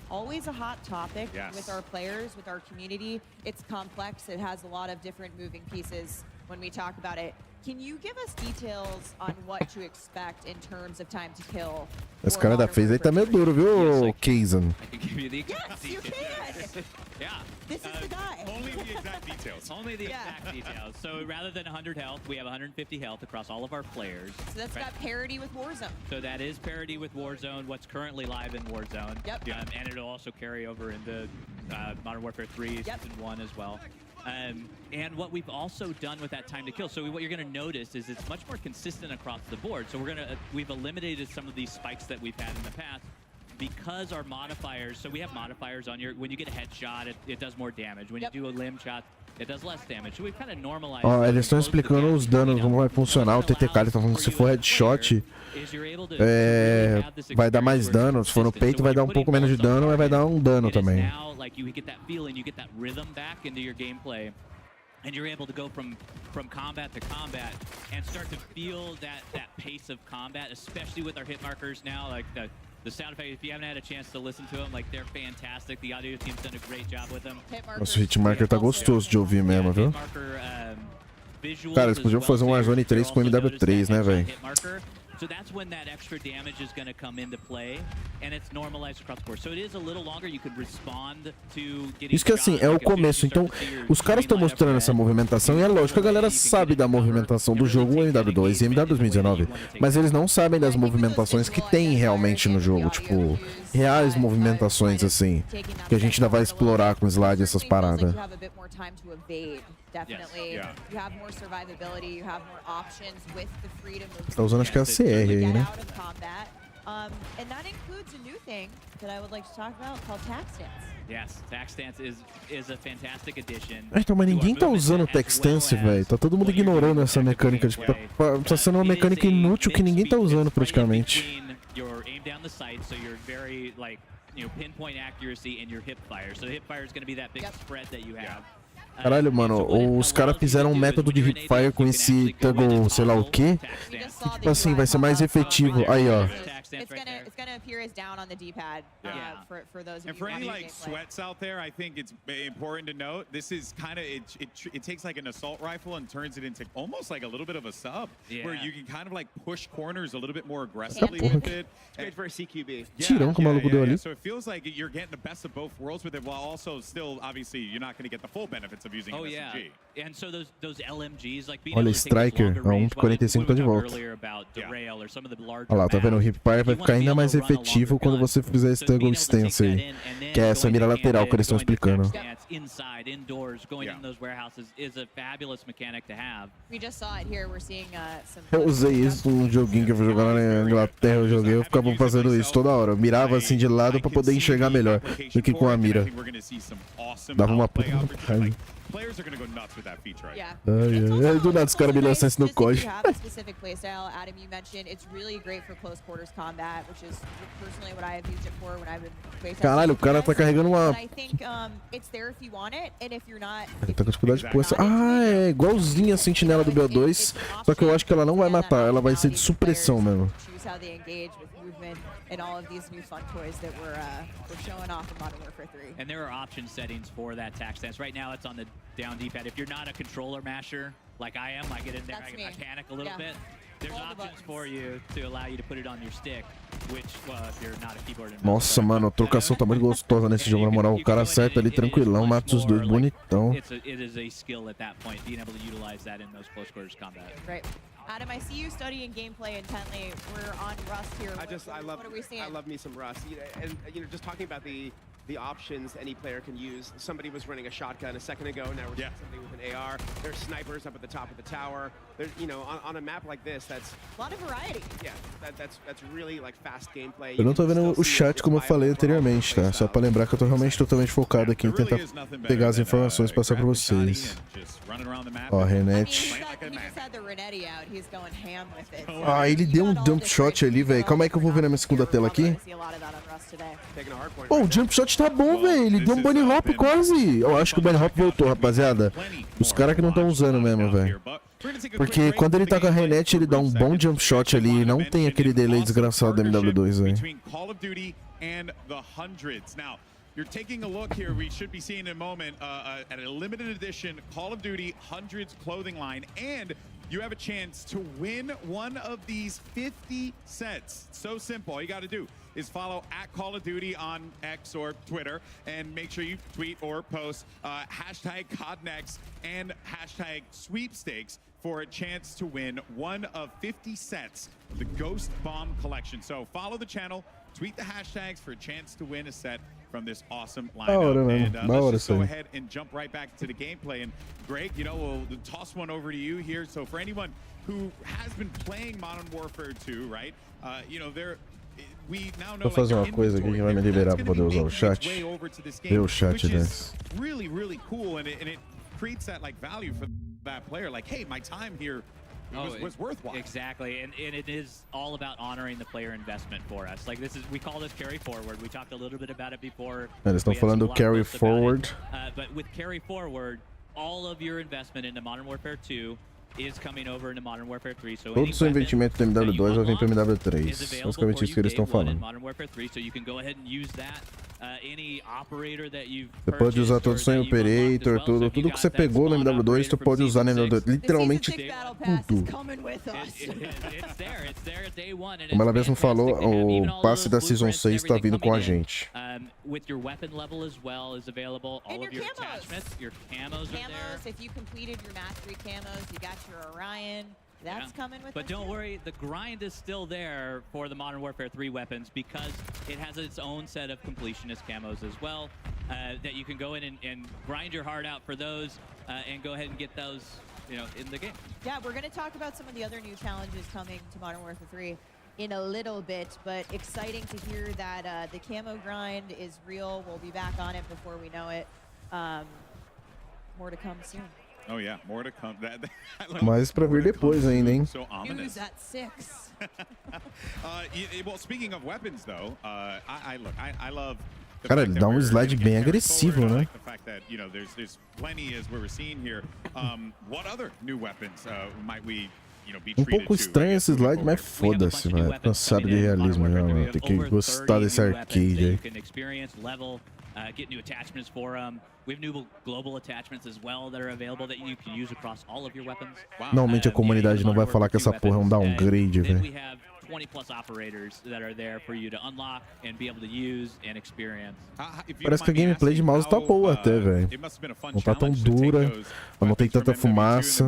S4: Always a hot topic with our players, with our community. It's complex. It has a lot of different moving pieces when we talk about it. Can you give us details on what to expect in terms of time to kill?
S1: Esse cara da FaZe aí tá meio duro, viu, Kazan?
S11: Yes,
S4: you can.
S11: Yeah.
S4: This is the guy.
S5: Only the exact details.
S11: Only the exact details. So rather than 100 health, we have 150 health across all of our players.
S4: So that's got parity with Warzone.
S11: So that is parity with Warzone, what's currently live in Warzone.
S4: Yep.
S11: And it'll also carry over into Modern Warfare 3 Season 1 as well. And what we've also done with that time to kill, so what you're going to notice is it's much more consistent across the board. So we've eliminated some of these spikes that we've had in the past because our modifiers, so we have modifiers on when you get a headshot, it does more damage. When you do a limb shot, it does less damage. So we've kind of normalized.
S1: Ó, eles estão explicando os danos, como vai funcionar. O TTK, eles estão falando que se for headshot, vai dar mais dano. Se for no peito, vai dar um pouco menos de dano, mas vai dar um dano também.
S11: You get that feeling, you get that rhythm back into your gameplay, and you're able to go from combat to combat and start to feel that pace of combat, especially with our hit markers now. Like the sound effect, if you haven't had a chance to listen to them, like they're fantastic. The audio team's done a great job with them.
S1: Nossa, o hitmarker tá gostoso de ouvir mesmo, viu? Cara, eles podiam fazer um Warzone 3 com MW3, né, velho?
S11: So that's when that extra damage is going to come into play, and it's normalized across the board. So it is a little longer. You could respond to getting.
S1: Isso que assim, é o começo. Então, os caras estão mostrando essa movimentação e é lógico, a galera sabe da movimentação do jogo MW2 e MW 2019, mas eles não sabem das movimentações que tem realmente no jogo, tipo, reais movimentações assim, que a gente ainda vai explorar com slide essas paradas.
S4: Definitely, you have more survivability, you have more options with the freedom of
S1: Tá usando acho que é a CR aí, né?
S4: And that includes a new thing that I would like to talk about called Tac Stance.
S11: Yes, Tac Stance is a fantastic addition.
S1: Então, mas ninguém tá usando o Tac Stance, velho. Tá todo mundo ignorando essa mecânica. Tipo, tá sendo uma mecânica inútil que ninguém tá usando praticamente.
S11: Your aim down the sight, so you're very pinpoint accuracy in your hip fire. So the hip fire is going to be that big spread that you have.
S1: Caralho, mano, os caras fizeram um método de hipfire com esse toggle, sei lá o que tipo assim, vai ser mais efetivo. Aí, ó.
S4: It's gonna appear as down on the D-pad for those of you.
S5: And for any like sweats out there, I think it's important to note this is kind of it takes like an assault rifle and turns it into almost like a little bit of a sub, where you can kind of like push corners a little bit more aggressively with it.
S12: Great for a CQB.
S1: Tirão que o maluco deu ali.
S5: So it feels like you're getting the best of both worlds with it, while also still obviously you're not going to get the full benefits of using an SMG.
S11: And so those LMGs, like
S1: olha, Striker, a 1.45 tá de volta. Olha lá, tá vendo? O hipfire vai ficar ainda mais efetivo quando você fizer esse toggle stance aí, que é essa mira lateral que eles estão explicando.
S11: Inside, indoors, going in those warehouses is a fabulous mechanic to have.
S4: We just saw it here. We're seeing some.
S1: Eu usei isso num joguinho que eu fui jogar na Inglaterra, eu ficava fazendo isso toda hora. Eu mirava assim de lado pra poder enxergar melhor do que com a mira. Dava uma puta vontade.
S5: Players are going to go nuts with that feature.
S1: Do nada os caras me lançam isso no COD.
S4: Specific playstyle, Adam, you mentioned it's really great for close quarters combat, which is personally what I have used it for when I've been playtesting.
S1: Caralho, o cara tá carregando uma.
S4: I think it's there if you want it, and if you're not.
S1: Ele tá com dificuldade de pôr essa. Ah, é igualzinha a sentinela do BO2, só que eu acho que ela não vai matar, ela vai ser de supressão mesmo.
S4: How they engage with movement and all of these new fun toys that we're showing off in Modern Warfare 3.
S11: And there are option settings for that tac stance. Right now it's on the down D-pad. If you're not a controller masher like I am, I get in there, I panic a little bit. There's options for you to allow you to put it on your stick, which, well, if you're not a keyboard.
S1: Nossa, mano, a trocação tá muito gostosa nesse jogo, na moral. O cara acerta ali tranquilão, mata os dois bonitão.
S11: It is a skill at that point, being able to utilize that in those close quarters combat.
S4: Right. Adam, I see you studying gameplay intently. We're on Rust here. What are we seeing?
S12: I love me some Rust. And just talking about the options any player can use. Somebody was running a shotgun a second ago. Now we're seeing somebody with an AR. There's snipers up at the top of the tower. There's, on a map like this, that's
S4: a lot of variety.
S12: Yeah, that's really like fast gameplay.
S1: Eu não tô vendo o chat como eu falei anteriormente, tá? Só pra lembrar que eu tô realmente totalmente focado aqui em tentar pegar as informações e passar pra vocês. Ó, Renete. Ah, ele deu um jump shot ali, velho. Calma aí que eu vou ver na minha segunda tela aqui. Oh, o jump shot tá bom, velho. Ele deu um bunny hop quase. Eu acho que o bunny hop voltou, rapaziada. Os caras que não estão usando mesmo, velho. Porque quando ele tá com a Renete, ele dá um bom jump shot ali. Não tem aquele delay desgraçado da MW2, velho.
S5: You're taking a look here, we should be seeing in a moment at a limited edition Call of Duty Hundreds clothing line, and you have a chance to win one of these 50 sets. So simple. All you got to do is follow @Call of Duty on X or Twitter, and make sure you tweet or post hashtag CODNEXT and hashtag sweepstakes for a chance to win one of 50 sets of the Ghost Bomb collection. So follow the channel, tweet the hashtags for a chance to win a set from this awesome lineup. And let's just go ahead and jump right back to the gameplay. And Greg, we'll toss one over to you here. So for anyone who has been playing Modern Warfare 2, right? We now know,
S1: vou fazer uma coisa aqui que vai me liberar pra poder usar o chat. Ver o chat desse.
S5: Really cool, and it creates that like value for that player. Like, hey, my time here was worthwhile.
S11: Exactly, and it is all about honoring the player investment for us. Like we call this carry forward. We talked a little bit about it before.
S1: Eles estão falando carry forward.
S11: But with carry forward, all of your investment into Modern Warfare 2 is coming over into Modern Warfare 3. So
S1: todo o seu investimento do MW2 vai vir para MW3. Basicamente isso que eles estão falando.
S11: Modern Warfare 3, so you can go ahead and use that. Any operator that you've
S1: Você pode usar todo o seu operator, tudo que você pegou no MW2, tu pode usar no MW2. Literalmente tudo. Como ela mesmo falou, o passe da Season 6 tá vindo com a gente.
S11: With your weapon level as well is available. All of your attachments, your camos are there.
S4: If you completed your mastery camos, you got your Orion. That's coming with
S11: But don't worry, the grind is still there for the Modern Warfare 3 weapons because it has its own set of completionist camos as well that you can go in and grind your heart out for those and go ahead and get those, in the game.
S4: Yeah, we're going to talk about some of the other new challenges coming to Modern Warfare 3 in a little bit, but exciting to hear that the camo grind is real. We'll be back on it before we know it. More to come soon.
S5: Oh yeah, more to come.
S1: Mais pra vir depois ainda, hein?
S5: So ominous.
S4: Use at 6.
S5: Well, speaking of weapons, though, I love.
S1: Cara, ele dá um slide bem agressivo, né?
S5: The fact that there's plenty as we were seeing here. What other new weapons might we?
S1: Um pouco estranho esse slide, mas foda-se, velho. Cansado de realismo já, mano. Tem que gostar desse arcade aí.
S11: Get new attachments for them. We have new global attachments as well that are available that you can use across all of your weapons.
S1: Normalmente a comunidade não vai falar que essa porra é um downgrade, velho.
S11: 20 plus operators that are there for you to unlock and be able to use and experience.
S1: Parece que a gameplay de mouse tá boa até, velho. Não tá tão dura, não tem tanta fumaça.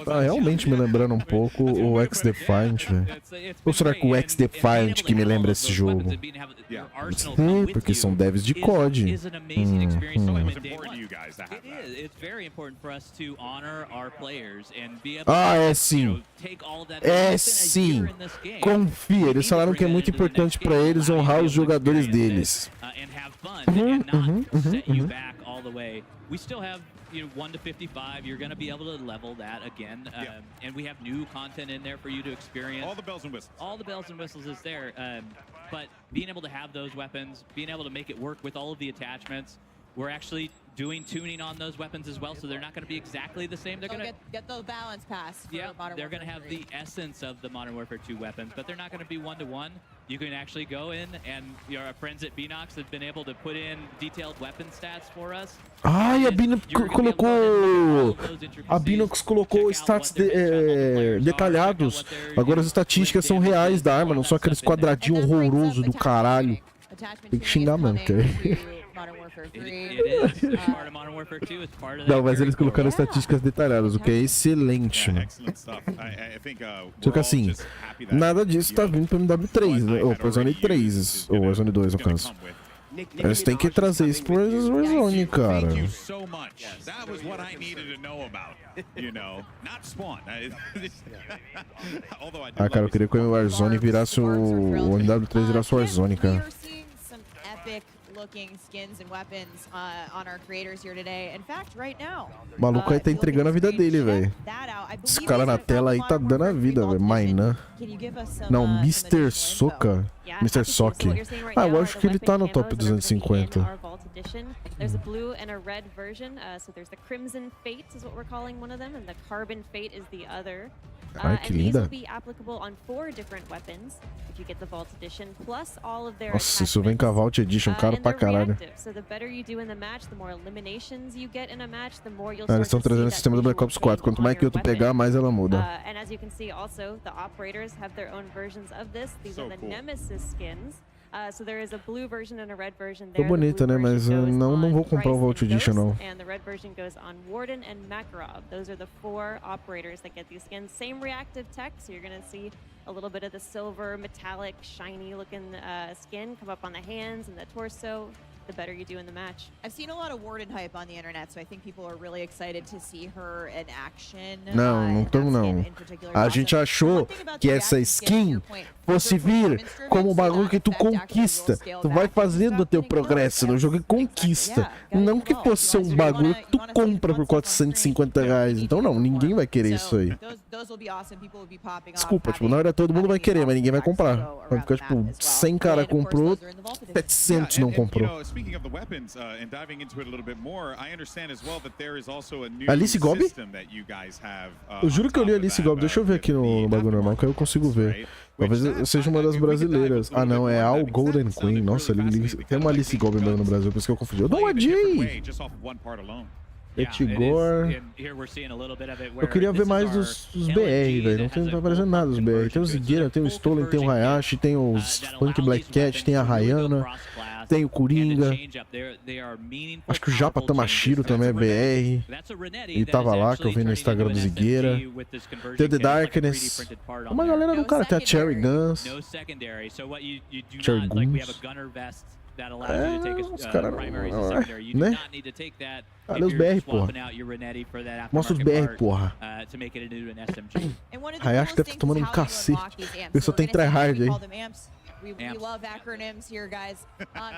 S1: Tá realmente me lembrando um pouco o X-Defiant, velho. Ou será que o X-Defiant que me lembra esse jogo? Sim, porque são devs de COD. Ah, é sim. É sim. Confia, eles falaram que é muito importante pra eles honrar os jogadores deles.
S11: We still have 1 to 55. You're going to be able to level that again, and we have new content in there for you to experience.
S5: All the bells and whistles.
S11: All the bells and whistles is there, but being able to have those weapons, being able to make it work with all of the attachments, we're actually doing tuning on those weapons as well, so they're not going to be exactly the same. They're going to
S4: get the balance pass.
S11: Yeah, they're going to have the essence of the Modern Warfare 2 weapons, but they're not going to be one-to-one. You can actually go in, and our friends at Binox have been able to put in detailed weapon stats for us.
S1: Ai, a Binox colocou stats detalhados. Agora as estatísticas são reais da arma, não são aqueles quadradinhos horrorosos do caralho. Tem que xingar mesmo, cara.
S4: Modern Warfare 3.
S11: It is. It's part of Modern Warfare 2. It's part of that.
S1: Não, mas eles colocaram estatísticas detalhadas, o que é excelente, mano. Só que assim, nada disso tá vindo pro MW3, né? Ou pro Warzone 3, ou Warzone 2, no caso. Eles têm que trazer isso pro Warzone, cara. Ah, cara, eu queria que o Warzone virasse o MW3 virasse o Warzone, cara.
S4: Looking skins and weapons on our creators here today. In fact, right now,
S1: O maluco aí tá entregando a vida dele, velho. Esse cara na tela aí tá dando a vida, velho. Mainan. Não, Mr. Soka. Mr. Sock. Ah, eu acho que ele tá no top 250.
S13: There's a blue and a red version. So there's the Crimson Fate is what we're calling one of them, and the Carbon Fate is the other.
S1: Ai, que
S13: and these
S1: linda.
S13: will be applicable on 4 different weapons if you get the Vault Edition, plus all of their
S1: Nossa, isso vem com a Vault Edition, caro
S13: and
S1: pra
S13: they're
S1: caralho.
S13: reactive. So the better you do in the match, the more eliminations you get in a match, the more you'll
S1: Ah, eles estão
S13: start to see
S1: trazendo o
S13: that
S1: sistema do Black
S13: visual
S1: Ops 4.
S13: change
S1: Quanto
S13: on
S1: mais que
S13: your
S1: outro
S13: weapon.
S1: pegar, mais ela muda.
S13: And as you can see also, the operators have their own versions of this. These are the Nemesis skins. So there is a blue version and a red version
S1: Tô
S13: there. The
S1: bonita,
S13: blue
S1: né? Mas
S13: version goes
S1: não
S13: on
S1: vou comprar o
S13: Price
S1: Vault
S13: and
S1: Edition,
S13: Ghost,
S1: não.
S13: and the red version goes on Warden and Makarov. Those are the 4 operators that get these skins. Same reactive tech, so you're going to see a little bit of the silver, metallic, shiny looking skin come up on the hands and the torso. The better you do in the match.
S4: I've seen a lot of Warden hype on the internet, so I think people are really excited to see her in action.
S1: Não estamos não. A gente achou que essa skin fosse vir como um bagulho que tu conquista. Tu vai fazendo o teu progresso no jogo e conquista. Não que fosse ser um bagulho que tu compra por 450 reais. Então não, ninguém vai querer isso aí. Desculpa, tipo, na hora todo mundo vai querer, mas ninguém vai comprar. Vai ficar tipo, 100 cara comprou, 700 não comprou. Alice Gob? Eu juro que eu li Alice Gob. Deixa eu ver aqui no bagulho normal, que aí eu consigo ver. Talvez seja uma das brasileiras. Ah, não, é Al Golden Queen. Nossa, tem uma Alice Gob no Brasil, por isso que eu confundi. Eu dou uma Jay! Etigor. Eu queria ver mais os BR, velho. Não tá aparecendo nada dos BR. Tem o Zigueira, tem o Stolen, tem o Hayashi, tem os Punk Black Cat, tem a Rayana, tem o Coringa. Acho que o Japa Tamashiro também é BR. Ele tava lá, que eu vi no Instagram do Zigueira. Tem o The Darkness. Uma galera do cara. Tem a Cherry Guns. Cherry Guns. Os caras não, né? Olha os BR, porra. Mostra os BR, porra. Hayashi deve estar tomando um cacete. Eu só tenho tryhard aí.
S4: We love acronyms here, guys.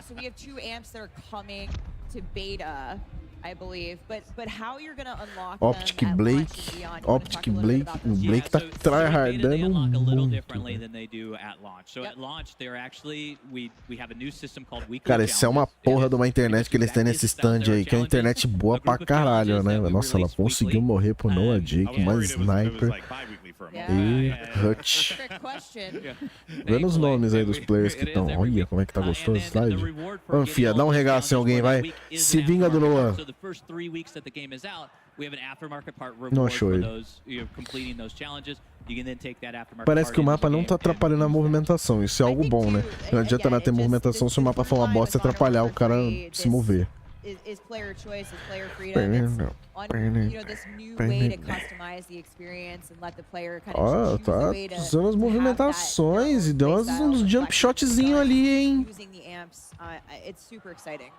S4: So we have 2 amps that are coming to beta, I believe. But how you're gonna unlock
S1: Optic
S4: them
S1: Blake. Optic Blake. O Blake tá tryhardando muito. Cara, isso é uma porra de uma internet que eles têm nesse stand aí, que é uma internet boa pra caralho, né? Nossa, ela conseguiu morrer pro Noah Jake, mais sniper. E Hutch. Vendo os nomes aí dos players que estão. Olha como é que tá gostoso esse slide. Vamos, fia, dá um regaço em alguém, vai. Se vinga do Noah. Não achou ele. Parece que o mapa não tá atrapalhando a movimentação. Isso é algo bom, né? Não adianta nada ter movimentação se o mapa for uma bosta e atrapalhar o cara se mover.
S4: Is player choice, is player freedom. It's you know, this new way to customize the experience and let the player kind of choose the way to
S1: usando as movimentações e deu uns jump shotzinho ali, hein?
S4: using the amps. It's super exciting.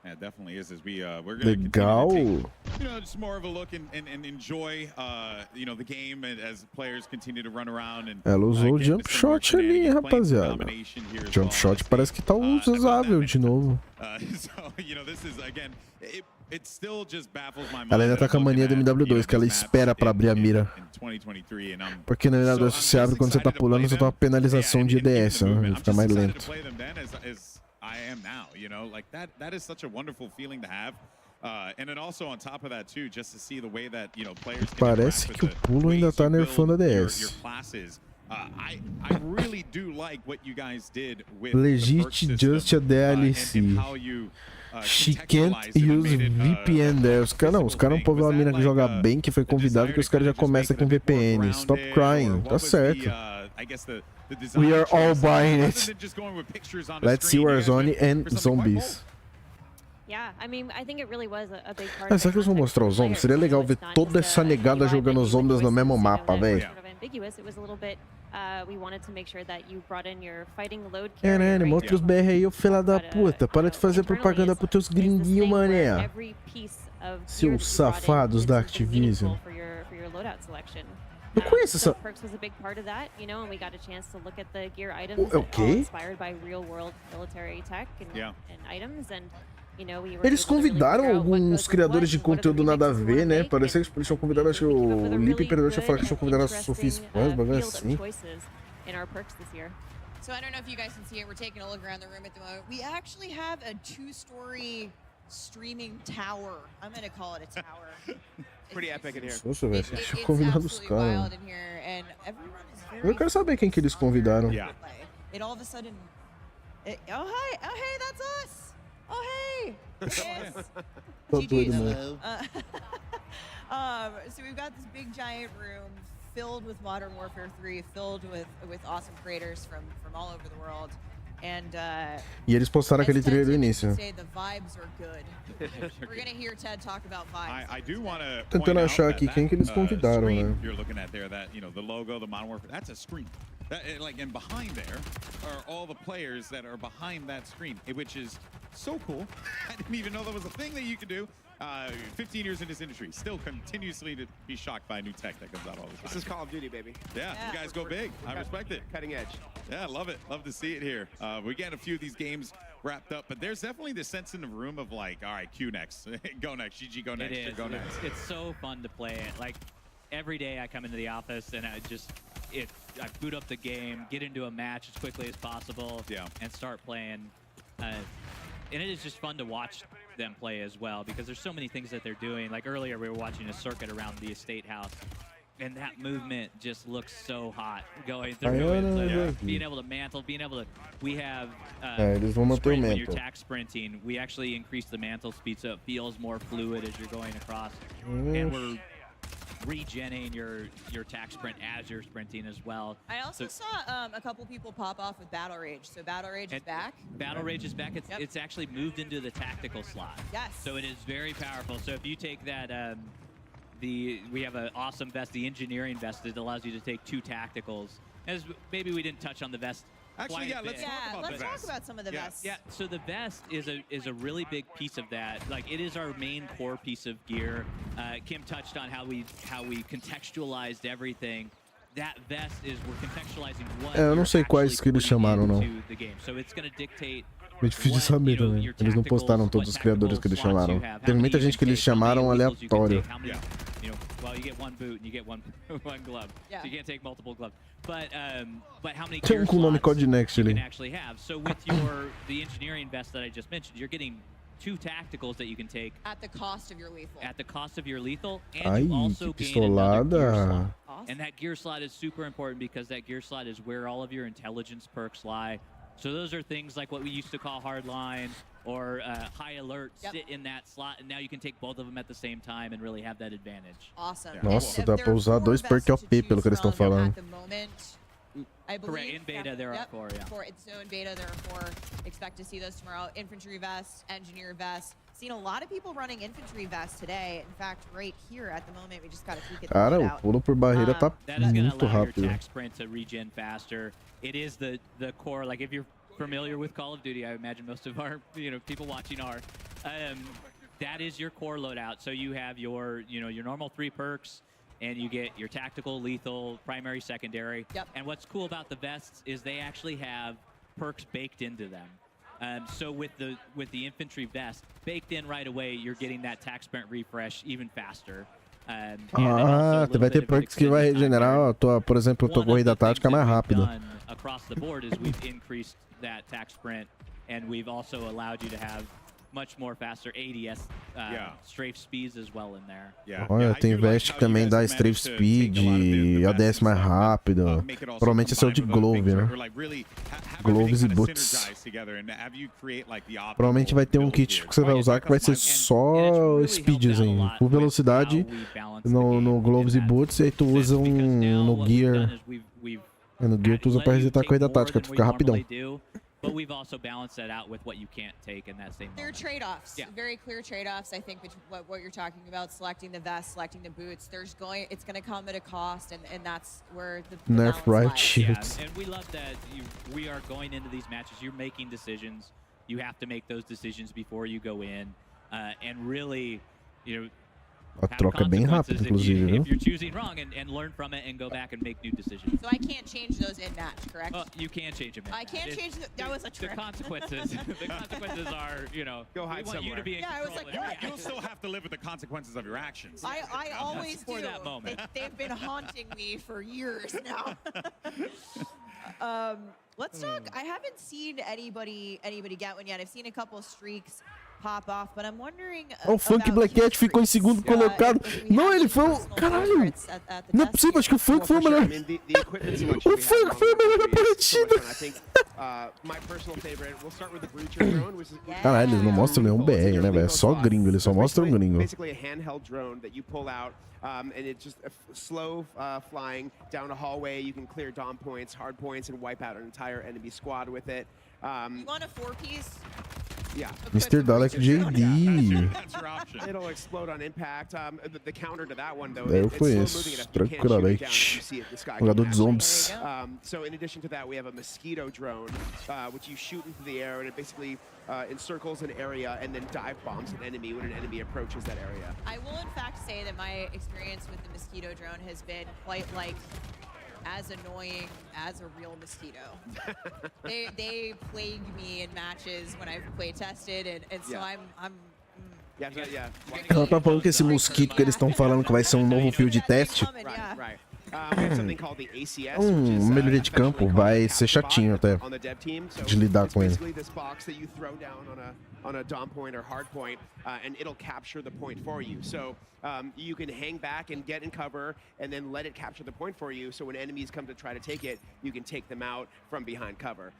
S5: Yeah, it definitely is. As we're going
S1: Legal.
S5: to continue to take, just more of a look and enjoy, the game as players continue to run around and.
S1: Ela usou o jump shot ali, rapaziada. Jump shot parece que tá usável de novo. Ela ainda tá com a mania do MW2, que ela espera pra abrir a mira. Porque no MW2 se abre quando você tá pulando, você tem uma penalização de EDS, né? Fica mais lento.
S5: I am now, like that is such a wonderful feeling to have. And then also on top of that too, just to see the way that, players can
S1: Parece que o pulo ainda tá nerfando a DS.
S5: I really do like what you guys did with
S1: Legit just a DLC. She can't use VPN there. Os caras não podem ver uma mina que joga bem, que foi convidado, que os caras já começam com VPN. Stop crying, tá certo.
S5: I guess the design.
S1: We are all
S5: choice,
S1: buying
S5: rather
S1: it.
S5: than just going with pictures on the
S1: Let's see
S5: screen, you guys
S1: Warzone
S5: went
S1: and
S5: for something quite bold.
S1: zombies.
S13: Yeah, I mean, I think it really was a big part
S1: Ah,
S13: of
S1: será que eles vão mostrar os zombies? Seria legal ver toda essa negada jogando zombies no mesmo mapa, velho.
S13: Sort of ambiguous. It was a little bit. We wanted to make sure that you brought in your fighting load carrier.
S1: Caralho, mostra os BR aí, ô filha da puta. Para de fazer propaganda pros teus gringuinhos, mané.
S13: Every piece of
S1: Seus safados da Activision.
S13: for your loadout selection.
S1: Eu conheço essa...
S13: Perks was a big part of that, you know, and we got a chance to look at the gear items
S1: O
S13: all
S1: quê?
S13: inspired by real-world military tech and items, and you know, we were
S1: Eles
S13: able to really
S1: convidaram
S13: figure out what
S1: alguns
S13: goes with
S1: criadores de
S13: what and what are the
S1: conteúdo nada a
S13: remixes we
S1: ver,
S13: wanna
S1: né?
S13: make,
S1: Parecia
S13: and
S1: que eles tinham convidado, acho que o Lipe Imperador tinha falado que tinham convidado a Sofia Spans, bagulho assim.
S13: choices in our perks this year.
S4: So I don't know if you guys can see it. We're taking a look around the room at the moment. We actually have a 2-story streaming tower. I'm gonna call it a tower.
S12: Pretty epic in here.
S1: Nossa, velho, você
S4: It's
S1: tinha convidado os
S4: absolutely wild
S1: caras.
S4: in here, and everyone is very
S1: Eu quero saber quem que eles convidaram.
S4: It all of a sudden, oh hey, that's us. Oh hey, yes.
S1: Tô
S4: GG's.
S1: doido, mano.
S4: So we've got this big giant room filled with Modern Warfare 3, filled with awesome creators from all over the world, and
S1: E eles postaram aquele trailer do início.
S4: say the vibes are good. We're gonna hear Ted talk about vibes.
S5: I do want to
S1: Tentando achar aqui quem que eles convidaram, né?
S5: You're looking at there, that, you know, the logo, the Modern Warfare, that's a screen. That, like, and behind there are all the players that are behind that screen, which is so cool. I didn't even know that was a thing that you could do. 15 years in this industry, still continuously to be shocked by new tech that comes out all the time.
S12: This is Call of Duty, baby.
S5: Yeah, you guys go big. I respect it.
S12: Cutting edge.
S5: Yeah, I love it. Love to see it here. We get a few of these games wrapped up, but there's definitely this sense in the room of like, all right, Q next, go next, GG go next,
S11: It is.
S5: go next.
S11: It's so fun to play it. Like every day I come into the office and I boot up the game, get into a match as quickly as possible, and start playing. And it is just fun to watch them play as well because there's so many things that they're doing. Like earlier we were watching a circuit around the estate house, and that movement just looks so hot going through it. So being able to mantle, we have
S1: eles vão manter o
S11: when you're
S1: mantle.
S11: tack sprinting, we actually increase the mantle speed so it feels more fluid as you're going across.
S1: Yes.
S11: And we're regenning your tack sprint as you're sprinting as well.
S4: I also saw a couple people pop off with Battle Rage. So Battle Rage is back.
S11: Battle Rage is back. It's actually moved into the tactical slot.
S4: Yes.
S11: So it is very powerful. So if you take that, we have an awesome vest, the engineering vest, that allows you to take 2 tacticals. As maybe we didn't touch on the vest.
S5: Actually, yeah, let's
S4: talk about some of the vests.
S11: Yeah, so the vest is a really big piece of that. Like it is our main core piece of gear. Kim touched on how we contextualized everything. That vest is we're contextualizing what
S1: Eu não sei quais que eles chamaram, não.
S11: the game. So it's going to dictate
S1: É difícil de saber também. Eles não postaram todos os criadores que eles chamaram. Tem muita gente que eles chamaram aleatório.
S11: Well, you get one boot and you get one glove.
S4: Yeah.
S11: So you can't take multiple gloves. But how many
S1: Tem
S11: gear
S1: com o nome
S11: slots
S1: CODNEXT
S11: you
S1: ali.
S11: can actually have? So with the engineering vest that I just mentioned, you're getting 2 tacticals that you can take
S4: At the cost of your lethal.
S11: at the cost of your lethal, and
S1: Ai,
S11: you also
S1: que
S11: gain another gear
S1: pistolada.
S11: slot.
S4: Awesome.
S11: And that gear slot is super important because that gear slot is where all of your intelligence perks lie. So those are things like what we used to call hardline or high alert sit in that slot, and now you can take both of them at the same time and really have that advantage.
S4: Awesome.
S1: Nossa, dá pra usar 2 perk OP pelo que eles estão falando.
S4: At the moment, I believe.
S11: Correct. In beta, there are 4, yeah.
S4: So in beta, there are 4. Expect to see those tomorrow. Infantry vest, engineer vest. Seen a lot of people running infantry vests today. In fact, right here at the moment, we just got a peek at the
S1: Cara, o
S4: loadout.
S1: pulo por barreira tá
S11: That is going
S1: muito
S11: to allow
S1: rápido.
S11: your tack sprint to regen faster. It is the core. Like if you're familiar with Call of Duty, I imagine most of our people watching are. That is your core loadout. So you have your your normal 3 perks, and you get your tactical, lethal, primary, secondary.
S4: Yep.
S11: And what's cool about the vests is they actually have perks baked into them. So with the infantry vest baked in right away, you're getting that tack sprint refresh even faster.
S1: Vai ter perks que vai regenerar, por exemplo, a tua corrida tática mais rápida.
S11: Across the board is we've increased that tack sprint, and we've also allowed you to have much more faster ADS strafe speeds as well in there.
S1: Olha, tem veste que também dá strafe speed, ADS mais rápido. Provavelmente esse é o de Glove, né? Gloves e boots. Provavelmente vai ter um kit que você vai usar que vai ser só speedzinho. Por velocidade no Gloves e boots, e aí tu usa no Gear É, no Gear tu usa pra resetar a corrida tática, tu fica rapidão.
S11: But we've also balanced that out with what you can't take in that same
S4: There are
S11: moment.
S4: trade-offs,
S11: Yeah.
S4: very clear trade-offs. I think between what you're talking about, selecting the vest, selecting the boots. It's going to come at a cost, and that's where the
S1: Nerf
S4: balance
S1: right
S4: lies.
S1: shields.
S11: Yeah, and we love that we are going into these matches. You're making decisions. You have to make those decisions before you go in, and really, you know.
S1: A troca é bem rápida, inclusive, viu?
S11: If you're choosing wrong and learn from it and go back and make new decisions.
S4: So I can't change those in match, correct?
S11: You can change them.
S4: I can't change that was a trick.
S11: The consequences. The consequences are, you know,
S12: Go hide
S11: we want you to
S12: somewhere.
S11: be in
S4: Yeah, I was
S11: control.
S4: like,
S11: of
S4: what?
S11: your
S5: You'll still have to live with the consequences of your actions.
S4: I always
S11: for
S4: do.
S11: that moment.
S4: They've been haunting me for years now. Let's talk. I haven't seen anybody get one yet. I've seen a couple streaks pop off, but I'm wondering.
S1: O Funk Black Cat ficou em segundo colocado. Não, ele foi o. Caralho! Não é possível, acho que o Funk foi o melhor. O Funk foi o melhor da partida.
S12: My personal favorite. We'll start with the Breacher drone, which is
S1: Caralho, eles não mostram nenhum BR, né, velho? É só gringo, eles só mostram gringo.
S12: basically a handheld drone that you pull out, and it's just slow flying down a hallway. You can clear dom points, hard points, and wipe out an entire enemy squad with it.
S4: You want a 4-piece?
S12: Yeah.
S1: Mr. Dalek JD.
S5: That's your option.
S12: It'll explode on impact. The counter to that one, though,
S1: Eu
S12: it's slow
S1: conheço,
S12: moving enough you can't shoot it down if
S1: tranquilamente.
S12: you see it, the sky
S1: Jogador de
S12: can
S1: zombies.
S12: So in addition to that, we have a mosquito drone, which you shoot into the air, and it basically encircles an area and then dive bombs an enemy when an enemy approaches that area.
S4: I will in fact say that my experience with the mosquito drone has been quite like as annoying as a real mosquito. they plague me in matches when I've play tested, and so
S12: Yeah.
S4: I'm
S12: Yeah.
S1: Ela tá falando que esse mosquito que eles estão falando que vai ser um novo fio de teste.
S12: Right. We have something called the ACS,
S1: Melhoria de campo, vai ser chatinho até
S12: on the dev team. So
S1: de lidar
S12: it's
S1: com ele.
S12: basically this box that you throw down on a dom point or hard point, and it'll capture the point for you. So you can hang back and get in cover, and then let it capture the point for you. So when enemies come to try to take it, you can take them out from behind cover.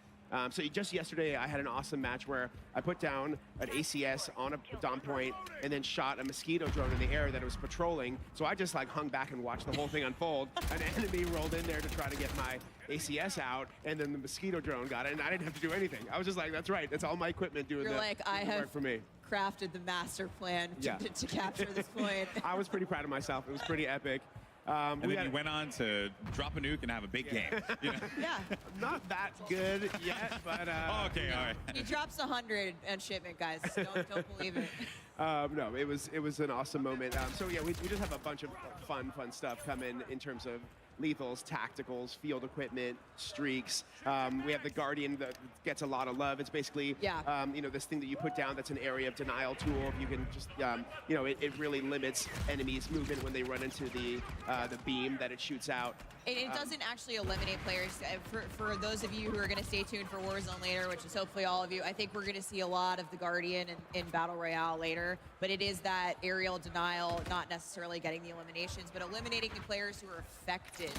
S12: So just yesterday, I had an awesome match where I put down an ACS on a dom point and then shot a mosquito drone in the air that was patrolling. So I just like hung back and watched the whole thing unfold. An enemy rolled in there to try to get my ACS out, and then the mosquito drone got it, and I didn't have to do anything. I was just like, that's right, that's all my equipment doing
S4: You're like, I have
S12: work for me.
S4: crafted the master plan to capture this point.
S12: I was pretty proud of myself. It was pretty epic.
S5: And then you went on to drop a nuke and have a big game. You know?
S4: Yeah.
S12: Not that good yet, but
S5: okay, all right.
S4: He drops 100 on shipment, guys. Don't believe it.
S12: No, it was an awesome moment. So yeah, we just have a bunch of fun stuff coming in terms of lethals, tacticals, field equipment, streaks. We have the Guardian that gets a lot of love. It's basically, you know, this thing that you put down that's an area of denial tool. You can just, you know, it really limits enemies' movement when they run into the beam that it shoots out.
S4: It doesn't actually eliminate players. For those of you who are going to stay tuned for Warzone later, which is hopefully all of you, I think we're going to see a lot of the Guardian in Battle Royale later. But it is that aerial denial, not necessarily getting the eliminations, but eliminating the players who are affected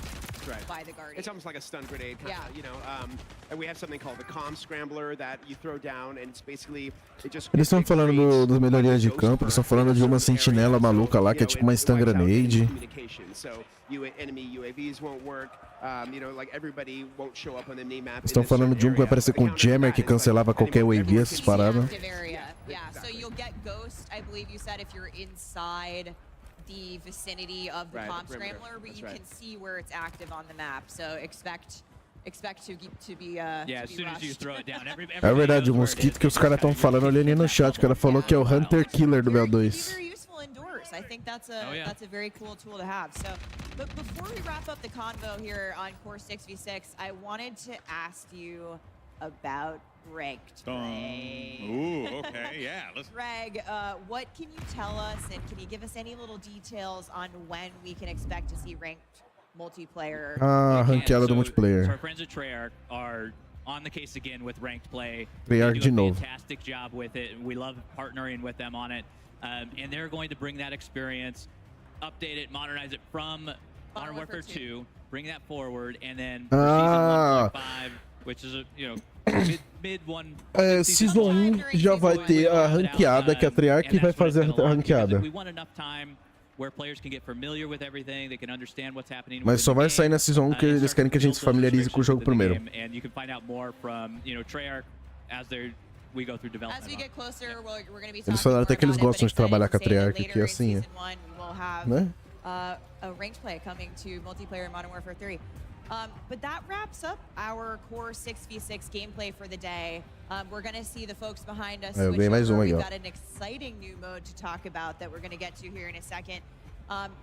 S4: by the Guardian.
S12: It's almost like a stun grenade, kinda,
S4: Yeah.
S12: you know. And we have something called the comm scrambler that you throw down, and it's basically it just.
S1: Eles estão falando das melhorias de campo, eles estão falando de uma sentinela maluca lá que é tipo uma stun grenade.
S12: So enemy UAVs won't work. You know, like everybody won't show up on the mini map.
S1: Estão falando de um que vai aparecer com o jammer que cancelava qualquer wave, essas paradas.
S4: Active area. Yeah, so you'll get Ghost, I believe you said, if you're inside the vicinity of the comm scrambler, but you can see where it's active on the map. So expect to be
S11: as soon as you throw it down.
S1: É verdade, o mosquito que os caras estão falando ali no chat, o cara falou que é o Hunter Killer do BO2.
S4: Indoors. I think that's a very cool tool to have. So, but before we wrap up the convo here on Core 6v6, I wanted to ask you about ranked play.
S5: Ooh, okay, yeah.
S4: Greg, what can you tell us, and can you give us any little details on when we can expect to see ranked multiplayer?
S1: Ranqueada do multiplayer.
S11: So our friends at Treyarch are on the case again with ranked play.
S1: Treyarch
S11: They
S1: de
S11: do a
S1: novo.
S11: fantastic job with it. We love partnering with them on it. And they're going to bring that experience, update it, modernize it from Modern Warfare 2, bring that forward, and then for Season 1.5, which is a, you know, mid one.
S1: Season 1 já vai ter a ranqueada, que a Treyarch vai fazer a ranqueada.
S11: We want enough time where players can get familiar with everything, they can understand what's happening.
S1: Mas só vai sair na Season 1 que eles querem que a gente se familiarize com o jogo primeiro.
S11: And you can find out more from, you know, Treyarch as we go through development.
S4: As we get closer, we're going to be
S1: Eles falaram até que eles gostam de trabalhar com a Treyarch aqui assim, né?
S4: A ranked play coming to multiplayer in Modern Warfare 3. But that wraps up our core 6v6 gameplay for the day. We're going to see the folks behind us switch over. We've got an exciting new mode to talk about that we're going to get to here in a second.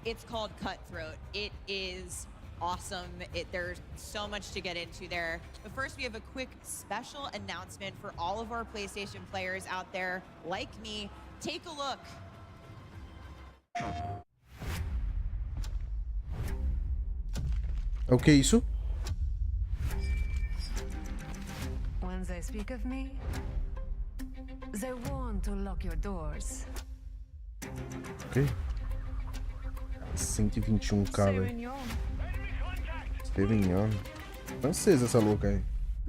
S4: It's called Cutthroat. It is awesome. There's so much to get into there. But first, we have a quick special announcement for all of our PlayStation players out there like me. Take a look.
S1: É o que é isso?
S14: When they speak of me, they want to lock your doors.
S1: Ok. 121k, velho. Stevignon. Francesa essa louca aí.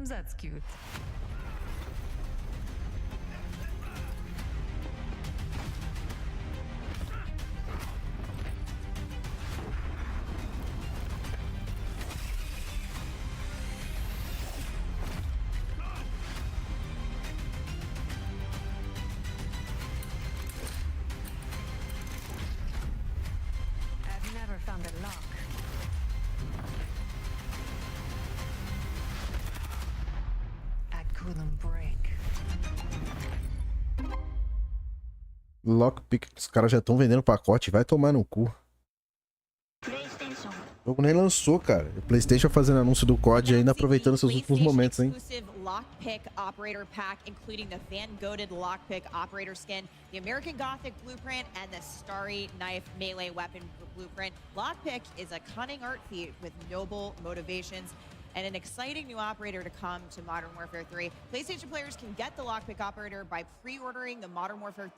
S14: That's cute.
S1: Lockpick, os caras já estão vendendo pacote, vai tomar no cu. O jogo nem lançou, cara. O PlayStation fazendo anúncio do COD e ainda aproveitando seus últimos momentos, hein?
S4: Lockpick operator pack, including the fan-goated lockpick operator skin, the American Gothic blueprint, and the Starry Knife melee weapon blueprint. Lockpick is a cunning art feat with noble motivations and an exciting new operator to come to Modern Warfare 3. PlayStation players can get the lockpick operator by pre-ordering the Modern Warfare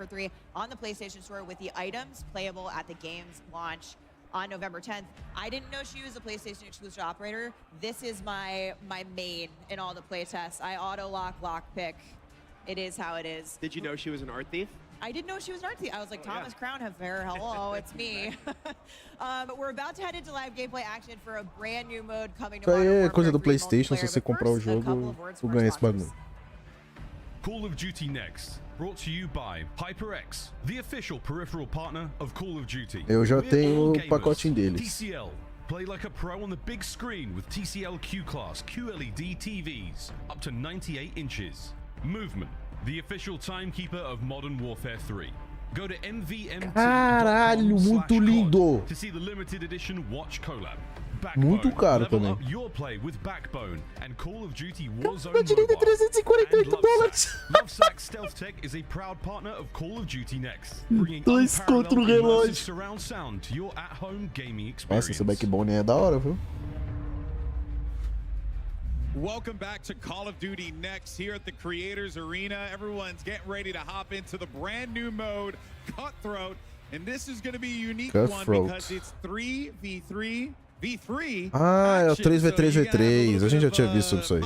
S4: 3 on the PlayStation Store with the items playable at the game's launch on November 10th. I didn't know she was a PlayStation exclusive operator. This is my main in all the playtests. I auto-lock lockpick. It is how it is.
S12: Did you know she was an art thief?
S4: I didn't know she was an art thief. I was like, Thomas Crown Haver, hello, it's me. But we're about to head into live gameplay action for a brand new mode coming to Modern Warfare 3
S1: coisa do PlayStation, se
S4: multiplayer.
S1: você comprar o jogo, tu ganha esse bagulho.
S15: Call of Duty Next, brought to you by HyperX, the official peripheral partner of Call of Duty.
S1: Eu já tenho o pacotinho deles.
S15: TCL, play like a pro on the big screen with TCL Q-Class QLED TVs, up to 98 inches. Movement, the official timekeeper of Modern Warfare 3. Go to
S1: Caralho, muito lindo.
S15: to see the limited edition watch collab.
S1: Muito caro também.
S15: Up your play with Backbone and Call of Duty Warzone
S1: Na direita $348.
S15: Lovesac Stealth Tech is a proud partner of Call of Duty Next, bringing
S1: Dois contra o relógio.
S15: surround sound to your at-home gaming experience.
S1: Nossa, esse backbone é da hora, viu?
S5: Welcome back to Call of Duty Next here at the Creators Arena. Everyone's getting ready to hop into the brand new mode, Cutthroat. And this is going to be a unique one because it's 3v3. V3.
S1: Ah, é o 3v3v3. A gente já tinha visto sobre isso aí.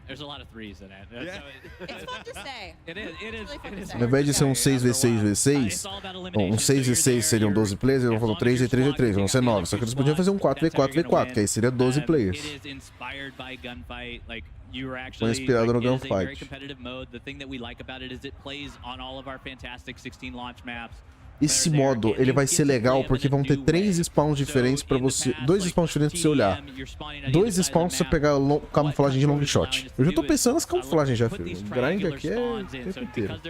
S11: There's a lot of threes in it.
S5: Yeah.
S4: It's fun to say.
S11: It is.
S1: Ao invés de ser um 6v6v6, um 6v6 seriam 12 players, eles vão fazer um 3v3v3, vão ser 9. Só que eles podiam fazer um 4v4v4, que aí seria 12 players. Foi inspirado no Gunfight. Esse modo, ele vai ser legal porque vão ter 3 spawns diferentes pra você... 2 spawns diferentes pra você olhar. 2 spawns pra você pegar camuflagem de long shot. Eu já tô pensando nas camuflagens já, filho. O grind aqui é o tempo inteiro.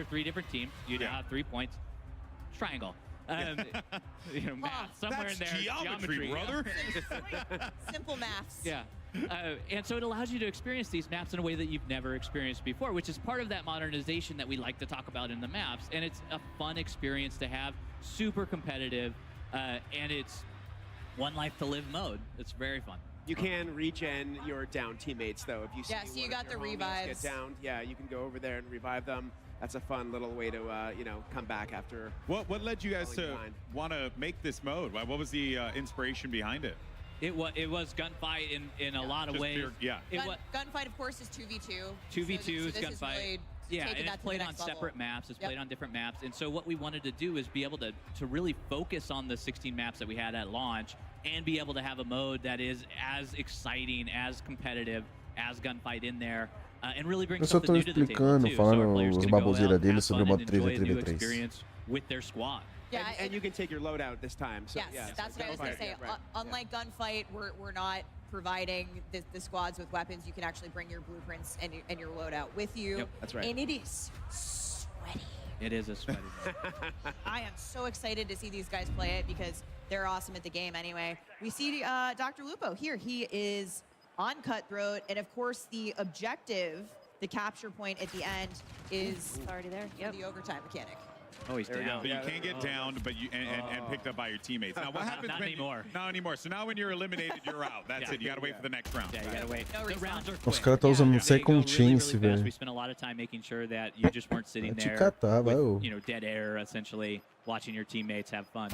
S5: That's geometry, brother.
S4: Simple maths.
S11: Yeah. And so it allows you to experience these maps in a way that you've never experienced before, which is part of that modernization that we like to talk about in the maps. And it's a fun experience to have, super competitive, and it's one life to live mode. It's very fun.
S12: You can regen your down teammates though. If you see
S4: so you got the revives.
S12: Get down, yeah, you can go over there and revive them. That's a fun little way to, you know, come back after.
S5: What led you guys to want to make this mode? What was the inspiration behind it?
S11: It was gunfight in a lot of ways.
S5: Yeah.
S4: Gunfight, of course, is 2v2.
S11: 2v2 is
S4: this
S11: gunfight.
S4: Is really
S11: Yeah,
S4: taken
S11: and
S4: that
S11: it's
S4: to the
S11: played on
S4: next level.
S11: separate maps. It's
S4: Yep.
S11: played on different maps. And so what we wanted to do is be able to really focus on the 16 maps that we had at launch and be able to have a mode that is as exciting, as competitive, as Gunfight in there, and really bring
S1: Eu só tô
S11: something new to the table
S1: explicando,
S11: too. So our
S1: falando
S11: players
S1: as
S11: can go out,
S1: baboseiras
S11: have
S1: dele sobre o
S11: fun,
S1: modo
S11: and enjoy a new
S1: 3v3v3.
S11: experience with their squad.
S4: Yeah,
S12: and you can take your loadout this time. So,
S4: Yes,
S12: yeah,
S4: that's
S12: so
S4: what I was going to say.
S12: Gunfight, yeah, right.
S4: Unlike Gunfight, we're not providing the squads with weapons. You can actually bring your blueprints and your loadout with you.
S11: Yep,
S12: that's right.
S4: And it is sweaty.
S11: It is a sweaty game.
S4: I am so excited to see these guys play it because they're awesome at the game anyway. We see Dr. Lupo here. He is on Cutthroat, and of course the objective, the capture point at the end, is
S13: already there.
S4: Yep. The overtime mechanic.
S11: Oh, he's
S5: But
S11: down.
S5: you can't get downed, but you and picked up by your teammates. Now, what happens
S11: Not
S5: when
S11: anymore.
S5: Not anymore. So now when you're eliminated, you're out. That's it. You gotta wait for the next round.
S11: Yeah, you gotta wait.
S4: No
S11: The
S4: respawn.
S11: rounds are
S1: Os
S11: quick.
S1: caras tá usando
S11: They
S1: second
S11: go really,
S1: chance,
S11: really fast.
S1: velho.
S11: We spent a lot of time making sure that you just weren't sitting
S1: Vai te
S11: there
S1: catar, vai, ô.
S11: with, dead air, essentially, watching your teammates have fun.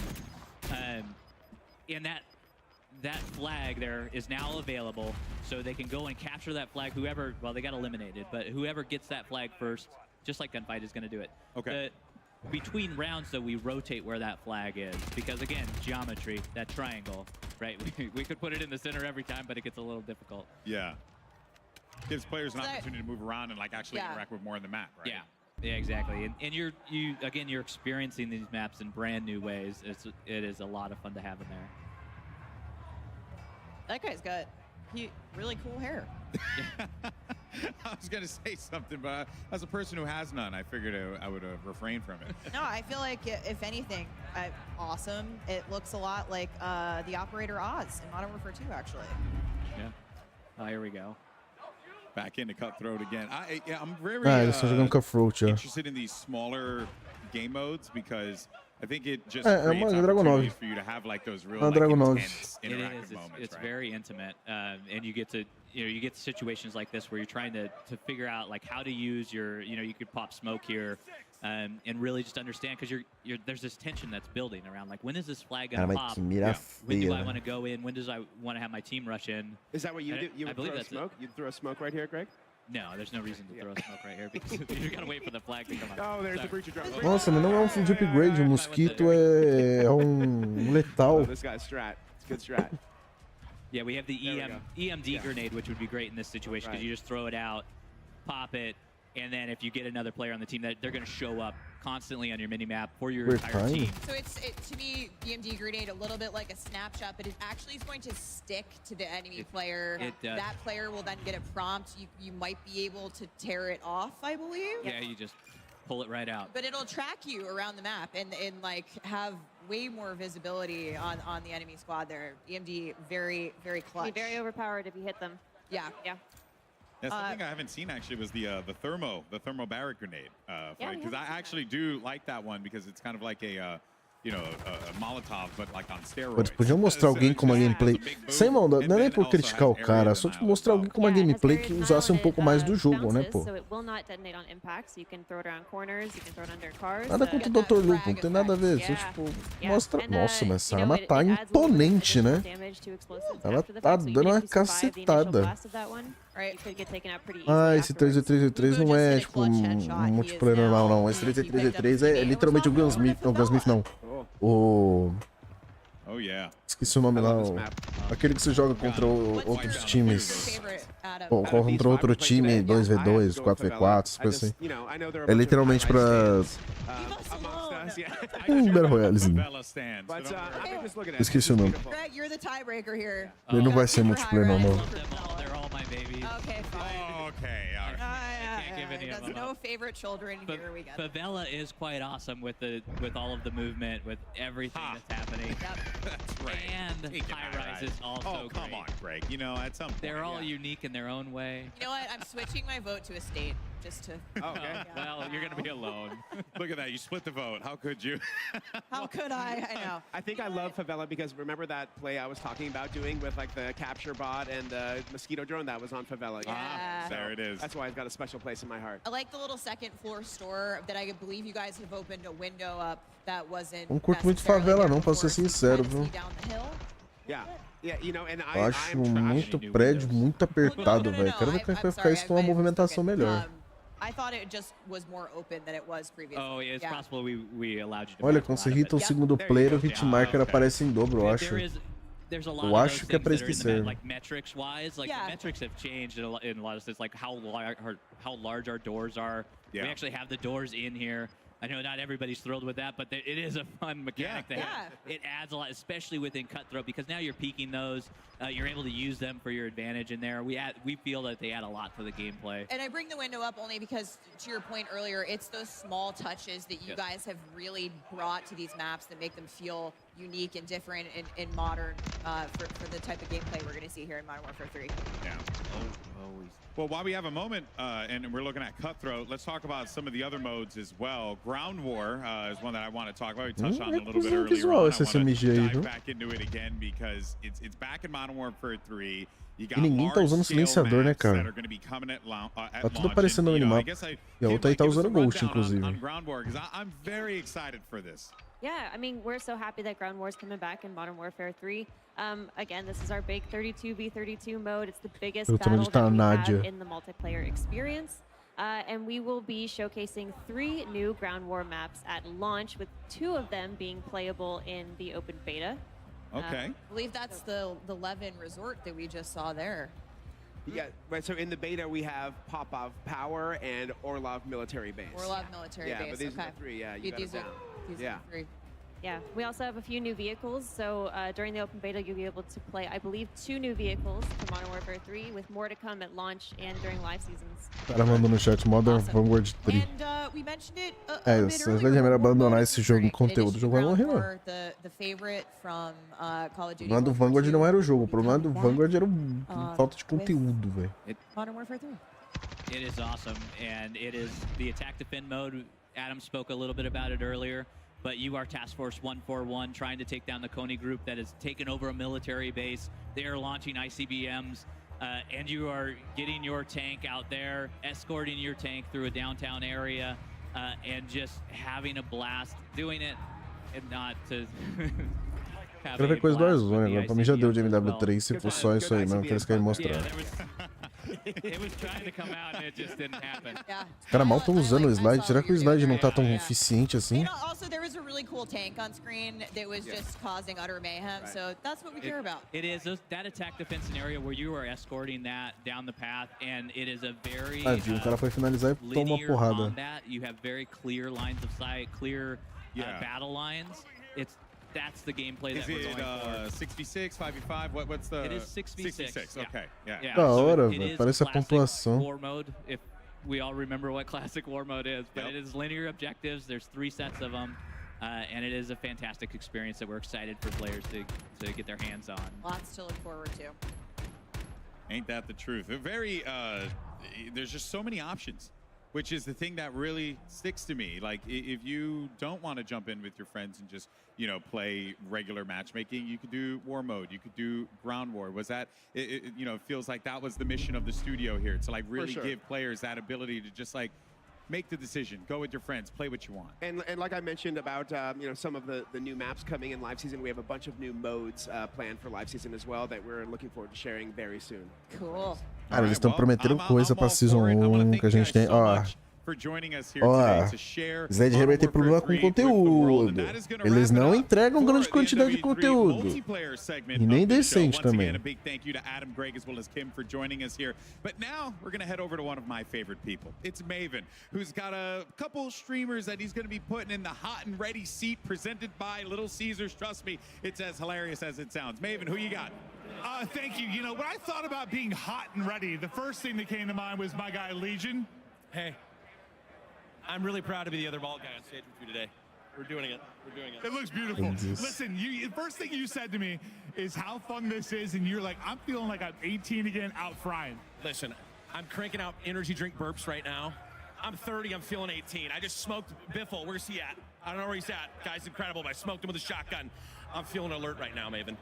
S11: And that flag there is now available, so they can go and capture that flag. Whoever, well, they got eliminated, but whoever gets that flag first, just like Gunfight, is going to do it.
S5: Okay.
S11: Between rounds, though, we rotate where that flag is because, again, geometry, that triangle, right? We could put it in the center every time, but it gets a little difficult.
S5: Yeah. Gives players an
S4: So-
S5: opportunity to move around and actually
S4: Yeah.
S5: interact with more in the map, right?
S11: Yeah, exactly. And you're experiencing these maps in brand new ways. It is a lot of fun to have in there.
S4: That guy's got really cool hair.
S5: I was gonna say something, but as a person who has none, I figured I would refrain from it.
S4: No, I feel like if anything, awesome. It looks a lot like the Operator Oz in Modern Warfare 2, actually.
S11: Yeah. Oh, here we go.
S5: Back into Cutthroat again. I'm very
S1: Ah, eles estão jogando Cutthroat, ó.
S5: interested in these smaller game modes because I think it just
S1: É
S5: creates
S1: uma Dragon
S5: opportunities
S1: 9.
S5: for you to have those real
S1: Dragon 9.
S5: intense interactive moments.
S11: It's
S5: right?
S11: very intimate, and you get to you get situations like this where you're trying to figure out how to use your you could pop smoke here, and really just understand because there's this tension that's building around when is this flag gonna
S1: Cara, mas
S11: pop?
S1: que mira
S11: When do I
S1: feia.
S11: want to go in? When does I want to have my team rush in?
S12: Is that what you do? You
S11: I
S12: would
S11: believe
S12: throw
S11: that's it.
S12: smoke? You'd throw smoke right here, Greg?
S11: No, there's no reason to throw a smoke right here because you gotta wait for the flag to come up.
S12: Oh, there's
S11: Sorry.
S12: the breacher drop.
S1: Nossa, mas não é um full de upgrade, o mosquito é um letal.
S12: Oh, this guy's strat. It's a good strat.
S11: Yeah, we have the
S12: There we go.
S11: EMD
S12: Yeah.
S11: grenade, which would be great in this situation because
S12: Right.
S11: you just throw it out, pop it, and then if you get another player on the team, they're going to show up constantly on your mini-map for your
S1: We're
S11: entire
S1: tiny.
S11: team.
S4: So to me, EMD grenade a little bit like a snapshot, but it actually is going to stick to the enemy player.
S11: it does.
S4: That player will then get a prompt. You might be able to tear it off, I believe.
S11: Yeah, you just pull it right out.
S4: But it'll track you around the map and have way more visibility on the enemy squad there. EMD very, very clutch.
S13: Be very overpowered if you hit them.
S4: Yeah.
S13: Yeah.
S5: Yeah, something I haven't seen actually was the thermo barrack grenade.
S13: Yeah, we
S5: Because I
S13: haven't seen
S5: actually do like that one because it's kind of like a Molotov, but on steroids.
S1: Pô, eles podiam mostrar alguém com uma gameplay sem maldade, não é nem por criticar o cara, só tipo mostrar alguém com uma gameplay que usasse um pouco mais do jogo, né, pô?
S13: So it will not detonate on impact, so you can throw it around corners, you can throw it under cars.
S1: Nada contra o Dr. Lupo, não tem nada a ver, só tipo, mostra... Nossa, mas essa arma tá imponente, né? Ela tá dando uma cacetada. Ah, esse 3v3v3 não é tipo um multiplayer normal, não. Esse 3v3v3 é literalmente o Gunsmith, não, Gunsmith não. O...
S5: Oh, yeah.
S1: Esqueci o nome lá, aquele que você joga contra outros times. Ou contra outro time, 2v2, 4v4, essas coisas assim. É literalmente pra... Battle Royalezinho. Esqueci o nome.
S4: Greg, you're the tiebreaker here.
S1: Ele não vai ser multiplayer normal.
S11: They're all my babies.
S4: Okay, fine.
S5: Okay, all right.
S11: Can't give any of
S4: That's
S11: them
S4: no
S11: up.
S4: favorite children here. We get it.
S11: Favela is quite awesome with all of the movement, with everything that's happening.
S5: That's right.
S11: And
S5: Take it
S11: High
S5: back,
S11: Rise
S5: right.
S11: is also
S5: Oh, come
S11: great.
S5: on, Greg. At some point.
S11: They're all unique in their own way.
S4: You know what? I'm switching my vote to Estate just to.
S5: Okay.
S11: Well, you're gonna be alone.
S5: Look at that. You split the vote. How could you?
S4: How could I? I know.
S12: I think I love Favela because remember that play I was talking about doing with the capture bot and the mosquito drone that was on Favela?
S4: Yeah.
S5: There it is.
S12: That's why it's got a special place in my heart.
S4: I like the little second floor store that I believe you guys have opened a window up that wasn't.
S1: Não curto muito
S4: necessarily
S1: favela
S4: there
S1: não, pra
S4: before,
S1: ser
S4: so you
S1: sincero,
S4: can
S1: viu?
S4: see down the hill.
S12: Yeah. Yeah, and
S1: Eu acho muito prédio muito apertado, velho. Quero ver como é que vai ficar isso com uma movimentação melhor.
S4: I thought it just was more open than it was previously.
S11: Oh, it's possible we allowed you to.
S1: Olha, quando você hita o segundo player, o hitmarker aparece em dobro, eu acho.
S11: There's a lot
S1: Eu
S11: of
S1: acho
S11: those
S1: que é
S11: things
S1: pra
S11: that
S1: isso
S11: are
S1: que
S11: in the
S1: serve.
S11: like metrics wise, like the metrics have changed in a lot of sense, like how large our doors are. We actually have the doors in here. I know not everybody's thrilled with that, but it is a fun mechanic to have. It adds a lot, especially within Cutthroat, because now you're peeking those. You're able to use them for your advantage in there. We feel that they add a lot to the gameplay.
S4: And I bring the window up only because, to your point earlier, it's those small touches that you guys have really brought to these maps that make them feel unique and different in modern for the type of gameplay we're going to see here in Modern Warfare 3.
S5: Yeah. Always. Well, while we have a moment and we're looking at Cutthroat, let's talk about some of the other modes as well. Ground War is one that I want to talk about. We touched on it a little bit earlier.
S1: Visual
S5: I
S1: esse
S5: want to
S1: SMG aí,
S5: dive
S1: viu?
S5: back into it again because it's back in Modern Warfare 3. You got
S1: E ninguém tá usando silenciador, né, cara? Tá tudo aparecendo no minimapa. E a outra aí tá usando Ghost, inclusive.
S5: On Ground War, because I'm very excited for this.
S13: Yeah, I mean, we're so happy that Ground War is coming back in Modern Warfare 3. Again, this is our big 32v32 mode. It's the biggest battle that we have in the multiplayer experience. And we will be showcasing 3 new Ground War maps at launch, with 2 of them being playable in the open beta.
S5: Okay.
S4: I believe that's the Levin Resort that we just saw there.
S12: Yeah, right. So in the beta, we have Popov Power and Orlov Military Base.
S4: Orlov Military Base.
S12: Yeah, but these
S4: okay.
S12: are the 3. Yeah, you got it down.
S4: These
S12: Yeah.
S4: are the 3.
S13: Yeah, we also have a few new vehicles. So during the open beta, you'll be able to play, I believe, 2 new vehicles for Modern Warfare 3, with more to come at launch and during live seasons.
S1: O cara mandou no chat Modern Vanguard 3.
S4: And we mentioned it a
S1: É,
S4: bit
S1: se
S4: earlier.
S1: eles abandonar esse jogo em conteúdo, o jogo vai morrer, não.
S4: The favorite from Call of Duty.
S1: O problema do Vanguard não era o jogo, o problema do Vanguard era falta de conteúdo, velho.
S4: Modern Warfare 3.
S11: It is awesome, and it is the attack defend mode. Adam spoke a little bit about it earlier, but you are Task Force 141 trying to take down the Coney group that has taken over a military base. They are launching ICBMs, and you are getting your tank out there, escorting your tank through a downtown area, and just having a blast doing it, and not to...
S1: Quero ver coisa do Warzone agora. Pra mim já deu de MW3 se for só isso aí mesmo que eles querem mostrar.
S11: It was trying to come out and it just didn't happen.
S1: Os caras mal estão usando o slide. Será que o slide não tá tão eficiente assim?
S4: Also, there was a really cool tank on screen that was just causing utter mayhem, so that's what we care about.
S11: It is that attack defense scenario where you are escorting that down the path, and it is a very
S1: Viu, o cara foi finalizar e tomou uma porrada.
S11: You have very clear lines of sight, clear battle lines. That's the gameplay that we're going for.
S5: 6v6, 5v5? What's the...
S11: It is 6v6.
S5: 6v6, okay. Yeah.
S1: Da hora,
S11: it
S1: velho.
S11: is
S1: Parece a
S11: classic
S1: pontuação.
S11: War mode, if we all remember what classic war mode is, but it is linear objectives. There's 3 sets of them, and it is a fantastic experience that we're excited for players to get their hands on.
S4: Lots to look forward to.
S5: Ain't that the truth? There's just so many options, which is the thing that really sticks to me. Like, if you don't want to jump in with your friends and just, play regular matchmaking, you could do war mode, you could do ground war. Was that, it feels like that was the mission of the studio here, to like really give players that ability to just like make the decision, go with your friends, play what you want.
S12: And like I mentioned about some of the new maps coming in live season, we have a bunch of new modes planned for live season as well that we're looking forward to sharing very soon.
S4: Cool.
S1: Cara, eles estão prometendo coisa pra Season 1 que a gente tem. Ó, Zed Herbert tem problema com conteúdo. Eles não entregam grande quantidade de conteúdo. E nem decente também.
S5: A big thank you to Adam, Greg, as well as Kim for joining us here. But now we're going to head over to one of my favorite people. It's Maven, who's got a couple streamers that he's going to be putting in the hot and ready seat, presented by Little Caesars. Trust me, it's as hilarious as it sounds. Maven, who you got?
S16: Thank you. When I thought about being hot and ready, the first thing that came to mind was my guy Legion.
S17: Hey, I'm really proud to be the other bald guy on stage with you today. We're doing it. We're doing it.
S16: It looks beautiful. Listen, the first thing you said to me is how fun this is, and you're like, I'm feeling like I'm 18 again, out frying.
S17: Listen, I'm cranking out energy drink burps right now. I'm 30, I'm feeling 18. I just smoked Biffle. Where's he at? I don't know where he's at. Guy's incredible, but I smoked him with a shotgun. I'm feeling alert right now, Maven.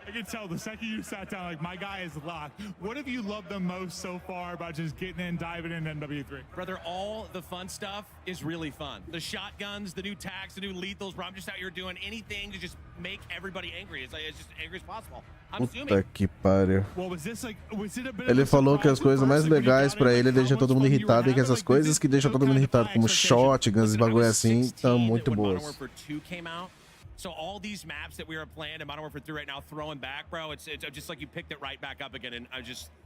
S16: I can tell the second you sat down, like, my guy is locked. What have you loved the most so far about just getting in, diving in MW3?
S17: Brother, all the fun stuff is really fun. The shotguns, the new tags, the new lethals, bro. I'm just out here doing anything to just make everybody angry. It's just angry as possible. I'm
S1: Puta
S17: assuming.
S1: que pariu.
S16: Well, was it a bit
S1: Ele
S16: of a
S1: falou que as
S16: surprise
S1: coisas
S16: at
S1: mais
S16: first, like, when you
S1: legais
S16: got
S1: pra
S16: in,
S1: ele
S16: like,
S1: deixam
S16: how
S1: todo
S16: much
S1: mundo
S16: fun you were
S1: irritado e que
S16: having?
S1: essas
S16: Like,
S1: coisas que deixam todo mundo irritado, como shotguns e bagulho assim, estão muito
S17: when Modern
S1: boas.
S17: Warfare 2 came out. So all these maps that we were playing in Modern Warfare 3 right now, throwing back, bro, it's just like you picked it right back up again, and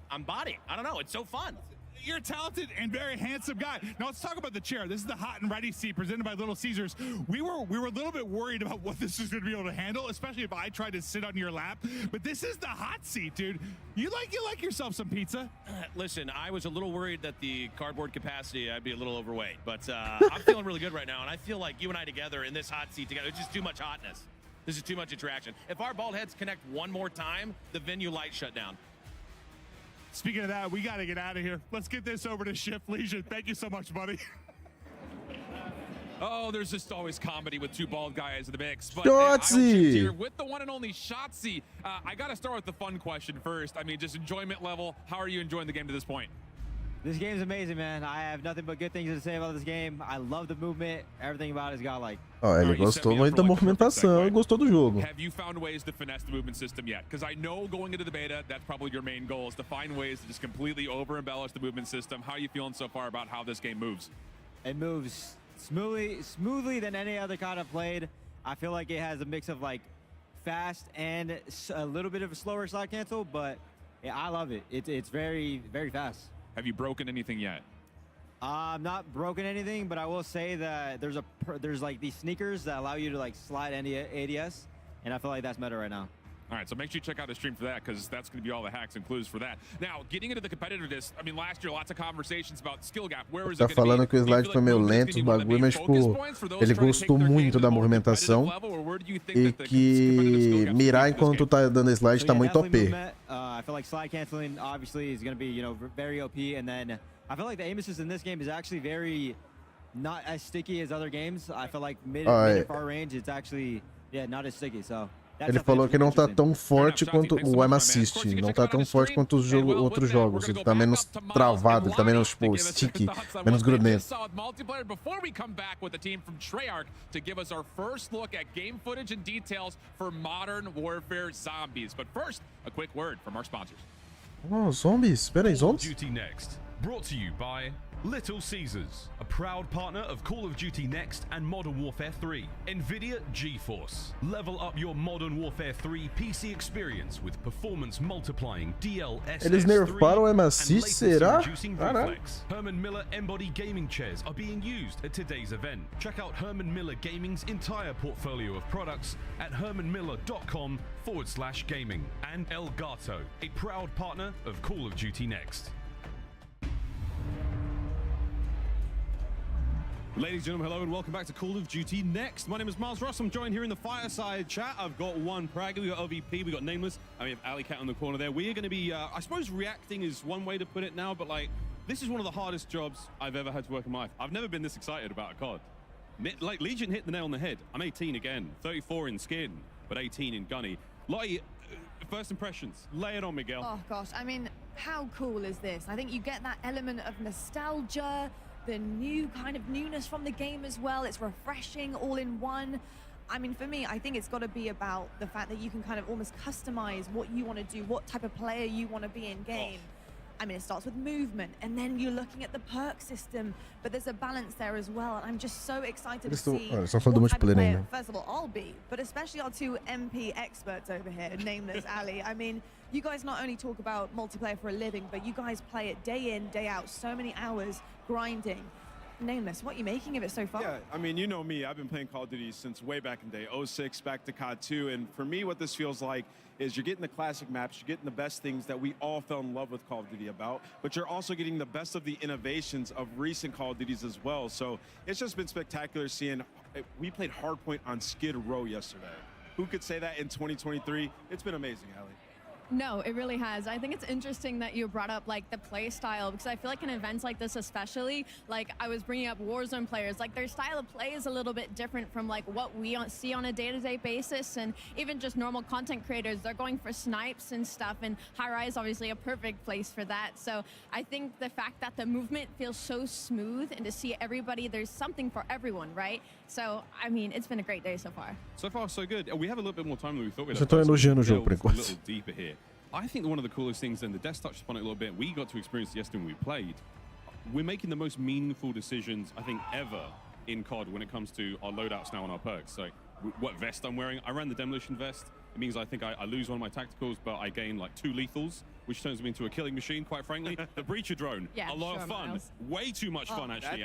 S17: I'm bodying. I don't know, it's so fun.
S16: You're a talented and very handsome guy. Now let's talk about the chair. This is the hot and ready seat presented by Little Caesars. We were a little bit worried about what this was going to be able to handle, especially if I tried to sit on your lap. But this is the hot seat, dude. You like yourself some pizza.
S17: Listen, I was a little worried that the cardboard capacity, I'd be a little overweight, but I'm feeling really good right now, and I feel like you and I together in this hot seat together, it's just too much hotness. This is too much interaction. If our bald heads connect one more time, the venue lights shut down.
S16: Speaking of that, we got to get out of here. Let's get this over to Shift Legion. Thank you so much, buddy.
S18: Oh, there's just always comedy with two bald guys in the mix. But
S1: Shotzi!
S18: here with the one and only Shotzi. I got to start with the fun question first. I mean, just enjoyment level. How are you enjoying the game to this point?
S19: This game's amazing, man. I have nothing but good things to say about this game. I love the movement. Everything about it's got like.
S1: Ó, ele gostou muito da movimentação e gostou do jogo.
S18: Have you found ways to finesse the movement system yet? Because I know going into the beta, that's probably your main goal is to find ways to just completely over-embellish the movement system. How are you feeling so far about how this game moves?
S19: It moves smoothly than any other COD I've played. I feel like it has a mix of like fast and a little bit of a slower slide cancel, but yeah, I love it. It's very, very fast.
S18: Have you broken anything yet?
S19: I'm not broken anything, but I will say that there's like these sneakers that allow you to like slide any ADS, and I feel like that's meta right now.
S18: All right, so make sure you check out the stream for that because that's going to be all the hacks and clues for that. Now, getting into the competitiveness, I mean, last year, lots of conversations about skill gap. Where is it
S1: Tá falando que o slide foi meio lento, os bagulho, mas tipo, ele gostou muito da movimentação e que mirar enquanto tá dando slide tá muito OP.
S19: I feel like slide canceling obviously is going to be, you know, very OP, and then I feel like the aim assist in this game is actually very not as sticky as other games. I feel like mid and far range, it's actually not as sticky. So.
S1: Ele falou que não tá tão forte quanto o aim assist, não tá tão forte quanto os outros jogos, ele tá menos travado, ele tá menos tipo sticky, menos grudento.
S18: Before we come back with the team from Treyarch to give us our first look at game footage and details for Modern Warfare Zombies. But first, a quick word from our sponsors.
S1: Oh, zombies, peraí, zombies?
S15: Duty Next, brought to you by Little Caesars, a proud partner of Call of Duty Next and Modern Warfare 3. NVIDIA GeForce. Level up your Modern Warfare 3 PC experience with performance multiplying DLSS 3
S1: Eles nerfaram o aim assist, será? Caraca.
S15: Herman Miller Embody gaming chairs are being used at today's event. Check out Herman Miller Gaming's entire portfolio of products at hermanmiller.com/gaming. And Elgato, a proud partner of Call of Duty Next.
S20: Ladies and gentlemen, hello and welcome back to Call of Duty Next. My name is Miles Ross. I'm joined here in the fireside chat. I've got one Praga, we got OVP, we got Nameless, and we have Alley Cat on the corner there. We are going to be, I suppose reacting is one way to put it now, but like, this is one of the hardest jobs I've ever had to work in my life. I've never been this excited about a COD. Like, Legion hit the nail on the head. I'm 18 again, 34 in skin, but 18 in gunny. Lottie, first impressions, lay it on me, girl.
S21: Oh gosh, I mean, how cool is this? I think you get that element of nostalgia, the new kind of newness from the game as well. It's refreshing all in one. I mean, for me, I think it's got to be about the fact that you can kind of almost customize what you want to do, what type of player you want to be in game. I mean, it starts with movement, and then you're looking at the perk system, but there's a balance there as well, and I'm just so excited to see what type of player, first of all, I'll be, but especially our two MP experts over here, Nameless, Ali. I mean, you guys not only talk about multiplayer for a living, but you guys play it day in, day out, so many hours grinding. Nameless, what are you making of it so far?
S20: Yeah, I mean, you know me. I've been playing Call of Duty since way back in the day, 06 back to COD 2. And for me, what this feels like is you're getting the classic maps, you're getting the best things that we all fell in love with Call of Duty about, but you're also getting the best of the innovations of recent Call of Duties as well. So it's just been spectacular seeing, we played Hardpoint on Skid Row yesterday. Who could say that in 2023? It's been amazing, Ali.
S6: No, it really has. I think it's interesting that you brought up like the play style, because I feel like in events like this especially, like I was bringing up Warzone players, like their style of play is a little bit different from like what we see on a day-to-day basis, and even just normal content creators, they're going for snipes and stuff, and High Rise obviously a perfect place for that. So I think the fact that the movement feels so smooth, and to see everybody, there's something for everyone, right? So I mean, it's been a great day so far.
S20: So far, so good. We have a little bit more time than we thought we'd
S1: Já tô elogiando o jogo por
S20: a
S1: enquanto.
S20: little deeper here. I think one of the coolest things, and the desk touched upon it a little bit, we got to experience yesterday when we played. We're making the most meaningful decisions, I think, ever in COD when it comes to our loadouts now and our perks. So what vest I'm wearing, I ran the demolition vest. It means I think I lose one of my tacticals, but I gain like 2 lethals, which turns me into a killing machine, quite frankly. The breacher drone,
S22: Yeah,
S20: a lot of fun.
S22: Miles.
S20: Way too much fun, actually.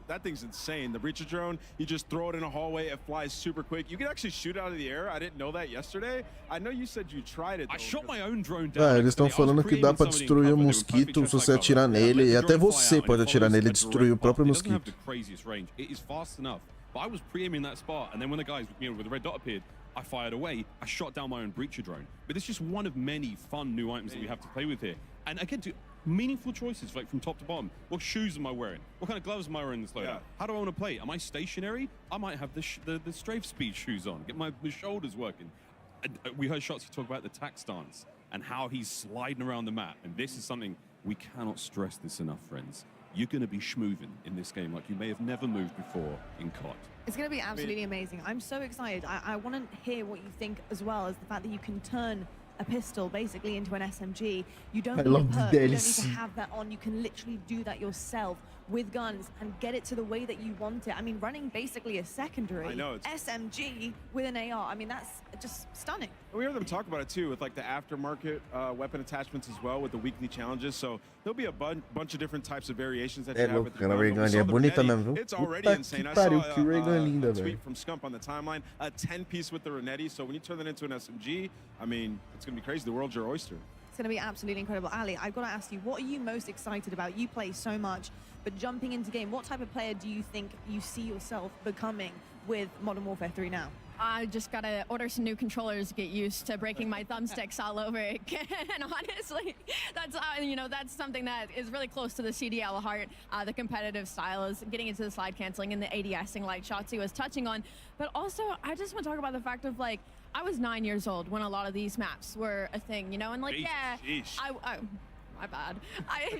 S22: That thing's insane. The breacher drone, you just throw it in a hallway, it flies super quick. You can actually shoot out of the air. I didn't know that yesterday. I know you said you tried it.
S20: I shot my own drone down.
S1: Eles estão falando que dá pra destruir o mosquito se você atirar nele, e até você pode atirar nele e destruir o próprio
S20: It doesn't have
S1: mosquito.
S20: the craziest range. It is fast enough. But I was pre-aiming that spot, and then when the guys, with the red dot appeared, I fired away. I shot down my own breacher drone. But it's just one of many fun new items that we have to play with here. And again, meaningful choices, like from top to bottom. What shoes am I wearing? What kind of gloves am I wearing in this loadout? How do I want to play? Am I stationary? I might have the strafe speed shoes on, get my shoulders working. And we heard Shotzi talk about the tack stance and how he's sliding around the map. And this is something we cannot stress this enough, friends. You're going to be schmooving in this game like you may have never moved before in COD.
S21: It's going to be absolutely amazing. I'm so excited. I want to hear what you think as well, as the fact that you can turn a pistol basically into an SMG. You don't need a perk, you don't need to have that on. You can literally do that yourself with guns and get it to the way that you want it. I mean, running basically a secondary SMG with an AR, I mean, that's just stunning.
S22: We heard them talk about it too, with like the aftermarket weapon attachments as well, with the weekly challenges. So there'll be a bunch of different types of variations that you have with the
S1: Aquela
S22: gun. But we
S1: Regan
S22: saw
S1: é
S22: the
S1: bonita
S22: Renetti.
S1: mesmo.
S22: It's already
S1: Puta
S22: insane.
S1: que
S22: I saw
S1: pariu, que Regan é linda,
S22: a
S1: velho.
S22: tweet from Scump on the timeline, a 10-piece with the Renetti. So when you turn that into an SMG, I mean, it's going to be crazy. The world's your oyster.
S21: It's going to be absolutely incredible. Ali, I've got to ask you, what are you most excited about? You play so much, but jumping into game, what type of player do you think you see yourself becoming with Modern Warfare 3 now?
S6: I just gotta order some new controllers to get used to breaking my thumbsticks all over again. Honestly, that's that's something that is really close to the CDL heart. The competitive style is getting into the slide canceling and the ADSing, like Shotzi was touching on. But also, I just want to talk about the fact of like, I was 9 years old when a lot of these maps were a thing, and like, my bad.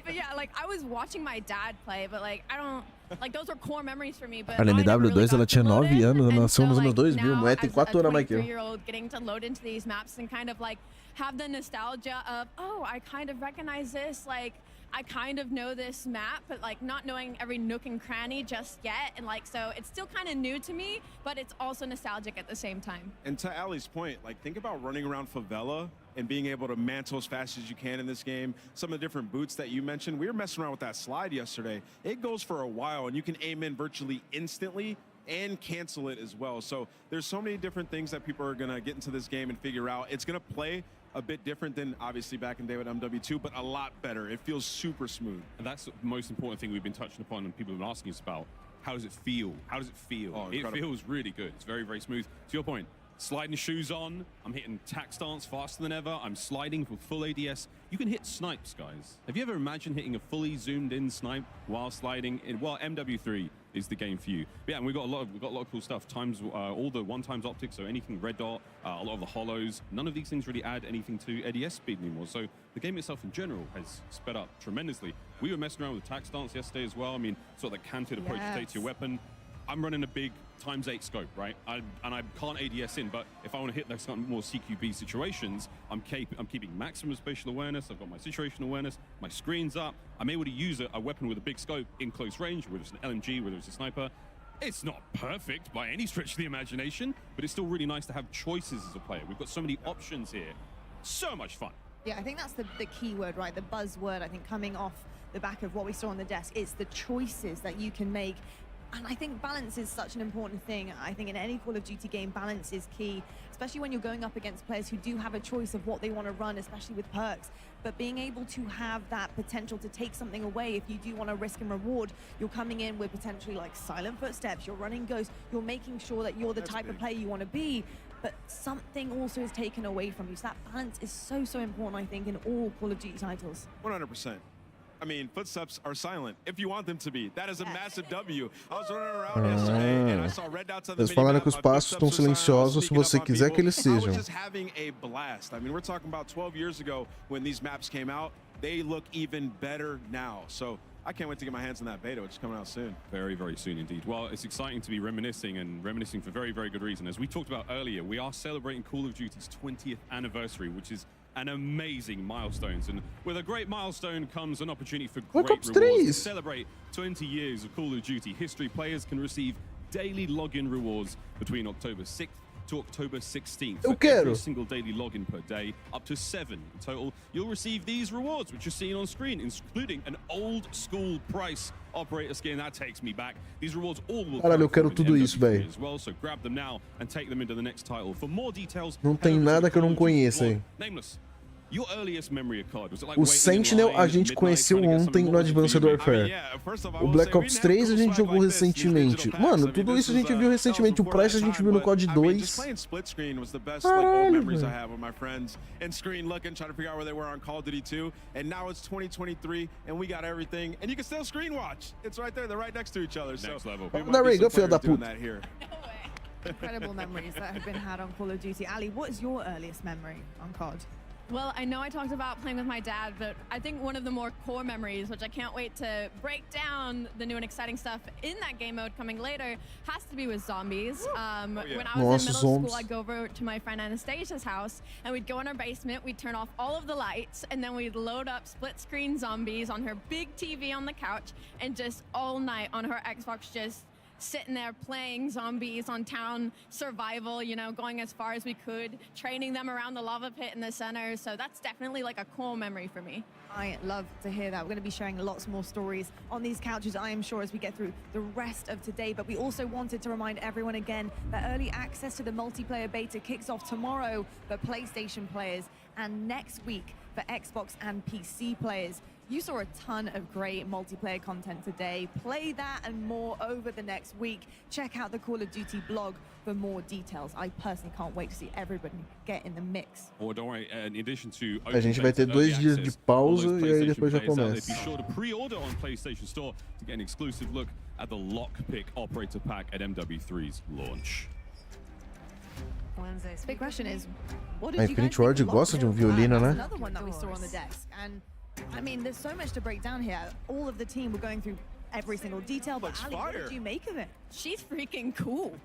S6: But yeah, like I was watching my dad play, but like I don't, like those were core memories for me. But
S1: A NW2 ela tinha 9 anos, ela nasceu nos anos 2000, mulher tem 4 anos mais que eu.
S6: 23-year-old getting to load into these maps and kind of like have the nostalgia of, oh, I kind of recognize this, like I kind of know this map, but like not knowing every nook and cranny just yet. And like, so it's still kind of new to me, but it's also nostalgic at the same time.
S22: And to Ali's point, like think about running around favela and being able to mantle as fast as you can in this game. Some of the different boots that you mentioned, we were messing around with that slide yesterday. It goes for a while and you can aim in virtually instantly and cancel it as well. So there's so many different things that people are gonna get into this game and figure out. It's gonna play a bit different than obviously back in day with MW2, but a lot better. It feels super smooth.
S20: And that's the most important thing we've been touching upon and people have been asking us about. How does it feel? How does it feel?
S22: Oh,
S20: it feels really good. It's very, very smooth. To your point, sliding shoes on, I'm hitting tack stance faster than ever. I'm sliding with full ADS. You can hit snipes, guys. Have you ever imagined hitting a fully zoomed in snipe while sliding? Well, MW3 is the game for you. But yeah, and we've got a lot of cool stuff. All the 1x optics, so anything red dot, a lot of the hollows. None of these things really add anything to ADS speed anymore. So the game itself in general has sped up tremendously. We were messing around with tack stance yesterday as well. I mean, sort of the canted approach to take to your weapon. I'm running a big ×8 scope, right? And I can't ADS in, but if I want to hit those kind of more CQB situations, I'm keeping maximum spatial awareness. I've got my situational awareness, my screen's up. I'm able to use a weapon with a big scope in close range, whether it's an LMG, whether it's a sniper. It's not perfect by any stretch of the imagination, but it's still really nice to have choices as a player. We've got so many options here. So much fun.
S21: Yeah, I think that's the key word, right? The buzzword, I think, coming off the back of what we saw on the desk. It's the choices that you can make. And I think balance is such an important thing. I think in any Call of Duty game, balance is key, especially when you're going up against players who do have a choice of what they want to run, especially with perks. But being able to have that potential to take something away, if you do want to risk and reward, you're coming in with potentially like silent footsteps, you're running ghosts, you're making sure that you're the type of player you want to be. but something also is taken away from you. So that balance is so, so important, I think, in all Call of Duty titles.
S22: 100%. I mean, footsteps are silent if you want them to be. That is a massive W. I was running around yesterday and I saw red dots on the
S1: Eles falaram que os passos estão silenciosos se você quiser que eles
S22: I
S1: sejam.
S22: was just having a blast. I mean, we're talking about 12 years ago when these maps came out. They look even better now. So I can't wait to get my hands on that beta, which is coming out soon.
S20: Very, very soon indeed. Well, it's exciting to be reminiscing for very, very good reason. As we talked about earlier, we are celebrating Call of Duty's 20th anniversary, which is an amazing milestone. And with a great milestone comes an opportunity for great rewards. To celebrate 20 years of Call of Duty history, players can receive daily login rewards between October 6th to October 16th. For every single daily login per day, up to 7 in total, you'll receive these rewards, which you're seeing on screen, including an old school price operator skin. That takes me back. These rewards all will
S1: Caralho, eu quero tudo isso, velho.
S20: as well, so grab them now and take them into the next title. For more details,
S1: Não tem nada que eu não conheça, hein?
S20: Nameless. Your earliest memory of COD, was it like
S1: O Sentinel a gente conheceu ontem no Advanced Warfare. O Black Ops 3 a gente jogou recentemente. Mano, tudo isso a gente viu recentemente. O Price a gente viu no COD 2.
S22: And screen looking, trying to figure out where they were on Call of Duty 2. And now it's 2023, and we got everything. And you can still screen watch. It's right there. They're right next to each other.
S20: Next level.
S1: There we go, filho da puta.
S21: Incredible memories that have been had on Call of Duty. Ali, what is your earliest memory on COD?
S6: Well, I know I talked about playing with my dad, but I think one of the more core memories, which I can't wait to break down the new and exciting stuff in that game mode coming later, has to be with zombies. When I was in middle school, I'd go over to my friend Anastasia's house, and we'd go in our basement, we'd turn off all of the lights, and then we'd load up split-screen zombies on her big TV on the couch, and just all night on her Xbox just sitting there playing zombies on town survival, you know, going as far as we could, training them around the lava pit in the center. So that's definitely like a core memory for me.
S21: I love to hear that. We're going to be sharing lots more stories on these couches, I am sure, as we get through the rest of today. But we also wanted to remind everyone again that early access to the multiplayer beta kicks off tomorrow for PlayStation players and next week for Xbox and PC players. You saw a ton of great multiplayer content today. Play that and more over the next week. Check out the Call of Duty blog for more details. I personally can't wait to see everybody get in the mix.
S20: Or don't worry, in addition to
S1: A gente vai ter 2 dias de pausa e aí depois já começa.
S20: Be sure to pre-order on PlayStation Store to get an exclusive look at the Lockpick Operator Pack at MW3's launch.
S21: Big question is, what
S1: A
S21: did you guys
S1: Infinity
S21: think
S1: Ward
S21: of
S1: gosta de
S21: That's
S1: violino, né?
S21: another one that we saw on the desk. And I mean, there's so much to break down here. All of the team were going through every single detail, but Ali, what did you make of it?
S6: She's freaking cool.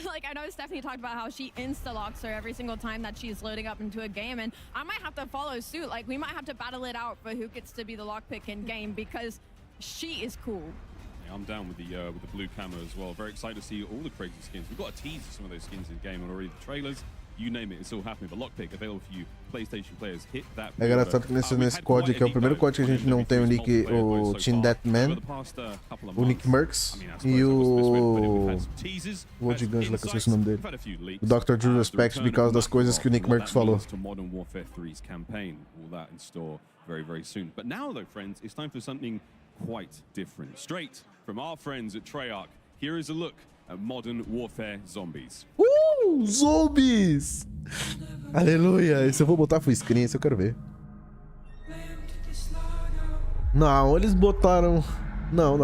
S6: Like, I know Stephanie talked about how she insta-locks her every single time that she's loading up into a game, and I might have to follow suit. Like, we might have to battle it out for who gets to be the lockpick in game, because she is cool.
S20: Yeah, I'm down with the blue camo as well. Very excited to see all the crazy skins. We've got a tease of some of those skins in game already. The trailers, you name it, it's all happening. But Lockpick available for you, PlayStation players. Hit that.
S1: É engraçado que nesse COD aqui é o primeiro COD que a gente não tem o Team Deathman, o Nick Merckx e o gigante lá que eu esqueci o nome dele, o Dr. Drew Respect, por causa das coisas que o Nick Merckx falou.
S20: Modern Warfare 3's campaign, all that in store very, very soon. But now, though, friends, it's time for something quite different. Straight from our friends at Treyarch, here is a look at Modern Warfare Zombies.
S1: Zombies! Aleluia! Esse eu vou botar full screen, esse eu quero ver. Não, eles botaram... Não.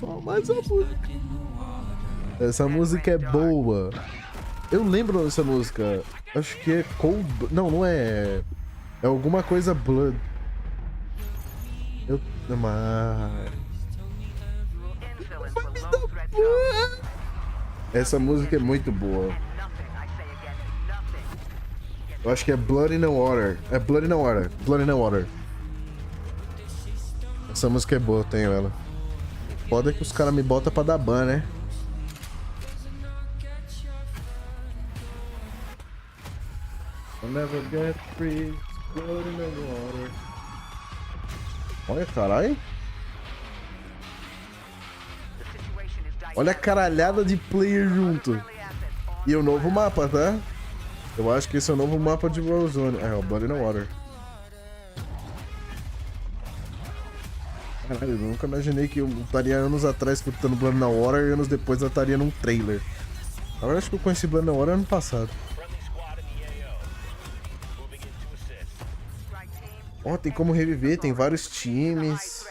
S1: Oh, mas a música... Essa música é boa. Eu lembro dessa música. Acho que é Cold... Não é... É alguma coisa Blood. Essa música é muito boa. Eu acho que é Blood in the Water. É Blood in the Water. Blood in the Water. Essa música é boa, eu tenho ela. Foda que os caras me botam pra dar ban, né? I'll never get free. Blood in the water. Olha, caralho. Olha a caralhada de player junto. E o novo mapa, tá? Eu acho que esse é o novo mapa de Warzone. É, o Blood in the Water. Caralho, eu nunca imaginei que eu estaria anos atrás escutando Blood na Water e anos depois eu estaria num trailer. Agora acho que eu conheci Blood na Water ano passado. Ó, tem como reviver, tem vários times.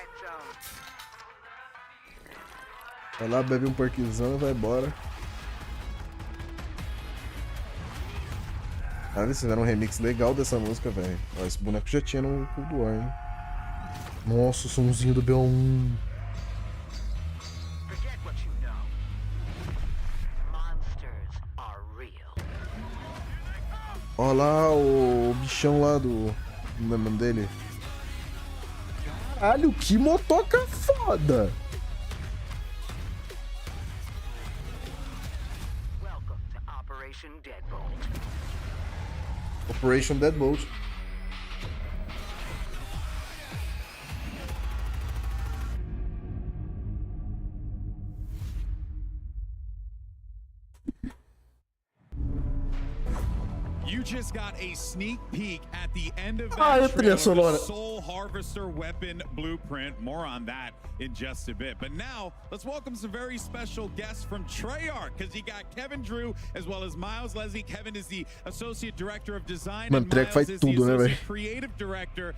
S1: Vai lá, bebe um porquizão e vai embora. Cara, eles fizeram um remix legal dessa música, velho. Ó, esse boneco já tinha no Cold War, hein? Nossa, o somzinho do B1. Ó lá o bichão lá do... Não é o nome dele? Caralho, que motoca foda! Operation Deadbolt.
S5: You just got a sneak peek at the end of
S1: Ah,
S5: that
S1: trilha
S5: trailer,
S1: sonora.
S5: the Soul Harvester weapon blueprint. More on that in just a bit. But now, let's welcome some very special guests from Treyarch, because you got Kevin Drew as well as Miles Leslie. Kevin is the Associate Director of Design,
S1: Mano,
S5: and
S1: Treyarch
S5: Miles
S1: faz
S5: is the
S1: tudo, né,
S5: Associate
S1: velho?
S5: Creative Director.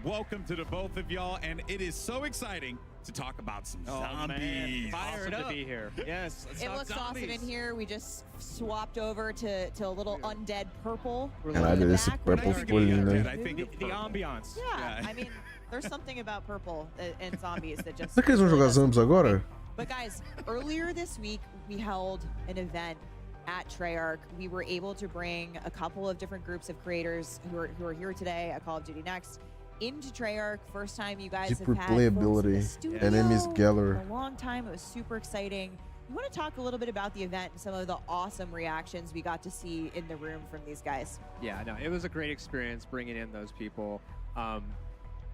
S5: Welcome to the both of y'all, and it is so exciting to talk about some zombies.
S2: Fired up to be here. Yes, let's
S4: It
S2: talk
S4: looks awesome in
S2: zombies.
S4: here. We just swapped over to a little undead purple.
S1: Caralho, esse purple ficou lindo, hein?
S2: The ambiance.
S4: Yeah, I mean, there's something about purple in zombies that just...
S1: Será que eles vão jogar zombies agora?
S4: But guys, earlier this week, we held an event at Treyarch. We were able to bring a couple of different groups of creators who are here today at Call of Duty Next into Treyarch. First time you guys
S1: Deeper
S4: have had folks in the
S1: playability.
S4: studio
S1: Enemies Geller.
S4: for a long time. It was super exciting. You want to talk a little bit about the event and some of the awesome reactions we got to see in the room from these guys?
S2: Yeah, no, it was a great experience bringing in those people.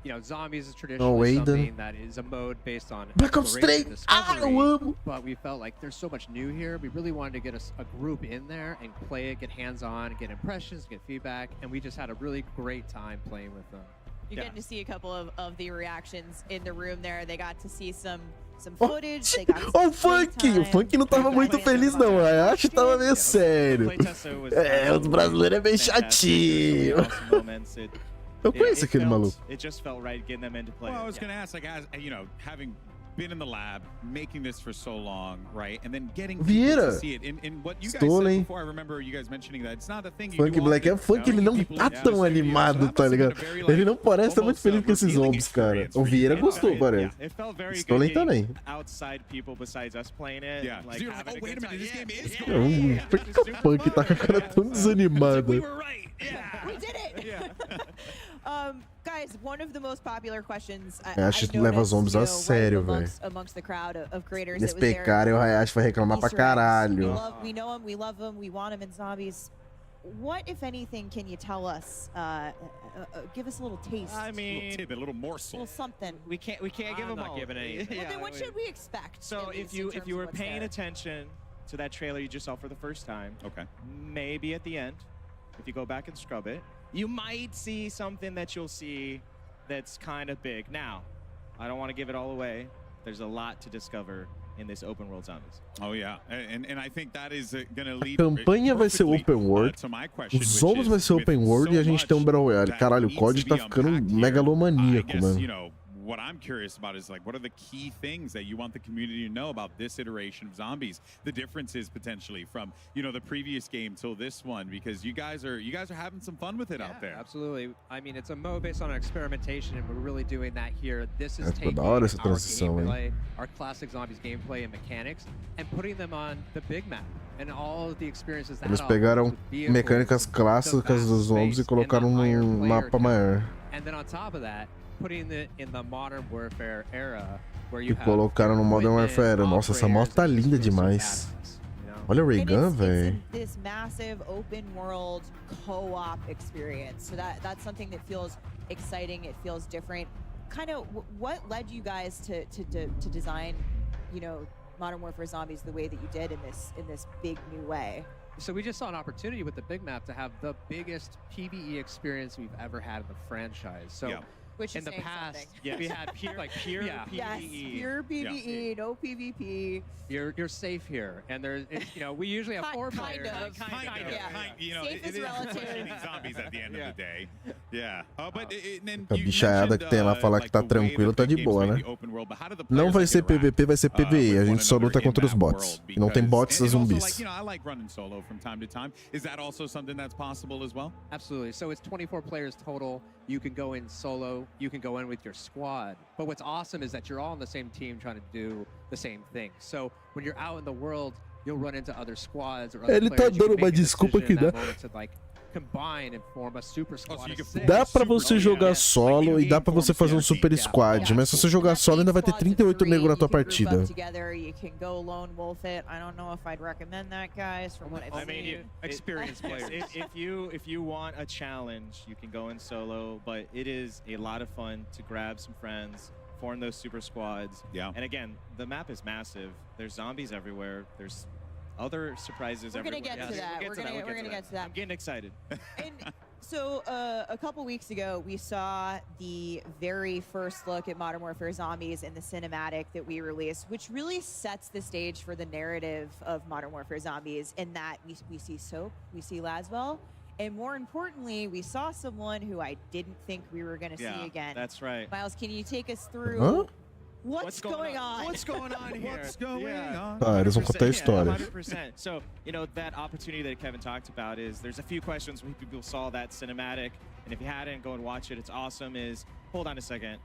S2: You know, zombies is
S1: Oh,
S2: traditionally
S1: Aiden.
S2: something that is a mode based on
S1: Black Ops
S2: exploration
S1: 3.
S2: and
S1: Ah,
S2: discovery,
S1: eu amo.
S2: but we felt like there's so much new here. We really wanted to get a group in there and play it, get hands-on, get impressions, get feedback, and we just had a really great time playing with them.
S4: You're
S2: Yeah.
S4: getting to see a couple of the reactions in the room there. They got to see some footage. They got some
S1: Ó, o Funk! O Funk não tava muito feliz, não. Eu acho que tava meio sério. É, os brasileiros é bem chatinho. Eu conheço aquele maluco.
S2: It just felt right getting them into play.
S5: Well, I was going to ask, like, as you know, having been in the lab, making this for so long, right, and then getting people
S1: Vieira.
S5: to see it. In what you guys
S1: Stolen.
S5: said before, I remember you guys mentioning that it's not a thing you
S1: Funk
S5: do
S1: Black é
S5: often,
S1: funk,
S5: you
S1: ele
S5: know,
S1: não
S5: people
S1: tá
S5: in
S1: tão
S5: the studio,
S1: animado,
S5: so that
S1: tá
S5: must have been
S1: ligado?
S5: a very,
S1: Ele
S5: like,
S1: não parece estar muito
S5: almost,
S1: feliz com esses
S5: revealing
S1: zombies, cara.
S5: experience
S1: O
S5: for you.
S1: Vieira
S5: Yeah.
S1: gostou, parece.
S8: It felt very
S1: Stolen
S8: good
S1: também.
S8: getting outside people besides us playing it.
S5: Yeah.
S8: Like,
S5: So you're like,
S8: having
S5: oh,
S8: a
S5: wait a
S8: good
S5: minute,
S8: time.
S5: this game is
S8: Yeah.
S1: Por que que o Funk tá com a cara tão desanimada?
S4: We did it! Guys, one of the most popular questions
S1: Eu acho que leva zombies a sério, velho.
S4: amongst the crowd of creators
S1: Eles
S4: that was there.
S1: pecaram e o Hayashi vai reclamar pra
S4: Easter eggs.
S1: caralho.
S4: We know him, we love him, we want him in zombies. What, if anything, can you tell us? Give us a little taste.
S8: I mean,
S5: little tidbit, a little morsel.
S4: A little something.
S8: we can't give them all.
S2: giving anything.
S4: Well, then what should we expect?
S8: So
S4: at
S8: if
S4: least, in
S8: you
S4: terms
S8: were
S4: of what's
S8: paying
S4: there?
S8: attention to that trailer you just saw for the first time,
S5: Okay.
S8: maybe at the end, if you go back and scrub it, you might see something that you'll see that's kind of big. Now, I don't want to give it all away. There's a lot to discover in this open world zombies.
S5: Oh yeah, and I think that is going to lead.
S1: Campanha vai ser
S5: perfectly,
S1: open world.
S5: to my question,
S1: Os
S5: which
S1: zombies
S5: is,
S1: vai ser
S5: with
S1: open world
S5: so
S1: e a gente tem um
S5: much
S1: Battle Royale.
S5: that
S1: Caralho, o
S5: needs
S1: COD
S5: to
S1: tá
S5: be
S1: ficando
S5: unpacked here,
S1: megalomaníaco,
S5: I guess,
S1: mano.
S5: you know, what I'm curious about is like, what are the key things that you want the community to know about this iteration of zombies? The differences potentially from, you know, the previous game till this one, because you guys are having some fun with it out there.
S2: Absolutely. I mean, it's a mode based on experimentation, and we're really doing that here. This is
S1: É, ficou
S2: taking
S1: da hora essa
S2: our
S1: transição, hein?
S2: gameplay, our classic zombies gameplay and mechanics, and putting them on the big map and all of the experiences that
S1: Eles
S2: offers
S1: pegaram
S2: with vehicles,
S1: mecânicas clássicas dos zombies e colocaram num mapa maior.
S2: and then on top of that, putting it in the modern warfare era, where
S1: E
S2: you have
S1: colocaram no Modern
S2: equipment,
S1: Warfare. Nossa, essa moto tá linda demais. Olha o Ray Gun, velho.
S4: This massive open world co-op experience. So that's something that feels exciting. It feels different. Kind of what led you guys to design, you know, Modern Warfare Zombies the way that you did in this big new way?
S2: So we just saw an opportunity with the big map to have the biggest PvE experience we've ever had in the franchise. So
S4: Which
S2: in
S4: is
S2: the
S4: saying
S2: past,
S4: something.
S2: we had pure,
S8: Like pure
S2: yeah,
S4: Yes,
S8: PvE.
S4: pure PvE, no PvP.
S2: you're safe here, and there's, you know, we usually have four
S4: Kind
S2: players.
S4: of.
S5: You know,
S4: Safe
S5: it
S4: is
S5: is
S4: relative.
S5: eating zombies at the end of the day. Yeah. But then
S1: A bichaiada que tem lá falar que tá tranquilo, tá de boa, né? Não vai ser PVP, vai ser PvE. A gente só luta contra os bots. E não tem bots e zumbis.
S5: You know, I like running solo from time to time. Is that also something that's possible as well?
S2: Absolutely. So it's 24 players total. You can go in solo. You can go in with your squad. But what's awesome is that you're all on the same team trying to do the same thing. So when you're out in the world, you'll run into other squads or other
S1: Ele tá
S2: players. You
S1: dando
S2: can
S1: uma
S2: make a
S1: desculpa
S2: decision
S1: que
S2: in
S1: dá.
S2: that moment to, like, combine and form a super squad.
S1: Dá pra você jogar solo e dá pra você fazer um super squad, mas se você jogar solo ainda vai ter 38 negros na tua partida.
S4: Together, you can go lone wolf it. I don't know if I'd recommend that, guys. From what I've
S8: I
S4: seen.
S8: mean,
S2: experienced players.
S8: If you want a challenge, you can go in solo, but it is a lot of fun to grab some friends, form those super squads.
S5: Yeah.
S8: And again, the map is massive. There's zombies everywhere. There's other surprises
S4: We're gonna
S8: everywhere.
S4: get to that. We're gonna get to that.
S8: I'm getting excited.
S4: And so a couple weeks ago, we saw the very first look at Modern Warfare Zombies in the cinematic that we released, which really sets the stage for the narrative of Modern Warfare Zombies in that we see Soap, we see Laswell, and more importantly, we saw someone who I didn't think we were going to see again.
S8: That's right.
S4: Miles, can you take us through what's going on?
S8: What's going on here?
S5: What's going on?
S1: Ah, eles vão contar a história.
S8: 100%. So, you know, that opportunity that Kevin talked about is there's a few questions when people saw that cinematic, and if you hadn't, go and watch it. It's awesome. Hold on a second.